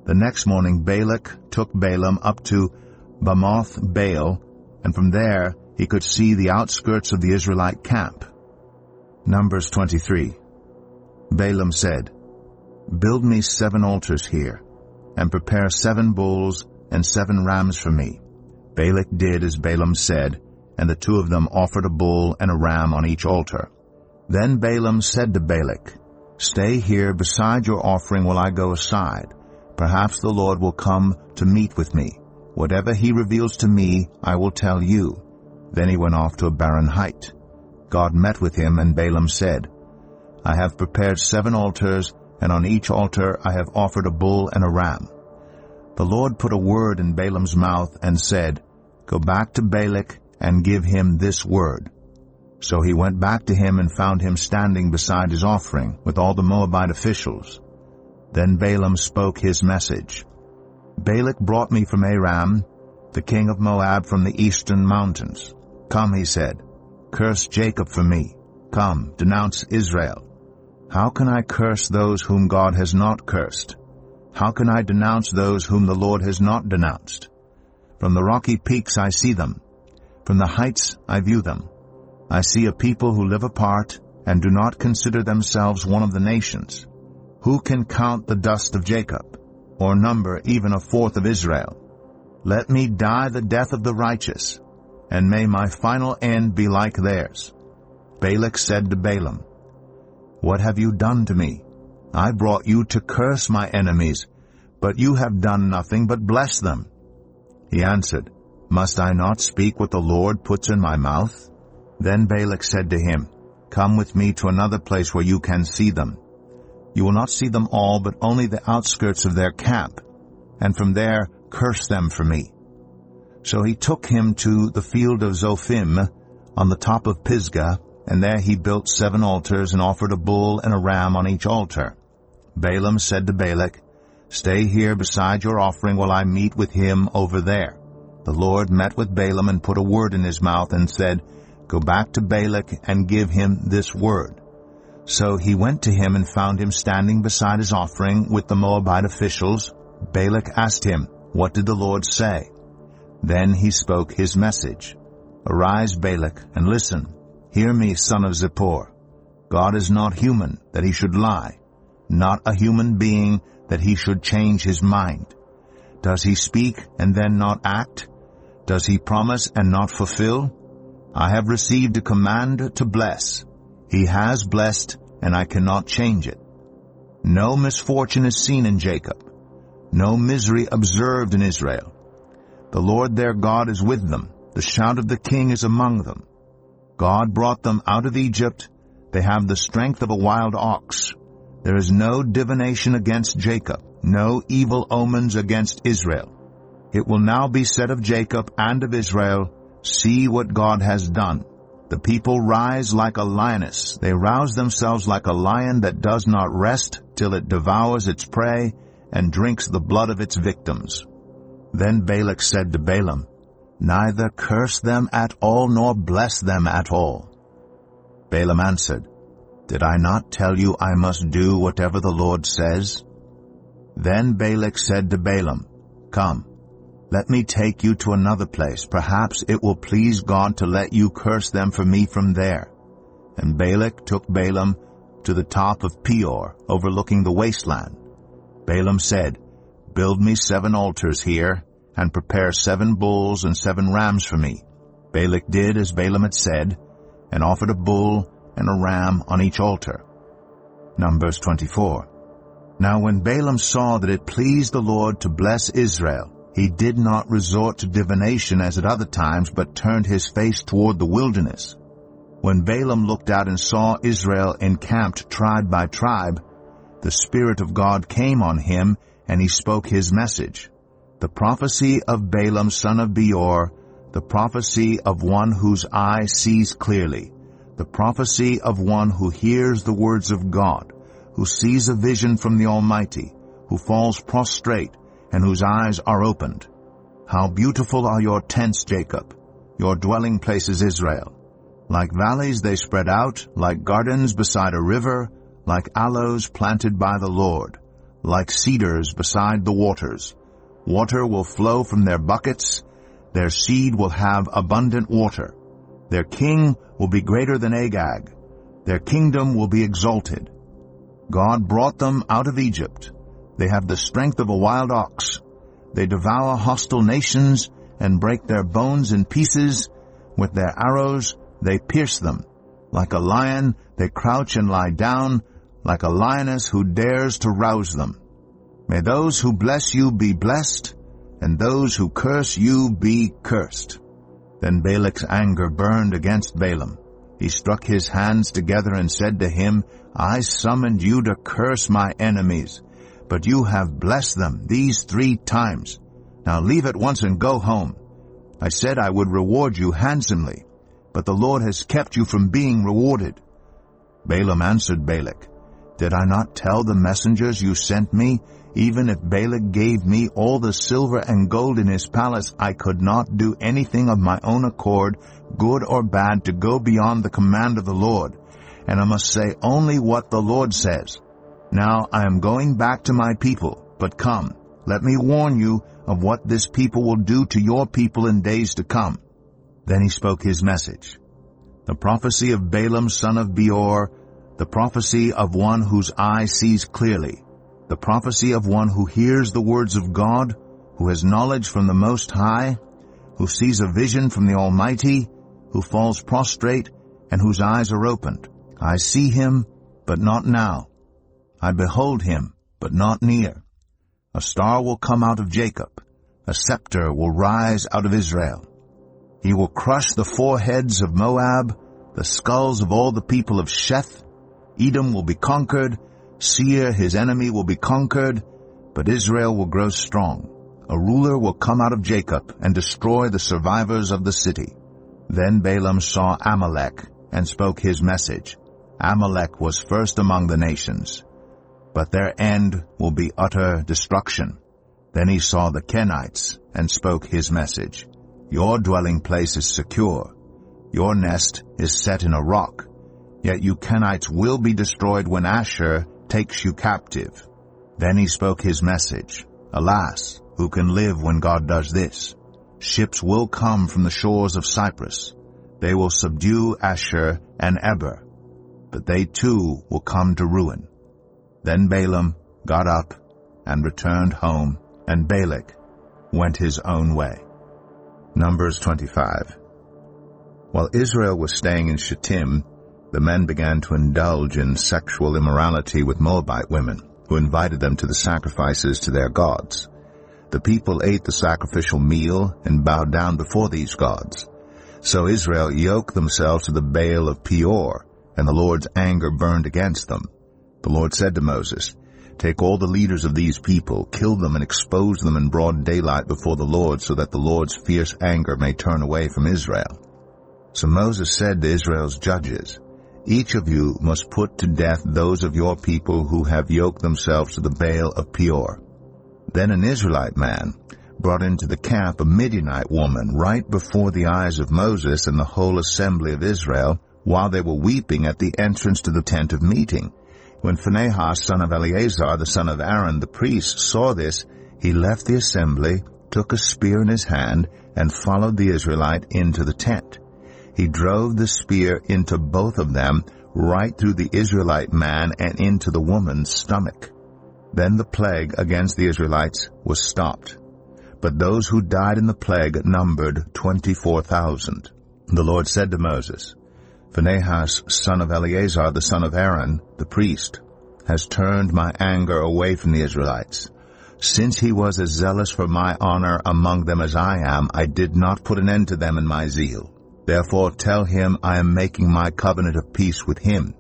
The next morning Balak took Balaam up to Bamoth Baal, and from there he could see the outskirts of the Israelite camp. Numbers 23. Balaam said, "Build me 7 altars here, and prepare 7 bulls and 7 rams for me." Balak did as Balaam said, and the 2 of them offered a bull and a ram on each altar. Then Balaam said to Balak, "Stay here beside your offering while I go aside. Perhaps the Lord will come to meet with me. Whatever he reveals to me, I will tell you." Then he went off to a barren height. God met with him, and Balaam said, "I have prepared 7 altars, and on each altar I have offered a bull and a ram." The Lord put a word in Balaam's mouth and said, "Go back to Balak and give him this word." So he went back to him and found him standing beside his offering with all the Moabite officials. Then Balaam spoke his message. "Balak brought me from Aram, the king of Moab from the eastern mountains. Come," he said, "curse Jacob for me. Come, denounce Israel. How can I curse those whom God has not cursed? How can I denounce those whom the Lord has not denounced? From the rocky peaks I see them. From the heights I view them. I see a people who live apart and do not consider themselves one of the nations. Who can count the dust of Jacob, or number even 1/4 of Israel? Let me die the death of the righteous, and may my final end be like theirs." Balak said to Balaam, "What have you done to me? I brought you to curse my enemies, but you have done nothing but bless them." He answered, "Must I not speak what the Lord puts in my mouth?" Then Balak said to him, "Come with me to another place where you can see them. You will not see them all, but only the outskirts of their camp, and from there curse them for me." So he took him to the field of Zophim on the top of Pisgah, and there he built 7 altars and offered a bull and a ram on each altar. Balaam said to Balak, "Stay here beside your offering while I meet with him over there." The Lord met with Balaam and put a word in his mouth and said, "Go back to Balak and give him this word." So he went to him and found him standing beside his offering with the Moabite officials. Balak asked him, "What did the Lord say?" Then he spoke his message. "Arise, Balak, and listen. Hear me, son of Zippor. God is not human, that he should lie, not a human being, that he should change his mind. Does he speak and then not act? Does he promise and not fulfill? I have received a command to bless. He has blessed, and I cannot change it. No misfortune is seen in Jacob, no misery observed in Israel. The Lord their God is with them. The shout of the king is among them. God brought them out of Egypt. They have the strength of a wild ox. There is no divination against Jacob, no evil omens against Israel. It will now be said of Jacob and of Israel, see what God has done. The people rise like a lioness. They rouse themselves like a lion that does not rest till it devours its prey and drinks the blood of its victims. Then Balak said to Balaam, neither curse them at all nor bless them at all. Balaam answered, did I not tell you I must do whatever the Lord says? Then Balak said to Balaam, come, let me take you to another place. Perhaps it will please God to let you curse them for me from there. And Balak took Balaam to the top of Peor, overlooking the wasteland. Balaam said, "Build me 7 altars here, and prepare 7 bulls and 7 rams for me." Balak did as Balaam had said, and offered a bull and a ram on each altar. Numbers 24. Now when Balaam saw that it pleased the Lord to bless Israel, he did not resort to divination as at other times, but turned his face toward the wilderness. When Balaam looked out and saw Israel encamped tribe by tribe, the Spirit of God came on him, and he spoke his message. The prophecy of Balaam son of Beor, the prophecy of one whose eye sees clearly, the prophecy of one who hears the words of God, who sees a vision from the Almighty, who falls prostrate, and whose eyes are opened. How beautiful are your tents, Jacob, your dwelling places, Israel. Like valleys they spread out, like gardens beside a river, like aloes planted by the Lord, like cedars beside the waters. Water will flow from their buckets, their seed will have abundant water. Their king will be greater than Agag, their kingdom will be exalted. God brought them out of Egypt. They have the strength of a wild ox. They devour hostile nations and break their bones in pieces. With their arrows they pierce them. Like a lion they crouch and lie down, like a lioness who dares to rouse them. May those who bless you be blessed, and those who curse you be cursed. Then Balak's anger burned against Balaam. He struck his hands together and said to him, I summoned you to curse my enemies, but you have blessed them these 3 times. Now leave at once and go home. I said I would reward you handsomely, but the Lord has kept you from being rewarded. Balaam answered Balak, Did I not tell the messengers you sent me, even if Balak gave me all the silver and gold in his palace, I could not do anything of my own accord, good or bad, to go beyond the command of the Lord, and I must say only what the Lord says. Now I am going back to my people, but come, let me warn you of what this people will do to your people in days to come. Then he spoke his message. The prophecy of Balaam son of Beor, the prophecy of one whose eye sees clearly, the prophecy of one who hears the words of God, who has knowledge from the Most High, who sees a vision from the Almighty, who falls prostrate, and whose eyes are opened. I see him, but not now. I behold him, but not near. A star will come out of Jacob. A scepter will rise out of Israel. He will crush the foreheads of Moab, the skulls of all the people of Sheth. Edom will be conquered. Seir, his enemy, will be conquered, but Israel will grow strong. A ruler will come out of Jacob and destroy the survivors of the city. Then Balaam saw Amalek and spoke his message. Amalek was first among the nations, but their end will be utter destruction. Then he saw the Kenites and spoke his message. Your dwelling place is secure. Your nest is set in a rock. Yet you Kenites will be destroyed when Asshur takes you captive. Then he spoke his message. Alas, who can live when God does this? Ships will come from the shores of Cyprus. They will subdue Asshur and Eber, but they too will come to ruin. Then Balaam got up and returned home, and Balak went his own way. Numbers 25. While Israel was staying in Shittim, the men began to indulge in sexual immorality with Moabite women, who invited them to the sacrifices to their gods. The people ate the sacrificial meal and bowed down before these gods. So Israel yoked themselves to the Baal of Peor, and the Lord's anger burned against them. The Lord said to Moses, Take all the leaders of these people, kill them and expose them in broad daylight before the Lord, so that the Lord's fierce anger may turn away from Israel. So Moses said to Israel's judges, Each of you must put to death those of your people who have yoked themselves to the Baal of Peor. Then an Israelite man brought into the camp a Midianite woman right before the eyes of Moses and the whole assembly of Israel, while they were weeping at the entrance to the tent of meeting. When Phinehas, son of Eleazar, the son of Aaron, the priest, saw this, he left the assembly, took a spear in his hand, and followed the Israelite into the tent. He drove the spear into both of them, right through the Israelite man and into the woman's stomach. Then the plague against the Israelites was stopped. But those who died in the plague numbered 24,000. The Lord said to Moses, Phinehas, son of Eleazar, the son of Aaron, the priest, has turned my anger away from the Israelites. Since he was as zealous for my honor among them as I am, I did not put an end to them in my zeal. Therefore tell him I am making my covenant of peace with him.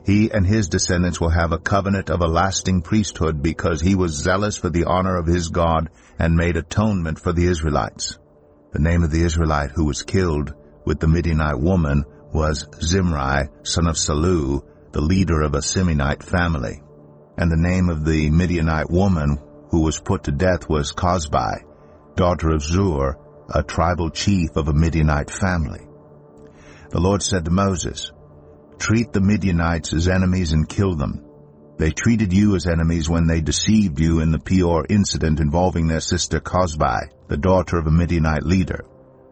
He and his descendants will have a covenant of a lasting priesthood, because he was zealous for the honor of his God and made atonement for the Israelites. The name of the Israelite who was killed with the Midianite woman was Zimri, son of Salu, the leader of a Simeonite family. And the name of the Midianite woman who was put to death was Cozbi, daughter of Zur, a tribal chief of a Midianite family. The Lord said to Moses, Treat the Midianites as enemies and kill them. They treated you as enemies when they deceived you in the Peor incident involving their sister Cozbi, the daughter of a Midianite leader,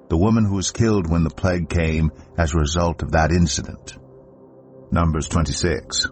the woman who was killed when the plague came as a result of that incident. Numbers 26.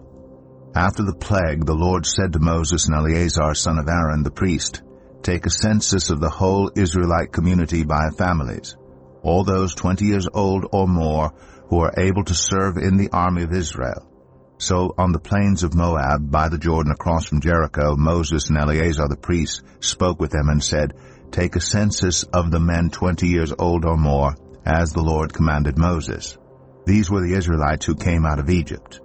After the plague, the Lord said to Moses and Eleazar, son of Aaron, the priest, Take a census of the whole Israelite community by families, all those 20 years old or more who are able to serve in the army of Israel. So on the plains of Moab, by the Jordan across from Jericho, Moses and Eleazar the priest spoke with them and said, Take a census of the men 20 years old or more, as the Lord commanded Moses. These were the Israelites who came out of Egypt.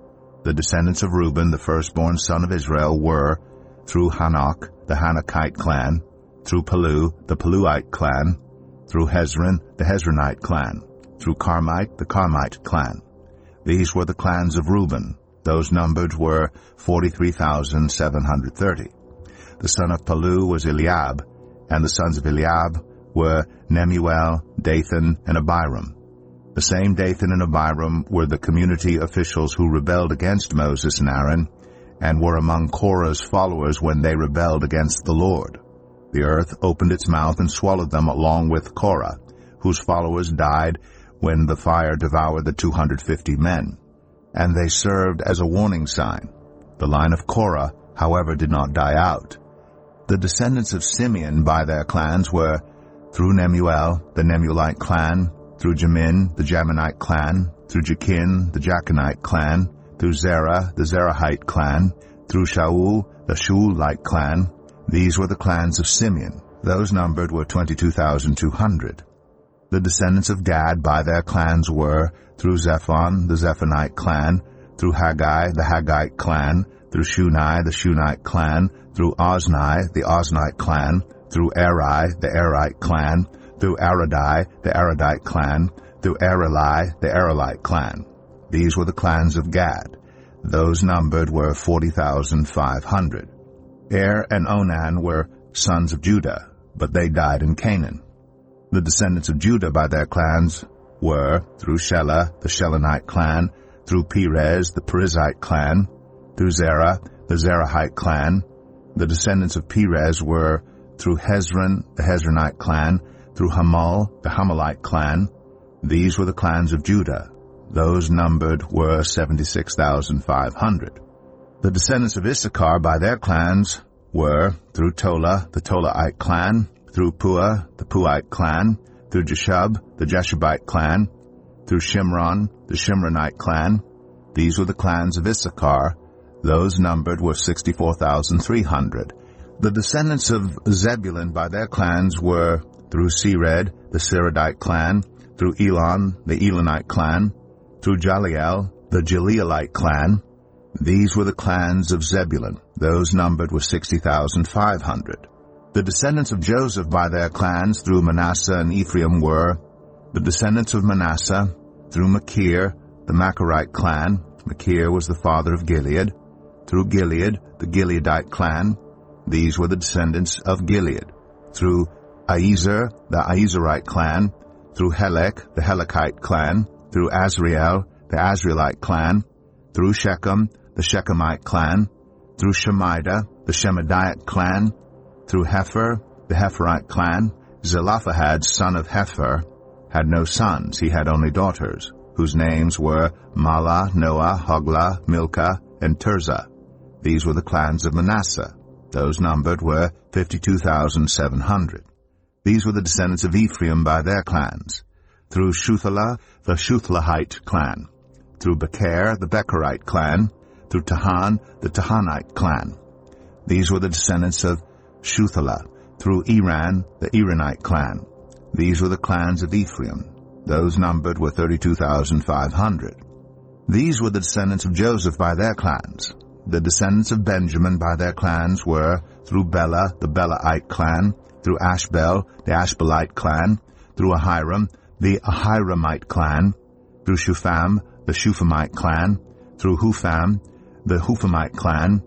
The descendants of Reuben, the firstborn son of Israel, were, through Hanok, the Hanokite clan, through Palu, the Paluite clan, through Hezron, the Hezronite clan, through Carmite, the Carmite clan. These were the clans of Reuben. Those numbered were 43,730. The son of Palu was Eliab, and the sons of Eliab were Nemuel, Dathan, and Abiram. The same Dathan and Abiram were the community officials who rebelled against Moses and Aaron, and were among Korah's followers when they rebelled against the Lord. The earth opened its mouth and swallowed them along with Korah, whose followers died when the fire devoured the 250 men. And they served as a warning sign. The line of Korah, however, did not die out. The descendants of Simeon by their clans were, through Nemuel, the Nemuelite clan, through Jamin, the Jaminite clan, through Jachin, the Jachinite clan, through Zerah, the Zerahite clan, through Shaul, the Shaulite clan. These were the clans of Simeon. Those numbered were 22,200. The descendants of Gad by their clans were, through Zephon, the Zephonite clan, through Haggai, the Haggite clan, through Shuni, the Shunite clan, through Ozni, the Oznite clan, through Eri, the Erite clan, through Aradai, the Aradite clan, through Areli, the Arelite clan. These were the clans of Gad. Those numbered were 40,500. Er and Onan were sons of Judah, but they died in Canaan. The descendants of Judah by their clans were, through Shelah, the Shelonite clan, through Perez, the Perezite clan, through Zerah, the Zerahite clan. The descendants of Perez were, through Hezron, the Hezronite clan, through Hamul, the Hamulite clan. These were the clans of Judah. Those numbered were 76,500. The descendants of Issachar by their clans were, through Tola, the Tolaite clan, through Puah, the Puite clan, through Jeshub, the Jeshubite clan, through Shimron, the Shimronite clan. These were the clans of Issachar. Those numbered were 64,300. The descendants of Zebulun by their clans were, through Sered, the Seredite clan, through Elon, the Elonite clan, through Jaliel, the Jaleelite clan. These were the clans of Zebulun. Those numbered were 60,500. The descendants of Joseph by their clans through Manasseh and Ephraim were, the descendants of Manasseh through Machir, the Machirite clan. Machir was the father of Gilead. Through Gilead, the Gileadite clan. These were the descendants of Gilead. Through Aiezer, the Aizerite clan. Through Helek, the Helekite clan. Through Azriel, the Azrielite clan. Through Shechem, the Shechemite clan. Through Shemida, the Shemidite clan. Through Hepher, the Hepherite clan. Zelophehad, son of Hepher, had no sons. He had only daughters, whose names were Mahlah, Noah, Hoglah, Milcah, and Tirzah. These were the clans of Manasseh. Those numbered were 52,700. These were the descendants of Ephraim by their clans. Through Shuthelah, the Shuthelahite clan. Through Becher, the Becherite clan. Through Tahan, the Tahanite clan. These were the descendants of Shuthelah. Through Eran, the Eranite clan. These were the clans of Ephraim. Those numbered were 32,500. These were the descendants of Joseph by their clans. The descendants of Benjamin by their clans were through Bela, the Belaite clan, through Ashbel, the Ashbelite clan, through Ahiram, the Ahiramite clan, through Shupham, the Shuphamite clan, through Hupham, the Huphamite clan.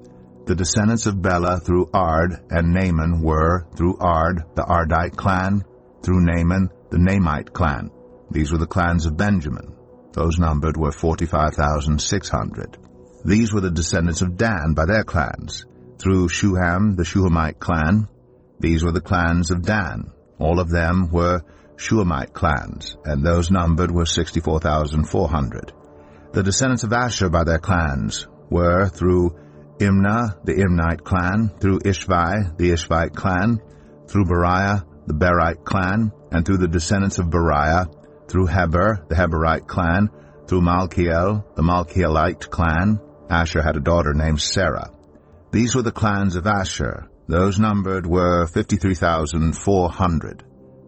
The descendants of Bela through Ard and Naaman were through Ard, the Ardite clan, through Naaman, the Naamite clan. These were the clans of Benjamin. Those numbered were 45,600. These were the descendants of Dan by their clans. Through Shuham, the Shuhamite clan. These were the clans of Dan. All of them were Shuhamite clans, and those numbered were 64,400. The descendants of Asher by their clans were through Imnah, the Imnite clan, through Ishvi, the Ishvite clan, through Beriah, the Berite clan, and through the descendants of Beriah, through Heber, the Heberite clan, through Malchiel, the Malchielite clan. Asher had a daughter named Sarah. These were the clans of Asher. Those numbered were 53,400.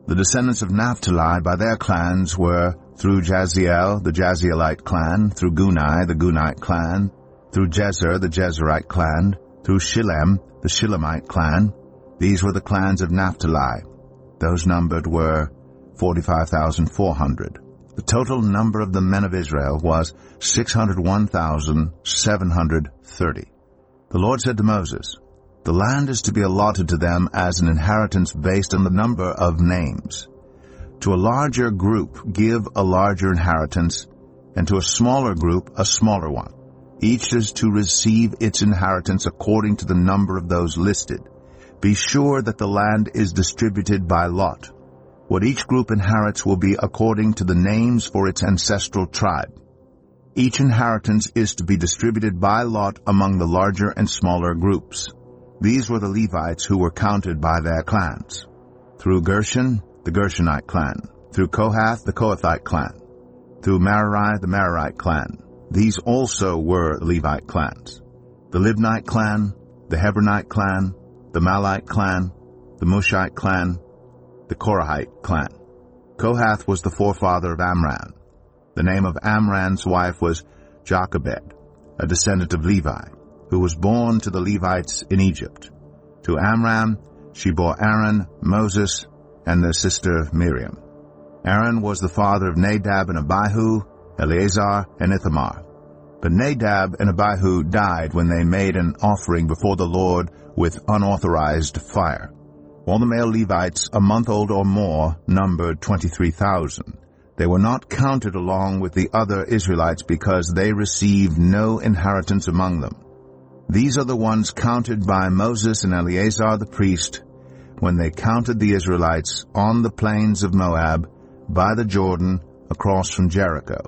The descendants of Naphtali by their clans were through Jaziel, the Jazielite clan, through Gunai, the Gunite clan, through Jezer, the Jezerite clan, through Shillem, the Shillemite clan. These were the clans of Naphtali. Those numbered were 45,400. The total number of the men of Israel was 601,730. The Lord said to Moses, "The land is to be allotted to them as an inheritance based on the number of names. To a larger group give a larger inheritance, and to a smaller group a smaller one. Each is to receive its inheritance according to the number of those listed. Be sure that the land is distributed by lot. What each group inherits will be according to the names for its ancestral tribe. Each inheritance is to be distributed by lot among the larger and smaller groups." These were the Levites who were counted by their clans. Through Gershon, the Gershonite clan. Through Kohath, the Kohathite clan. Through Merari, the Merarite clan. These also were Levite clans. The Libnite clan, the Hebronite clan, the Malite clan, the Mushite clan, the Korahite clan. Kohath was the forefather of Amram. The name of Amram's wife was Jochebed, a descendant of Levi, who was born to the Levites in Egypt. To Amram she bore Aaron, Moses, and their sister Miriam. Aaron was the father of Nadab and Abihu, Eleazar, and Ithamar. But Nadab and Abihu died when they made an offering before the Lord with unauthorized fire. All the male Levites, a month old or more, numbered 23,000. They were not counted along with the other Israelites because they received no inheritance among them. These are the ones counted by Moses and Eleazar the priest when they counted the Israelites on the plains of Moab by the Jordan across from Jericho.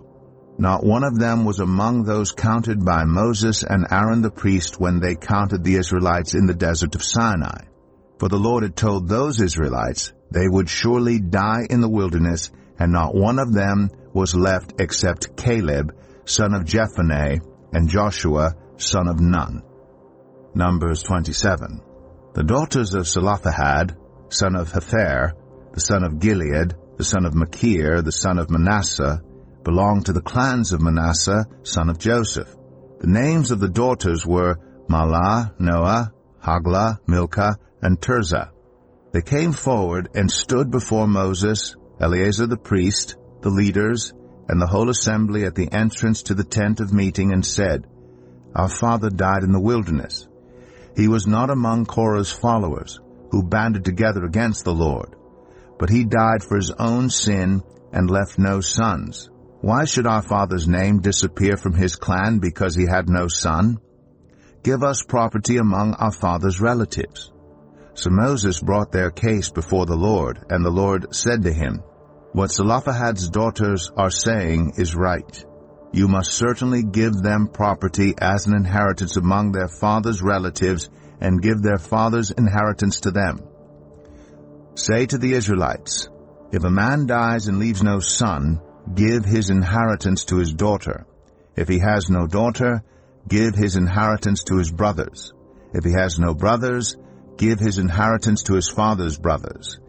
Not one of them was among those counted by Moses and Aaron the priest when they counted the Israelites in the desert of Sinai. For the Lord had told those Israelites they would surely die in the wilderness, and not one of them was left except Caleb, son of Jephunneh, and Joshua, son of Nun. Numbers 27. The daughters of Zelophehad, son of Hepher, the son of Gilead, the son of Machir, the son of Manasseh, belonged to the clans of Manasseh, son of Joseph. The names of the daughters were Mahlah, Noah, Haglah, Milcah, and Tirzah. They came forward and stood before Moses, Eleazar the priest, the leaders, and the whole assembly at the entrance to the tent of meeting, and said, "Our father died in the wilderness. He was not among Korah's followers, who banded together against the Lord, but he died for his own sin and left no sons. Why should our father's name disappear from his clan because he had no son? Give us property among our father's relatives." So Moses brought their case before the Lord, and the Lord said to him, "What Zelophehad's daughters are saying is right. You must certainly give them property as an inheritance among their father's relatives, and give their father's inheritance to them. Say to the Israelites, if a man dies and leaves no son, give his inheritance to his daughter. If he has no daughter, give his inheritance to his brothers. If he has no brothers, give his inheritance to his father's brothers.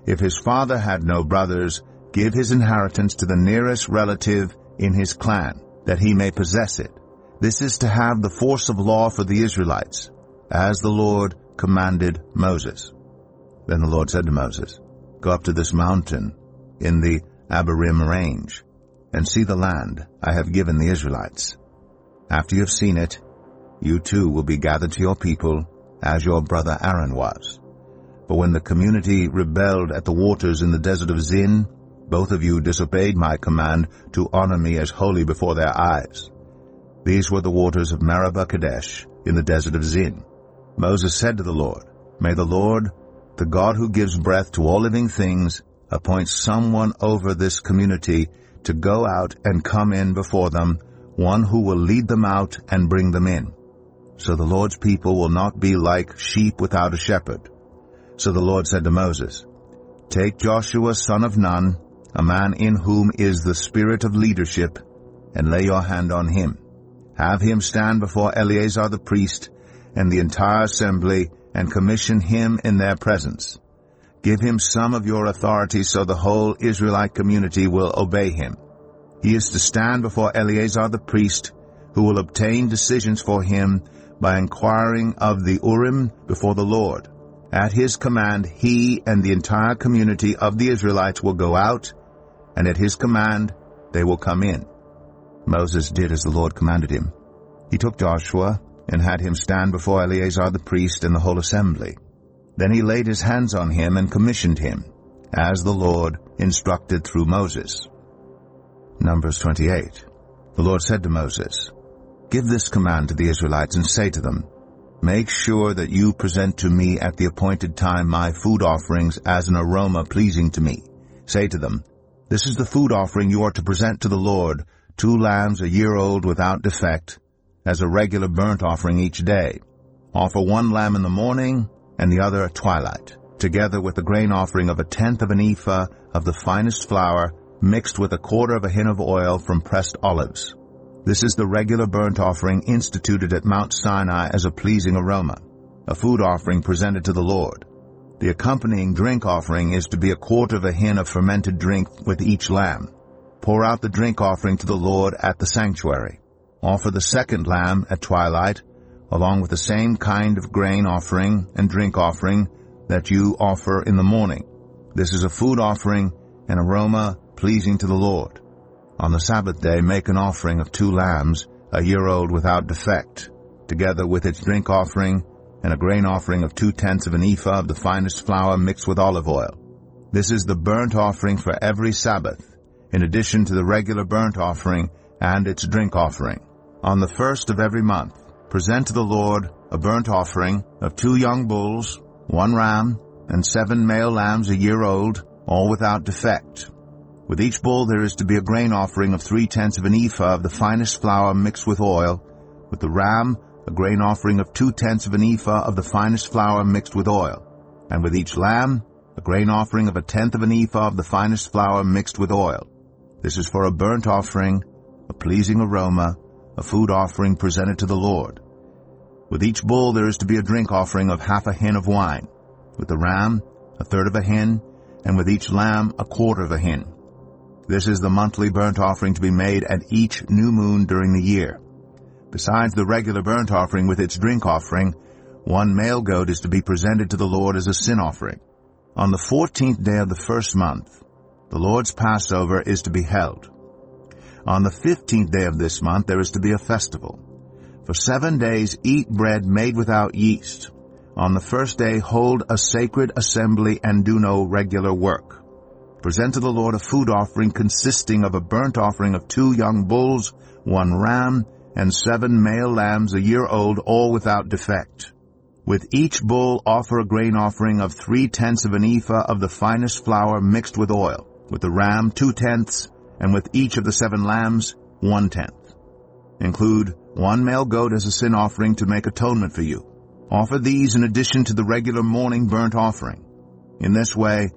If his father had no brothers, give his inheritance to the nearest relative in his clan, that he may possess it. This is to have the force of law for the Israelites, as the Lord commanded Moses. Then the Lord said to Moses, Go up to this mountain in the Abarim range, and see the land I have given the Israelites. After you have seen it, you too will be gathered to your people, as your brother Aaron was. For when the community rebelled at the waters in the desert of Zin, both of you disobeyed my command to honor me as holy before their eyes. These were the waters of Meribah Kadesh in the desert of Zin. Moses said to the Lord, May the Lord, the God who gives breath to all living things, appoint someone over this community to go out and come in before them, one who will lead them out and bring them in. So the Lord's people will not be like sheep without a shepherd. So the Lord said to Moses, Take Joshua son of Nun, a man in whom is the spirit of leadership, and lay your hand on him. Have him stand before Eleazar the priest and the entire assembly, and commission him in their presence. Give him some of your authority so the whole Israelite community will obey him. He is to stand before Eleazar the priest, who will obtain decisions for him by inquiring of the Urim before the Lord. At his command, he and the entire community of the Israelites will go out, and at his command they will come in. Moses did as the Lord commanded him. He took Joshua and had him stand before Eleazar the priest and the whole assembly. Then he laid his hands on him and commissioned him, as the Lord instructed through Moses. Numbers 28. The Lord said to Moses, Give this command to the Israelites and say to them, Make sure that you present to me at the appointed time my food offerings as an aroma pleasing to me. Say to them, This is the food offering you are to present to the Lord, 2 lambs a year old without defect, as a regular burnt offering each day. Offer 1 lamb in the morning and the other at twilight, together with the grain offering of 1/10 of an ephah of the finest flour, mixed with 1/4 of a hin of oil from pressed olives. This is the regular burnt offering instituted at Mount Sinai as a pleasing aroma, a food offering presented to the Lord. The accompanying drink offering is to be 1/4 of a hin of fermented drink with each lamb. Pour out the drink offering to the Lord at the sanctuary. Offer the 2nd lamb at twilight, along with the same kind of grain offering and drink offering that you offer in the morning. This is a food offering, an aroma pleasing to the Lord. On the Sabbath day, make an offering of 2 lambs, a year old without defect, together with its drink offering, and a grain offering of 2/10 of an ephah of the finest flour mixed with olive oil. This is the burnt offering for every Sabbath, in addition to the regular burnt offering and its drink offering. On the 1st of every month, present to the Lord a burnt offering of 2 young bulls, 1 ram, and 7 male lambs a year old, all without defect. With each bull there is to be a grain offering of 3/10 of an ephah of the finest flour mixed with oil. With the ram, a grain offering of 2/10 of an ephah of the finest flour mixed with oil. And with each lamb, a grain offering of 1/10 of an ephah of the finest flour mixed with oil. This is for a burnt offering, a pleasing aroma, a food offering presented to the Lord. With each bull there is to be a drink offering of 1/2 a hin of wine. With the ram, 1/3 of a hin, and with each lamb 1/4 of a hin. This is the monthly burnt offering to be made at each new moon during the year. Besides the regular burnt offering with its drink offering, 1 male goat is to be presented to the Lord as a sin offering. On the 14th day of the 1st month, the Lord's Passover is to be held. On the 15th day of this month there is to be a festival. For 7 days eat bread made without yeast. On the 1st day hold a sacred assembly and do no regular work. Present to the Lord a food offering consisting of a burnt offering of 2 young bulls, 1 ram, and 7 male lambs a year old, all without defect. With each bull offer a grain offering of 3/10 of an ephah of the finest flour mixed with oil. With the ram 2/10, and with each of the 7 lambs 1/10. Include 1 male goat as a sin offering to make atonement for you. Offer these in addition to the regular morning burnt offering. In this way,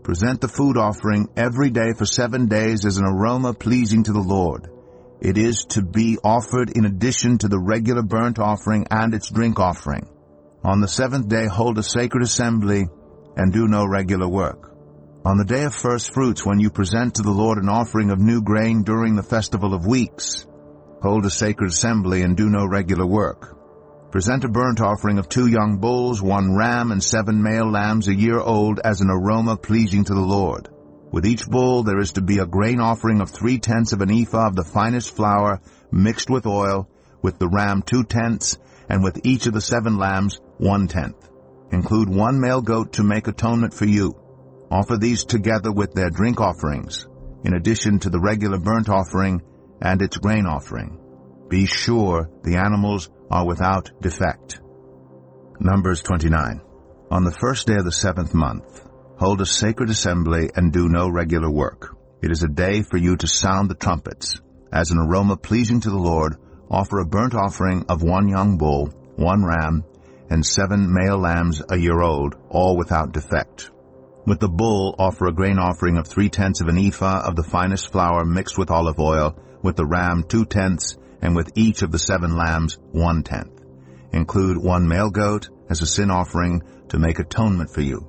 present the food offering every day for 7 days as an aroma pleasing to the Lord. It is to be offered in addition to the regular burnt offering and its drink offering. On the 7th day hold a sacred assembly and do no regular work. On the day of first fruits, when you present to the Lord an offering of new grain during the festival of weeks, hold a sacred assembly and do no regular work. Present a burnt offering of 2 young bulls, 1 ram, and 7 male lambs a year old as an aroma pleasing to the Lord. With each bull there is to be a grain offering of 3/10 of an ephah of the finest flour mixed with oil, with the ram 2/10, and with each of the 7 lambs 1/10. Include 1 male goat to make atonement for you. Offer these together with their drink offerings, in addition to the regular burnt offering and its grain offering. Be sure the animals are without defect. Numbers 29. On the first day of the 7th month, hold a sacred assembly and do no regular work. It is a day for you to sound the trumpets. As an aroma pleasing to the Lord, offer a burnt offering of 1 young bull, 1 ram, and 7 male lambs a year old, all without defect. With the bull, offer a grain offering of 3/10 of an ephah of the finest flour mixed with olive oil, with the ram 2/10, and with each of the 7 lambs 1/10. Include 1 male goat as a sin offering to make atonement for you.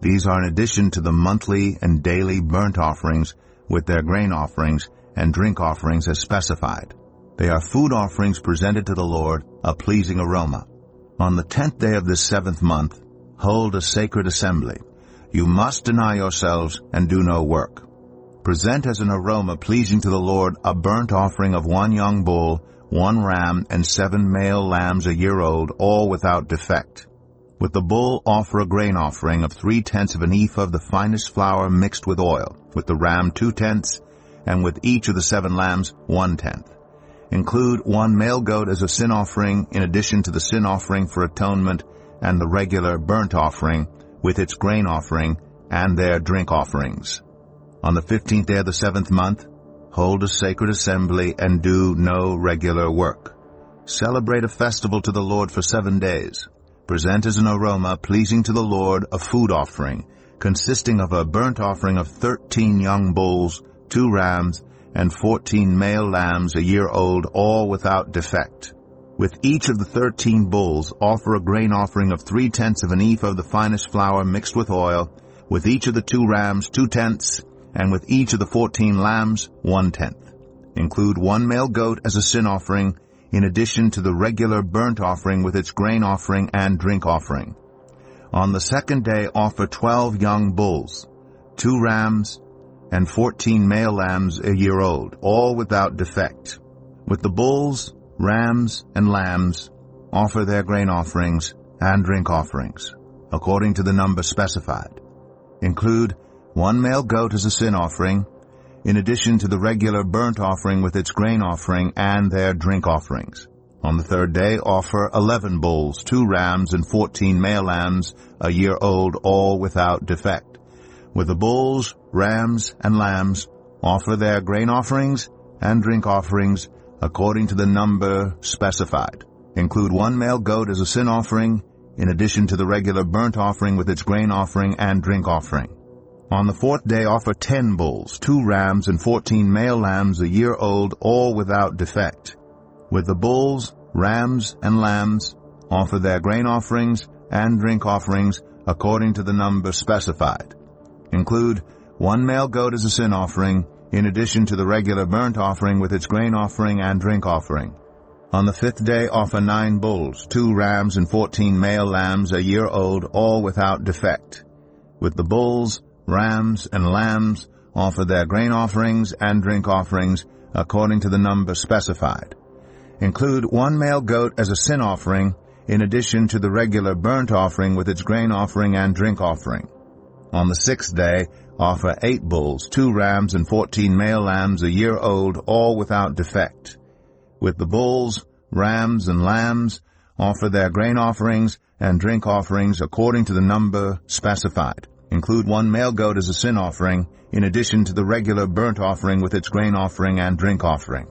These are in addition to the monthly and daily burnt offerings with their grain offerings and drink offerings as specified. They are food offerings presented to the Lord, a pleasing aroma. On the 10th day of this 7th month, hold a sacred assembly. You must deny yourselves and do no work. Present as an aroma pleasing to the Lord a burnt offering of 1 young bull, 1 ram, and 7 male lambs a year old, all without defect. With the bull, offer a grain offering of 3/10 of an ephah of the finest flour mixed with oil, with the ram 2/10, and with each of the 7 lambs 1/10. Include 1 male goat as a sin offering in addition to the sin offering for atonement and the regular burnt offering with its grain offering and their drink offerings. On the 15th day of the 7th month, hold a sacred assembly and do no regular work. Celebrate a festival to the Lord for 7 days. Present as an aroma pleasing to the Lord a food offering, consisting of a burnt offering of 13 young bulls, 2 rams, and 14 male lambs a year old, all without defect. With each of the 13 bulls, offer a grain offering of 3/10 of an ephah of the finest flour mixed with oil, with each of the 2 rams 2/10, and with each of the 14 lambs 1/10. Include 1 male goat as a sin offering, in addition to the regular burnt offering with its grain offering and drink offering. On the 2nd day, offer 12 young bulls, 2 rams, and 14 male lambs a year old, all without defect. With the bulls, rams, and lambs, offer their grain offerings and drink offerings, according to the number specified. Include 1 male goat as a sin offering, in addition to the regular burnt offering with its grain offering and their drink offerings. On the 3rd day, offer 11 bulls, 2 rams, and 14 male lambs a year old, all without defect. With the bulls, rams, and lambs, offer their grain offerings and drink offerings according to the number specified. Include 1 male goat as a sin offering, in addition to the regular burnt offering with its grain offering and drink offering. On the 4th day, offer 10 bulls, 2 rams, and 14 male lambs a year old, all without defect. With the bulls, rams, and lambs, offer their grain offerings and drink offerings according to the number specified. Include 1 male goat as a sin offering, in addition to the regular burnt offering with its grain offering and drink offering. On the 5th day, offer 9 bulls, 2 rams, and 14 male lambs a year old, all without defect. With the bulls, rams, and lambs, offer their grain offerings and drink offerings according to the number specified. Include 1 male goat as a sin offering, in addition to the regular burnt offering with its grain offering and drink offering. On the 6th day, offer 8 bulls, 2 rams, and 14 male lambs a year old, all without defect. With the bulls, rams, and lambs, offer their grain offerings and drink offerings according to the number specified. Include 1 male goat as a sin offering, in addition to the regular burnt offering with its grain offering and drink offering.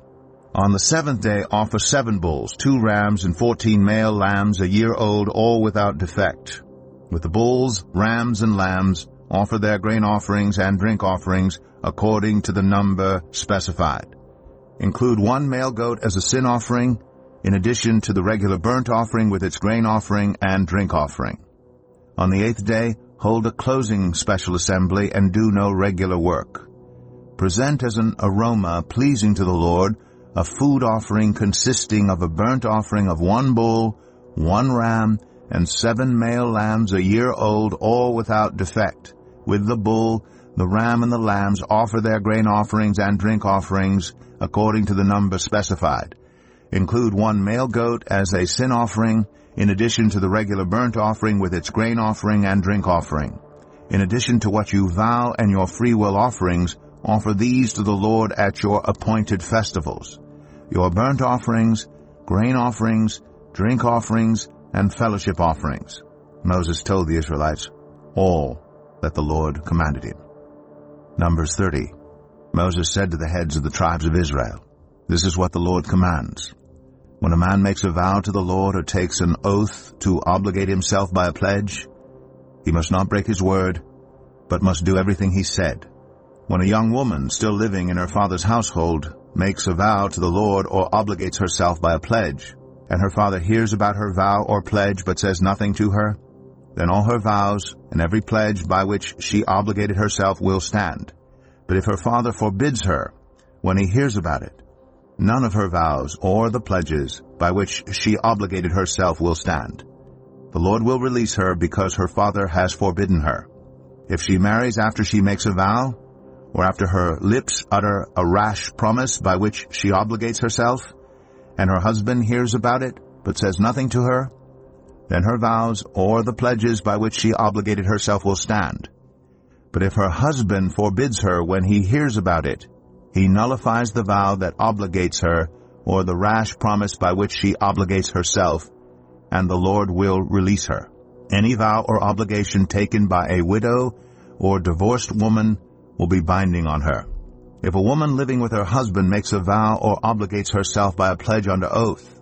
On the seventh day offer 7 bulls, 2 rams, and 14 male lambs a year old, all without defect. With the bulls, rams, and lambs, offer their grain offerings and drink offerings according to the number specified. Include 1 male goat as a sin offering, in addition to the regular burnt offering with its grain offering and drink offering. On the 8th day, hold a closing special assembly and do no regular work. Present as an aroma pleasing to the Lord a food offering consisting of a burnt offering of 1 bull, 1 ram, and 7 male lambs a year old, all without defect. With the bull, the ram, and the lambs offer their grain offerings and drink offerings according to the number specified. Include 1 male goat as a sin offering, in addition to the regular burnt offering with its grain offering and drink offering. In addition to what you vow and your freewill offerings, offer these to the Lord at your appointed festivals: your burnt offerings, grain offerings, drink offerings, and fellowship offerings. Moses told the Israelites all that the Lord commanded him. Numbers 30. Moses said to the heads of the tribes of Israel, "This is what the Lord commands. When a man makes a vow to the Lord or takes an oath to obligate himself by a pledge, he must not break his word, but must do everything he said. When a young woman still living in her father's household makes a vow to the Lord or obligates herself by a pledge, and her father hears about her vow or pledge but says nothing to her, then all her vows and every pledge by which she obligated herself will stand. But if her father forbids her when he hears about it, none of her vows or the pledges by which she obligated herself will stand. The Lord will release her because her father has forbidden her. If she marries after she makes a vow, or after her lips utter a rash promise by which she obligates herself, and her husband hears about it but says nothing to her, then her vows or the pledges by which she obligated herself will stand. But if her husband forbids her when he hears about it, he nullifies the vow that obligates her or the rash promise by which she obligates herself, and the Lord will release her. Any vow or obligation taken by a widow or divorced woman will be binding on her. If a woman living with her husband makes a vow or obligates herself by a pledge under oath,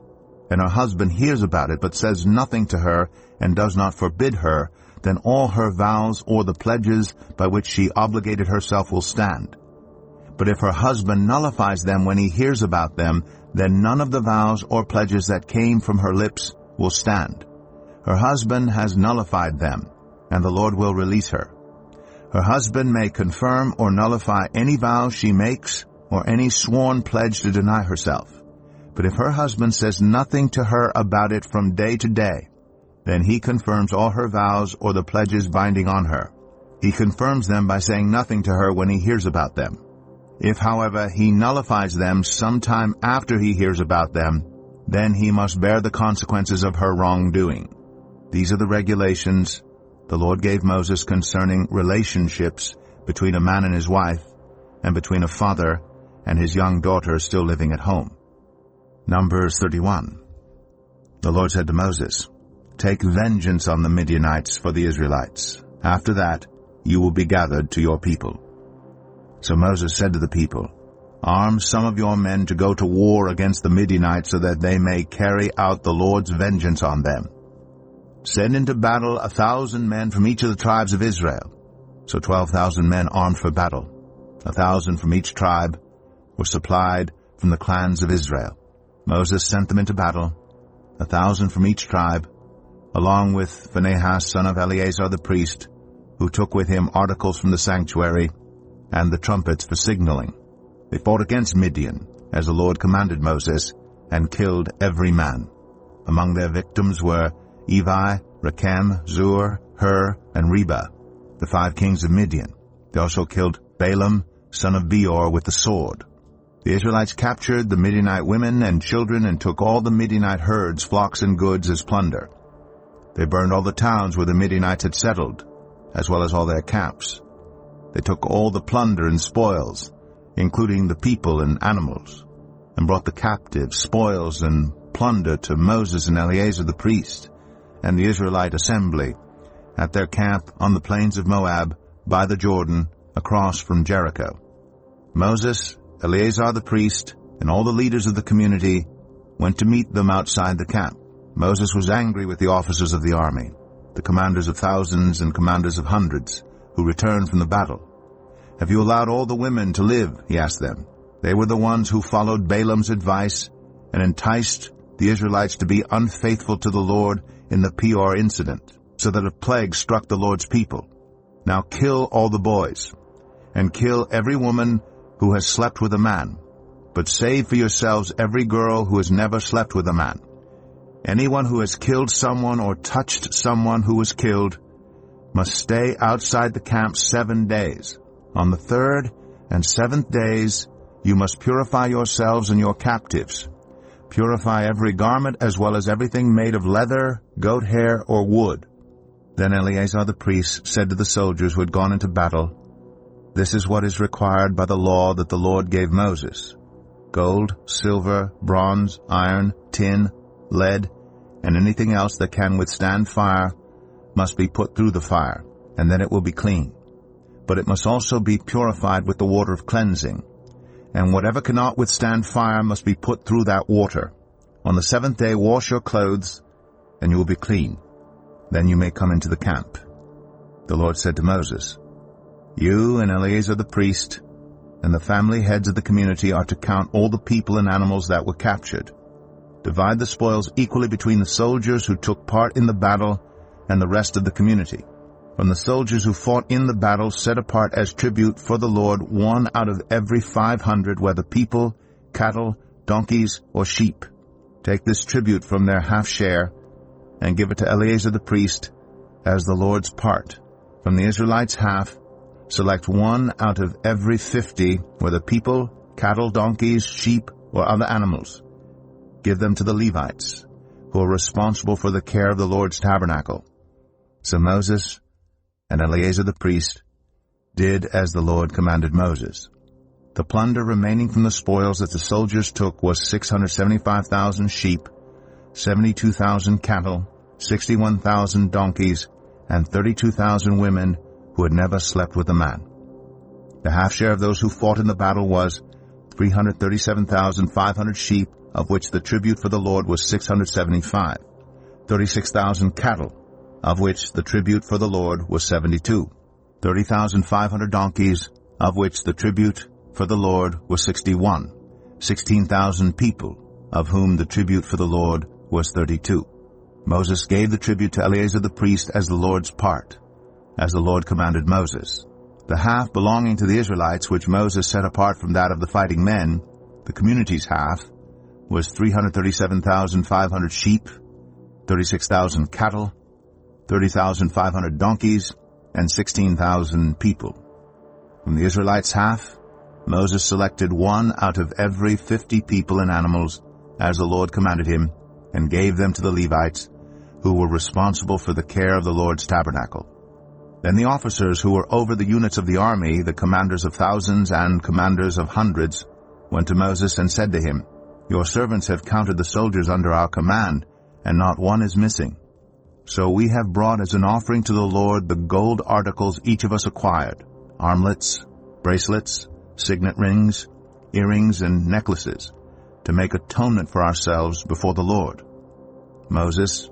and her husband hears about it but says nothing to her and does not forbid her, then all her vows or the pledges by which she obligated herself will stand. But if her husband nullifies them when he hears about them, then none of the vows or pledges that came from her lips will stand. Her husband has nullified them, and the Lord will release her. Her husband may confirm or nullify any vow she makes or any sworn pledge to deny herself. But if her husband says nothing to her about it from day to day, then he confirms all her vows or the pledges binding on her. He confirms them by saying nothing to her when he hears about them. If, however, he nullifies them sometime after he hears about them, then he must bear the consequences of her wrongdoing. These are the regulations the Lord gave Moses concerning relationships between a man and his wife, and between a father and his young daughter still living at home. Numbers 31. The Lord said to Moses, "Take vengeance on the Midianites for the Israelites. After that, you will be gathered to your people." So Moses said to the people, "Arm some of your men to go to war against the Midianites so that they may carry out the Lord's vengeance on them. Send into battle 1,000 men from each of the tribes of Israel." So 12,000 men armed for battle. 1,000 from each tribe were supplied from the clans of Israel. Moses sent them into battle, 1,000 from each tribe, along with Phinehas, son of Eleazar the priest, who took with him articles from the sanctuary and the trumpets for signaling. They fought against Midian, as the Lord commanded Moses, and killed every man. Among their victims were Evi, Rechem, Zur, Hur, and Reba, the 5 kings of Midian. They also killed Balaam, son of Beor, with the sword. The Israelites captured the Midianite women and children and took all the Midianite herds, flocks, and goods as plunder. They burned all the towns where the Midianites had settled, as well as all their camps. They took all the plunder and spoils, including the people and animals, and brought the captives, spoils, and plunder to Moses and Eleazar the priest, and the Israelite assembly, at their camp on the plains of Moab, by the Jordan, across from Jericho. Moses, Eleazar the priest, and all the leaders of the community went to meet them outside the camp. Moses was angry with the officers of the army, the commanders of thousands and commanders of hundreds, who returned from the battle. "Have you allowed all the women to live?" he asked them. They were the ones who followed Balaam's advice and enticed the Israelites to be unfaithful to the Lord in the Peor incident, so that a plague struck the Lord's people. Now kill all the boys, and kill every woman who has slept with a man, but save for yourselves every girl who has never slept with a man. Anyone who has killed someone or touched someone who was killed must stay outside the camp 7 days. On the 3rd and 7th days you must purify yourselves and your captives. Purify every garment as well as everything made of leather, goat hair, or wood." Then Eleazar the priest said to the soldiers who had gone into battle, "This is what is required by the law that the Lord gave Moses. Gold, silver, bronze, iron, tin, lead, and anything else that can withstand fire must be put through the fire, and then it will be clean. But it must also be purified with the water of cleansing, and whatever cannot withstand fire must be put through that water. On the 7th day wash your clothes, and you will be clean. Then you may come into the camp." The Lord said to Moses, "You and Eleazar the priest and the family heads of the community are to count all the people and animals that were captured. Divide the spoils equally between the soldiers who took part in the battle and the rest of the community. From the soldiers who fought in the battle, set apart as tribute for the Lord 1 out of every 500, whether people, cattle, donkeys, or sheep. Take this tribute from their half share and give it to Eleazar the priest as the Lord's part. From the Israelites' half, select 1 out of every 50, whether people, cattle, donkeys, sheep, or other animals. Give them to the Levites, who are responsible for the care of the Lord's tabernacle." So Moses and Eleazar the priest did as the Lord commanded Moses. The plunder remaining from the spoils that the soldiers took was 675,000 sheep, 72,000 cattle, 61,000 donkeys, and 32,000 women who had never slept with a man. The half share of those who fought in the battle was 337,500 sheep, of which the tribute for the Lord was 675, 36,000 cattle, of which the tribute for the Lord was 72, 30,500 donkeys, of which the tribute for the Lord was 61, 16,000 people, of whom the tribute for the Lord was 32. Moses gave the tribute to Eleazar the priest as the Lord's part, as the Lord commanded Moses. The half belonging to the Israelites, which Moses set apart from that of the fighting men, the community's half, was 337,500 sheep, 36,000 cattle, 30,500 donkeys, and 16,000 people. From the Israelites' half, Moses selected 1 out of every 50 people and animals, as the Lord commanded him, and gave them to the Levites, who were responsible for the care of the Lord's tabernacle. Then the officers who were over the units of the army, the commanders of thousands and commanders of hundreds, went to Moses and said to him, "Your servants have counted the soldiers under our command, and not one is missing. So we have brought as an offering to the Lord the gold articles each of us acquired, armlets, bracelets, signet rings, earrings, and necklaces, to make atonement for ourselves before the Lord." Moses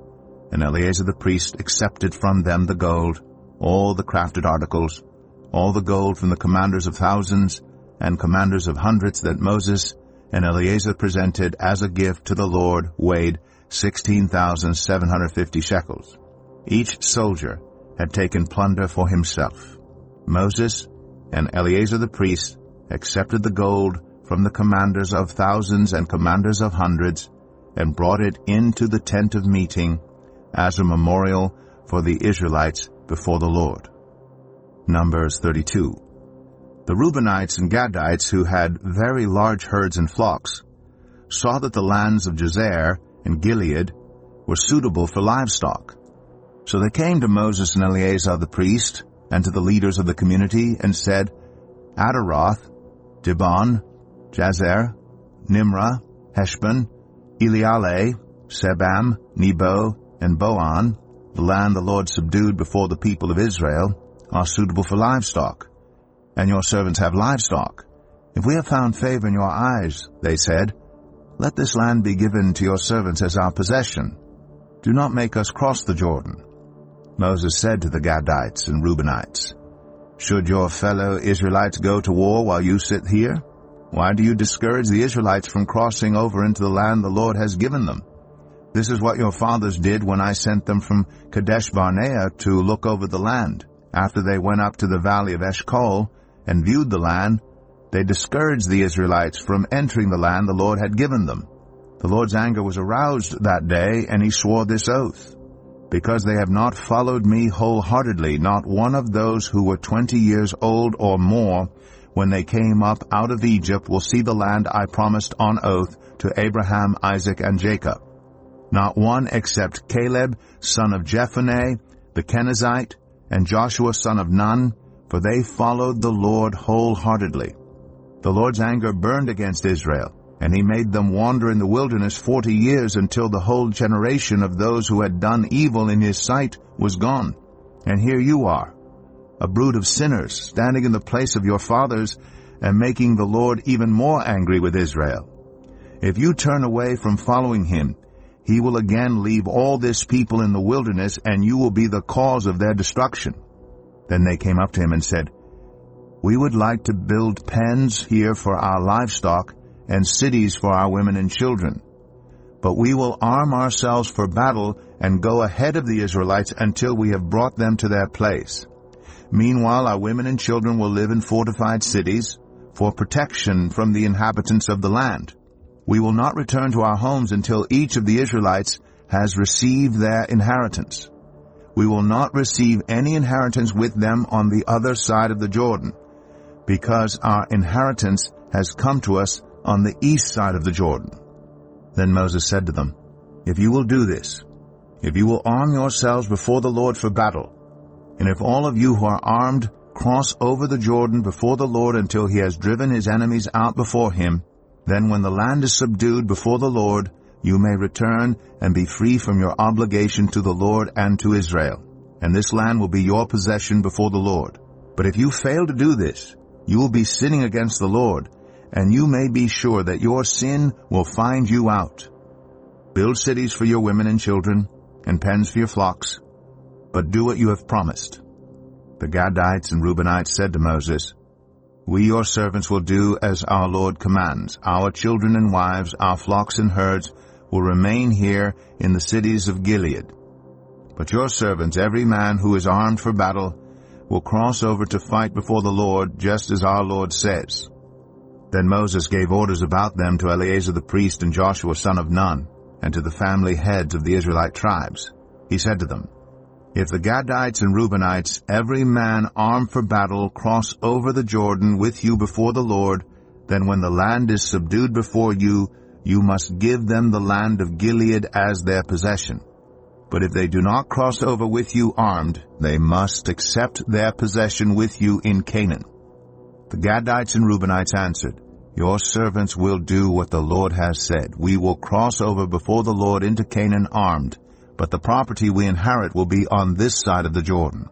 and Eleazar the priest accepted from them the gold, all the crafted articles, all the gold from the commanders of thousands and commanders of hundreds that Moses and Eleazar presented as a gift to the Lord, weighed 16,750 shekels. Each soldier had taken plunder for himself. Moses and Eleazar the priest accepted the gold from the commanders of thousands and commanders of hundreds and brought it into the tent of meeting as a memorial for the Israelites before the Lord. Numbers 32. The Reubenites and Gadites, who had very large herds and flocks, saw that the lands of Jazer and Gilead were suitable for livestock. So they came to Moses and Eleazar the priest and to the leaders of the community and said, "Adaroth, Dibon, Jazer, Nimrah, Heshbon, Elealeh, Sebam, Nebo, and Boan, the land the Lord subdued before the people of Israel, are suitable for livestock, and your servants have livestock. "If we have found favor in your eyes," they said, "let this land be given to your servants as our possession. Do not make us cross the Jordan." Moses said to the Gadites and Reubenites, "Should your fellow Israelites go to war while you sit here? Why do you discourage the Israelites from crossing over into the land the Lord has given them? This is what your fathers did when I sent them from Kadesh Barnea to look over the land. After they went up to the valley of Eshcol and viewed the land, they discouraged the Israelites from entering the land the Lord had given them. The Lord's anger was aroused that day, and he swore this oath: because they have not followed me wholeheartedly, not one of those who were 20 years old or more when they came up out of Egypt will see the land I promised on oath to Abraham, Isaac, and Jacob. Not one except Caleb, son of Jephunneh, the Kenizzite, and Joshua, son of Nun, for they followed the Lord wholeheartedly. The Lord's anger burned against Israel, and he made them wander in the wilderness 40 years until the whole generation of those who had done evil in his sight was gone. And here you are, a brood of sinners, standing in the place of your fathers and making the Lord even more angry with Israel. If you turn away from following him, he will again leave all this people in the wilderness, and you will be the cause of their destruction." Then they came up to him and said, "We would like to build pens here for our livestock and cities for our women and children. But we will arm ourselves for battle and go ahead of the Israelites until we have brought them to their place. Meanwhile, our women and children will live in fortified cities for protection from the inhabitants of the land. We will not return to our homes until each of the Israelites has received their inheritance. We will not receive any inheritance with them on the other side of the Jordan, because our inheritance has come to us on the east side of the Jordan." Then Moses said to them, "If you will do this, if you will arm yourselves before the Lord for battle, and if all of you who are armed cross over the Jordan before the Lord until he has driven his enemies out before him, then when the land is subdued before the Lord, you may return and be free from your obligation to the Lord and to Israel, and this land will be your possession before the Lord. But if you fail to do this, you will be sinning against the Lord, and you may be sure that your sin will find you out. Build cities for your women and children, and pens for your flocks, but do what you have promised." The Gadites and Reubenites said to Moses, "We, your servants, will do as our Lord commands. Our children and wives, our flocks and herds, will remain here in the cities of Gilead. But your servants, every man who is armed for battle, will cross over to fight before the Lord, just as our Lord says." Then Moses gave orders about them to Eleazar the priest and Joshua son of Nun, and to the family heads of the Israelite tribes. He said to them, "If the Gadites and Reubenites, every man armed for battle, cross over the Jordan with you before the Lord, then when the land is subdued before you, you must give them the land of Gilead as their possession. But if they do not cross over with you armed, they must accept their possession with you in Canaan." The Gadites and Reubenites answered, "Your servants will do what the Lord has said. We will cross over before the Lord into Canaan armed, but the property we inherit will be on this side of the Jordan."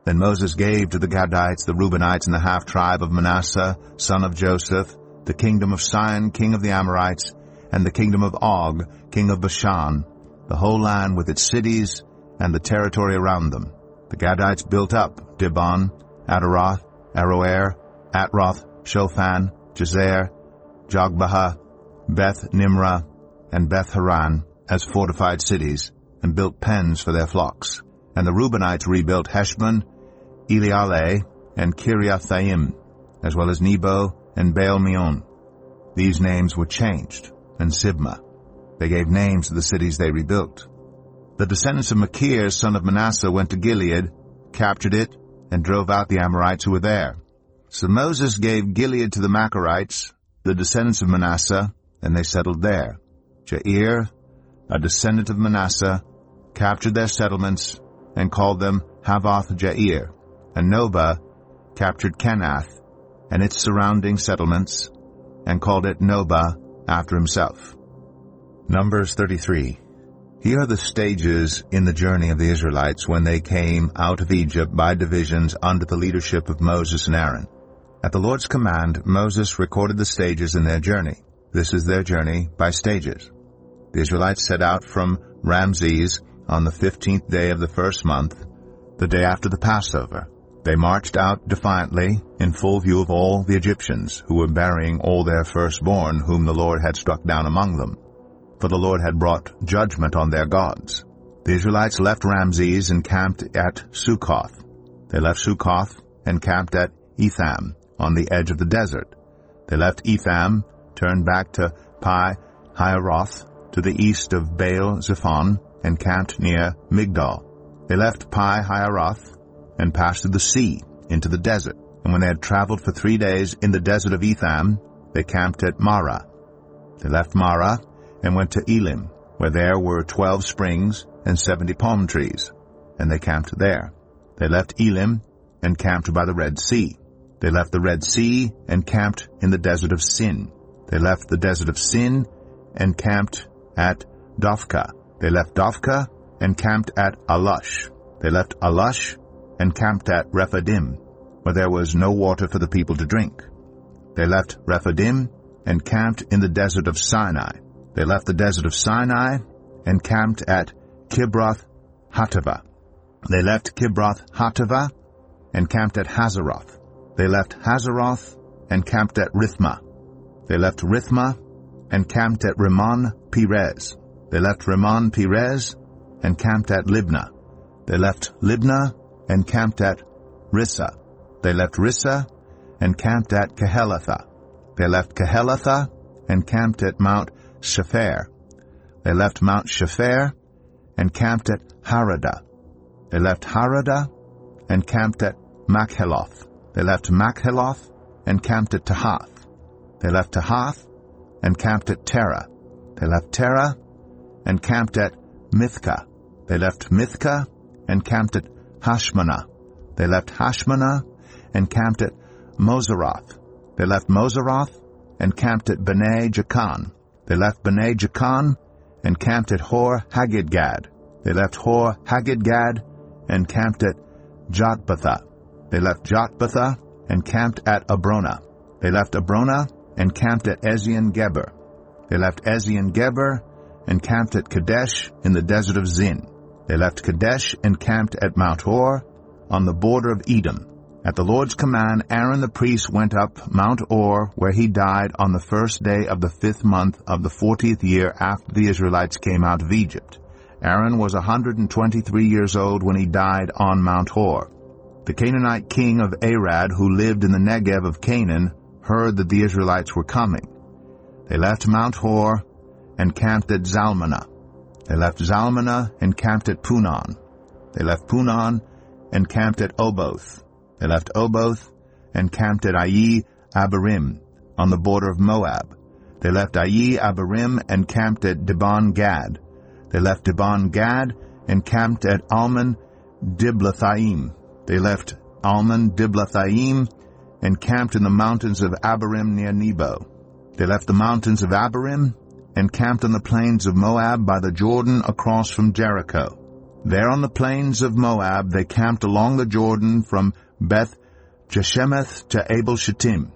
Then Moses gave to the Gadites, the Reubenites, and the half-tribe of Manasseh, son of Joseph, the kingdom of Sihon, king of the Amorites, and the kingdom of Og, king of Bashan, the whole land with its cities and the territory around them. The Gadites built up Dibon, Adaroth, Aroer, Atroth, Shofan, Jazer, Jogbehah, Beth Nimrah, and Beth Haran as fortified cities, and built pens for their flocks. And the Reubenites rebuilt Heshbon, Elealeh, and Kiriathaim, as well as Nebo and Baal-meon. These names were changed, and Sibmah. They gave names to the cities they rebuilt. The descendants of Machir, son of Manasseh, went to Gilead, captured it, and drove out the Amorites who were there. So Moses gave Gilead to the Machirites, the descendants of Manasseh, and they settled there. Jair, a descendant of Manasseh, captured their settlements and called them Havoth Jair, and Nobah captured Kenath and its surrounding settlements and called it Nobah after himself. Numbers 33. Here are the stages in the journey of the Israelites when they came out of Egypt by divisions under the leadership of Moses and Aaron. At the Lord's command, Moses recorded the stages in their journey. This is their journey by stages. The Israelites set out from Ramses on the 15th day of the first month, the day after the Passover. They marched out defiantly in full view of all the Egyptians, who were burying all their firstborn whom the Lord had struck down among them. For the Lord had brought judgment on their gods. The Israelites left Ramses and camped at Succoth. They left Succoth and camped at Etham, on the edge of the desert. They left Etham, turned back to Pi-Hahiroth, to the east of Baal-Zephon, and camped near Migdol. They left Pi-Hahiroth and passed through the sea into the desert. And when they had traveled for 3 days in the desert of Etham, they camped at Marah. They left Marah and went to Elim, where there were 12 springs and 70 palm trees, and they camped there. They left Elim and camped by the Red Sea. They left the Red Sea and camped in the desert of Sin. They left the desert of Sin and camped at Dophkah. They left Dophkah and camped at Alush. They left Alush and camped at Rephidim, where there was no water for the people to drink. They left Rephidim and camped in the desert of Sinai. They left the desert of Sinai and camped at Kibroth Hattaavah. They left Kibroth Hattaavah and camped at Hazeroth. They left Hazeroth and camped at Rithmah. They left Rithmah and camped at Rimmon Perez. They left Rimmon Perez and camped at Libnah. They left Libnah and camped at Rissah. They left Rissah and camped at Kehelatha. They left Kehelatha and camped at Mount Shepher. They left Mount Shepher and camped at Haradah. They left Haradah and camped at Makheloth. They left Makheloth and camped at Tahath. They left Tahath and camped at Terah. They left Terah and camped at Mithkah. They left Mithkah and camped at Hashmanah. They left Hashmanah and camped at Moseroth. They left Moseroth and camped at Bnei Jakan. They left Bnei Jakan and camped at Hor Haggidgad. They left Hor Haggidgad and camped at Jotbathah. They left Jotbathah and camped at Abrona. They left Abrona and camped at Ezion-Geber. They left Ezion-Geber and camped at Kadesh in the desert of Zin. They left Kadesh and camped at Mount Hor on the border of Edom. At the Lord's command, Aaron the priest went up Mount Hor, where he died on the first day of the 5th month of the 40th year after the Israelites came out of Egypt. Aaron was 123 years old when he died on Mount Hor. The Canaanite king of Arad, who lived in the Negev of Canaan, heard that the Israelites were coming. They left Mount Hor and camped at Zalmanah. They left Zalmanah and camped at Punon. They left Punon and camped at Oboth. They left Oboth and camped at Ayi Abarim on the border of Moab. They left Ayi Abarim and camped at Dibon Gad. They left Dibon Gad and camped at Almon Diblathaim. They left Almon Diblathaim and camped in the mountains of Abarim near Nebo. They left the mountains of Abarim and camped on the plains of Moab by the Jordan across from Jericho. There on the plains of Moab they camped along the Jordan from Beth Jeshemeth to Abel Shittim.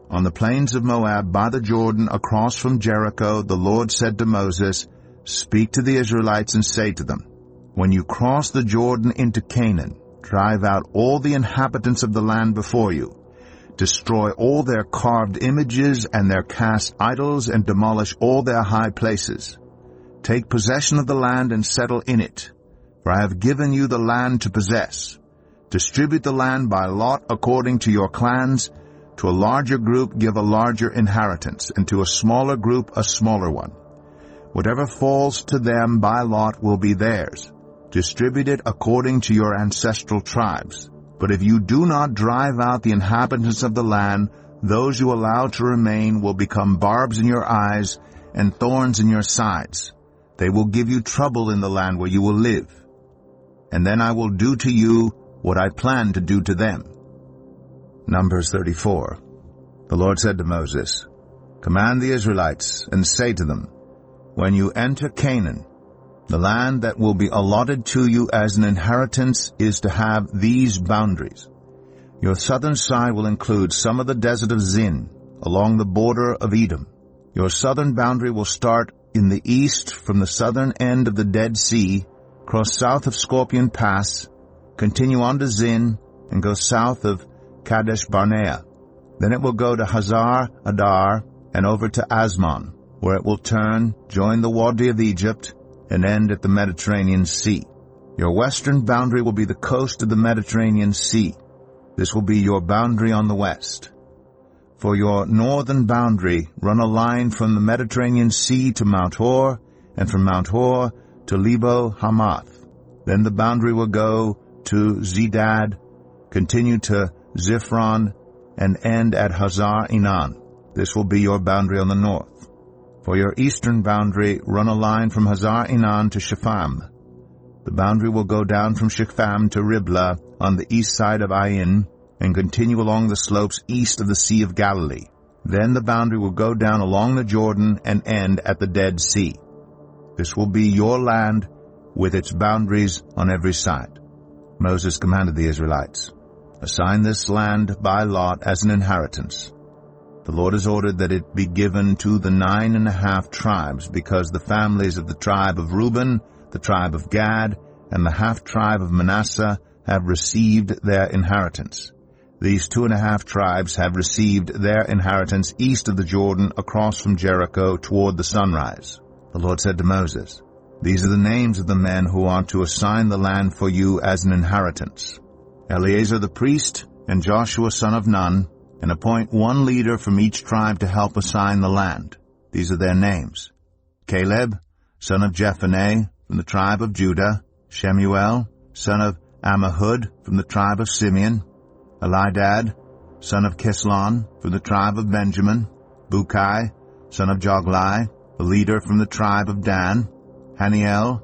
On the plains of Moab by the Jordan across from Jericho, the Lord said to Moses, "Speak to the Israelites and say to them, when you cross the Jordan into Canaan, drive out all the inhabitants of the land before you. Destroy all their carved images and their cast idols and demolish all their high places. Take possession of the land and settle in it, for I have given you the land to possess. Distribute the land by lot according to your clans. To a larger group give a larger inheritance, and to a smaller group a smaller one. Whatever falls to them by lot will be theirs. Distribute it according to your ancestral tribes. But if you do not drive out the inhabitants of the land, those you allow to remain will become barbs in your eyes and thorns in your sides. They will give you trouble in the land where you will live. And then I will do to you what I plan to do to them." Numbers 34. The Lord said to Moses, "Command the Israelites and say to them, when you enter Canaan, the land that will be allotted to you as an inheritance is to have these boundaries. Your southern side will include some of the desert of Zin, along the border of Edom. Your southern boundary will start in the east from the southern end of the Dead Sea, cross south of Scorpion Pass, continue on to Zin, and go south of Kadesh Barnea. Then it will go to Hazar Adar and over to Asmon, where it will turn, join the Wadi of Egypt, and end at the Mediterranean Sea. Your western boundary will be the coast of the Mediterranean Sea. This will be your boundary on the west. For your northern boundary, run a line from the Mediterranean Sea to Mount Hor, and from Mount Hor to Lebo Hamath. Then the boundary will go to Zedad, continue to Ziphron, and end at Hazar Enan. This will be your boundary on the north. For your eastern boundary, run a line from Hazar Enan to Shepham. The boundary will go down from Shepham to Riblah on the east side of Ain, and continue along the slopes east of the Sea of Galilee. Then the boundary will go down along the Jordan and end at the Dead Sea. This will be your land with its boundaries on every side. Moses commanded the Israelites, "Assign this land by lot as an inheritance. The Lord has ordered that it be given to the 9.5 tribes, because the families of the tribe of Reuben, the tribe of Gad, and the half-tribe of Manasseh have received their inheritance. These 2.5 tribes have received their inheritance east of the Jordan, across from Jericho toward the sunrise." The Lord said to Moses, "These are the names of the men who are to assign the land for you as an inheritance: Eleazar the priest and Joshua son of Nun, and appoint one leader from each tribe to help assign the land. These are their names: Caleb, son of Jephunneh, from the tribe of Judah; Shemuel, son of Ammihud, from the tribe of Simeon; Elidad, son of Kislon, from the tribe of Benjamin; Bukai, son of Joglai, the leader from the tribe of Dan; Haniel,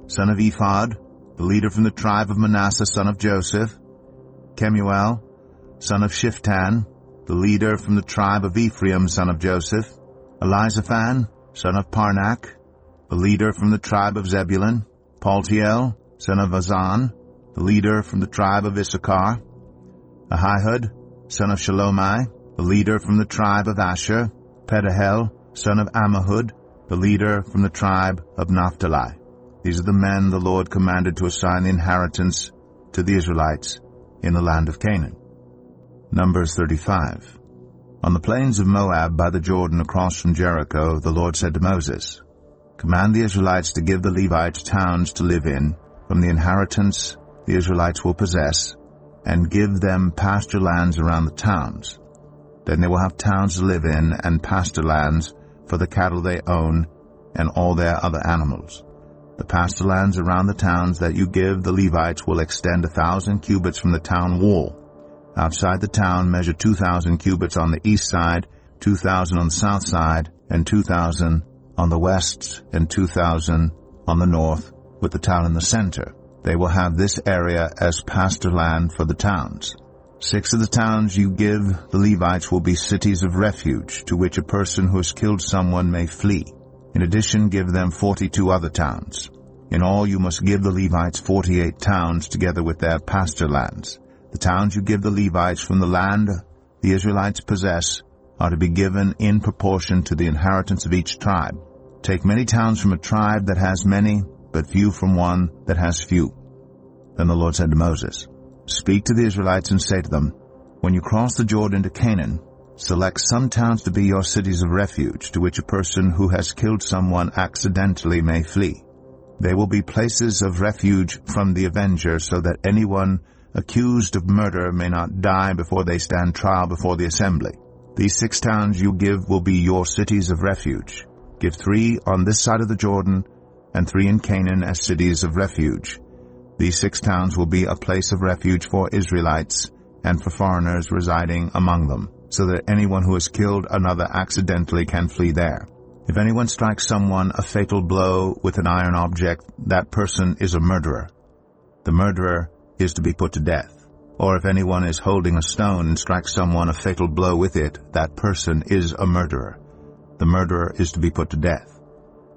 son of Ephod, the leader from the tribe of Manasseh, son of Joseph; Kemuel, son of Shiftan, the leader from the tribe of Ephraim, son of Joseph; Elizaphan, son of Parnak, the leader from the tribe of Zebulun; Paltiel, son of Azan, the leader from the tribe of Issachar; Ahihud, son of Shalomai, the leader from the tribe of Asher; Pedahel, son of Ammihud, the leader from the tribe of Naphtali. These are the men the Lord commanded to assign the inheritance to the Israelites in the land of Canaan." Numbers 35. On the plains of Moab by the Jordan across from Jericho, the Lord said to Moses, "Command the Israelites to give the Levites towns to live in from the inheritance the Israelites will possess, and give them pasture lands around the towns. Then they will have towns to live in and pasture lands for the cattle they own and all their other animals. The pasture lands around the towns that you give the Levites will extend 1,000 cubits from the town wall. Outside the town measure 2,000 cubits on the east side, 2,000 on the south side, and 2,000 on the west, and 2,000 on the north, with the town in the center. They will have this area as pasture land for the towns. 6 of the towns you give the Levites will be cities of refuge, to which a person who has killed someone may flee. In addition, give them 42 other towns. In all, you must give the Levites 48 towns together with their pasture lands. The towns you give the Levites from the land the Israelites possess are to be given in proportion to the inheritance of each tribe. Take many towns from a tribe that has many, but few from one that has few." Then the Lord said to Moses, "Speak to the Israelites and say to them, when you cross the Jordan to Canaan, select some towns to be your cities of refuge, to which a person who has killed someone accidentally may flee. They will be places of refuge from the avenger, so that anyone accused of murder may not die before they stand trial before the assembly. These 6 towns you give will be your cities of refuge. Give 3 on this side of the Jordan, and 3 in Canaan as cities of refuge. These 6 towns will be a place of refuge for Israelites and for foreigners residing among them, so that anyone who has killed another accidentally can flee there. If anyone strikes someone a fatal blow with an iron object, that person is a murderer. The murderer is to be put to death. Or if anyone is holding a stone and strikes someone a fatal blow with it, that person is a murderer. The murderer is to be put to death.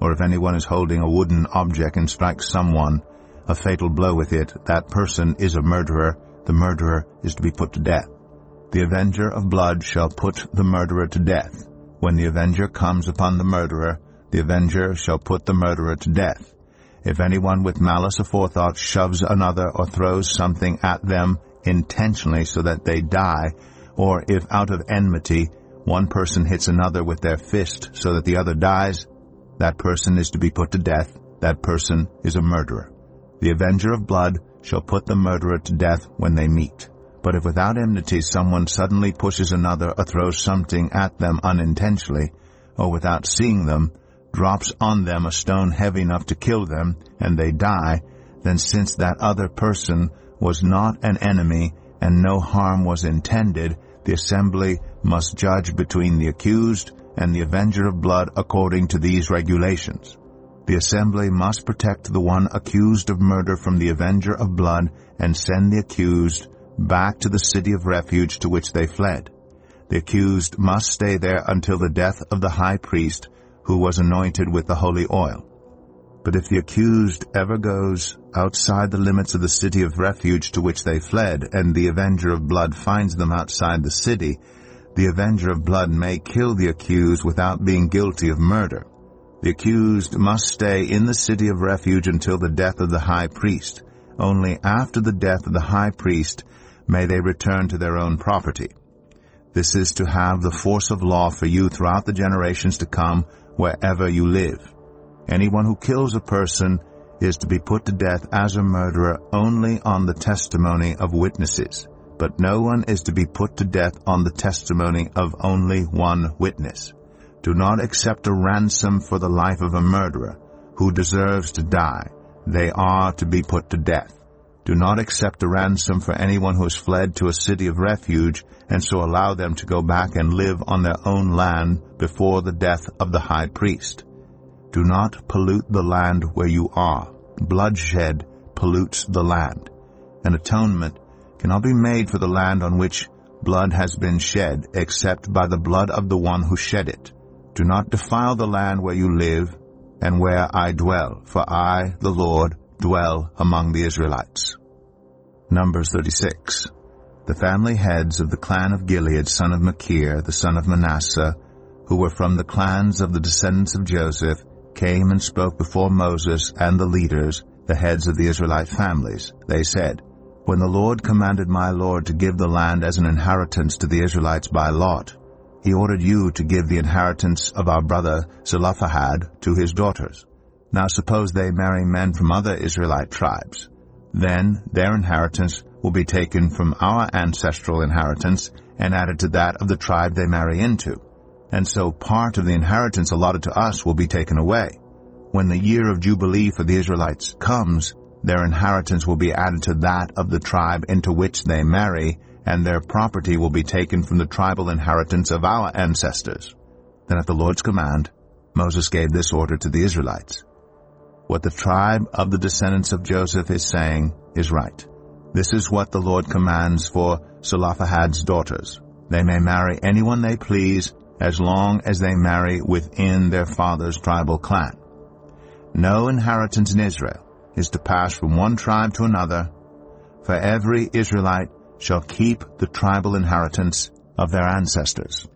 Or if anyone is holding a wooden object and strikes someone a fatal blow with it, that person is a murderer. the murderer is to be put to death. The avenger of blood shall put the murderer to death. When the avenger comes upon the murderer, the avenger shall put the murderer to death. If anyone with malice aforethought shoves another or throws something at them intentionally so that they die, or if out of enmity one person hits another with their fist so that the other dies, that person is to be put to death. That person is a murderer. The avenger of blood shall put the murderer to death when they meet. But if without enmity someone suddenly pushes another or throws something at them unintentionally, or without seeing them, drops on them a stone heavy enough to kill them, and they die, then since that other person was not an enemy and no harm was intended, the assembly must judge between the accused and the avenger of blood according to these regulations. The assembly must protect the one accused of murder from the avenger of blood and send the accused back to the city of refuge to which they fled. The accused must stay there until the death of the high priest, who was anointed with the holy oil. But if the accused ever goes outside the limits of the city of refuge to which they fled, and the avenger of blood finds them outside the city, the avenger of blood may kill the accused without being guilty of murder. The accused must stay in the city of refuge until the death of the high priest. Only after the death of the high priest may they return to their own property. This is to have the force of law for you throughout the generations to come, wherever you live. Anyone who kills a person is to be put to death as a murderer only on the testimony of witnesses, but no one is to be put to death on the testimony of only one witness. Do not accept a ransom for the life of a murderer who deserves to die. They are to be put to death. Do not accept a ransom for anyone who has fled to a city of refuge, and so allow them to go back and live on their own land before the death of the high priest. Do not pollute the land where you are. Bloodshed pollutes the land. An atonement cannot be made for the land on which blood has been shed, except by the blood of the one who shed it. Do not defile the land where you live and where I dwell, for I, the Lord, dwell among the Israelites. Numbers 36. The family heads of the clan of Gilead, son of Machir, the son of Manasseh, who were from the clans of the descendants of Joseph, came and spoke before Moses and the leaders, the heads of the Israelite families. They said, When the Lord commanded my Lord to give the land as an inheritance to the Israelites by lot, he ordered you to give the inheritance of our brother Zelophehad to his daughters. Now suppose they marry men from other Israelite tribes. Then their inheritance will be taken from our ancestral inheritance and added to that of the tribe they marry into. And so part of the inheritance allotted to us will be taken away. When the year of Jubilee for the Israelites comes, their inheritance will be added to that of the tribe into which they marry, and their property will be taken from the tribal inheritance of our ancestors. Then at the Lord's command, Moses gave this order to the Israelites. What the tribe of the descendants of Joseph is saying is right. This is what the Lord commands for Zelophehad's daughters. They may marry anyone they please, as long as they marry within their father's tribal clan. No inheritance in Israel is to pass from one tribe to another, for every Israelite shall keep the tribal inheritance of their ancestors.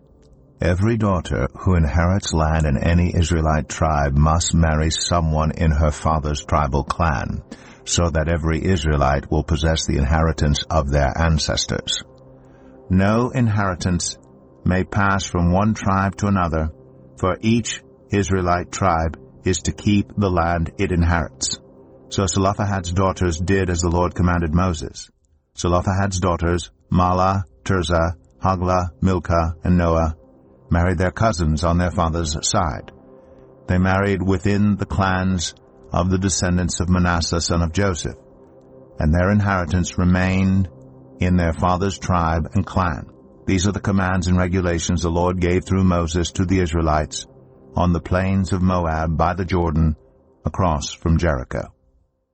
Every daughter who inherits land in any Israelite tribe must marry someone in her father's tribal clan, so that every Israelite will possess the inheritance of their ancestors. No inheritance may pass from one tribe to another, for each Israelite tribe is to keep the land it inherits. So Zelophehad's daughters did as the Lord commanded Moses. Zelophehad's daughters, Mahlah, Tirzah, Hoglah, Milcah, and Noah, married their cousins on their father's side. They married within the clans of the descendants of Manasseh, son of Joseph, and their inheritance remained in their father's tribe and clan. These are the commands and regulations the Lord gave through Moses to the Israelites on the plains of Moab by the Jordan, across from Jericho.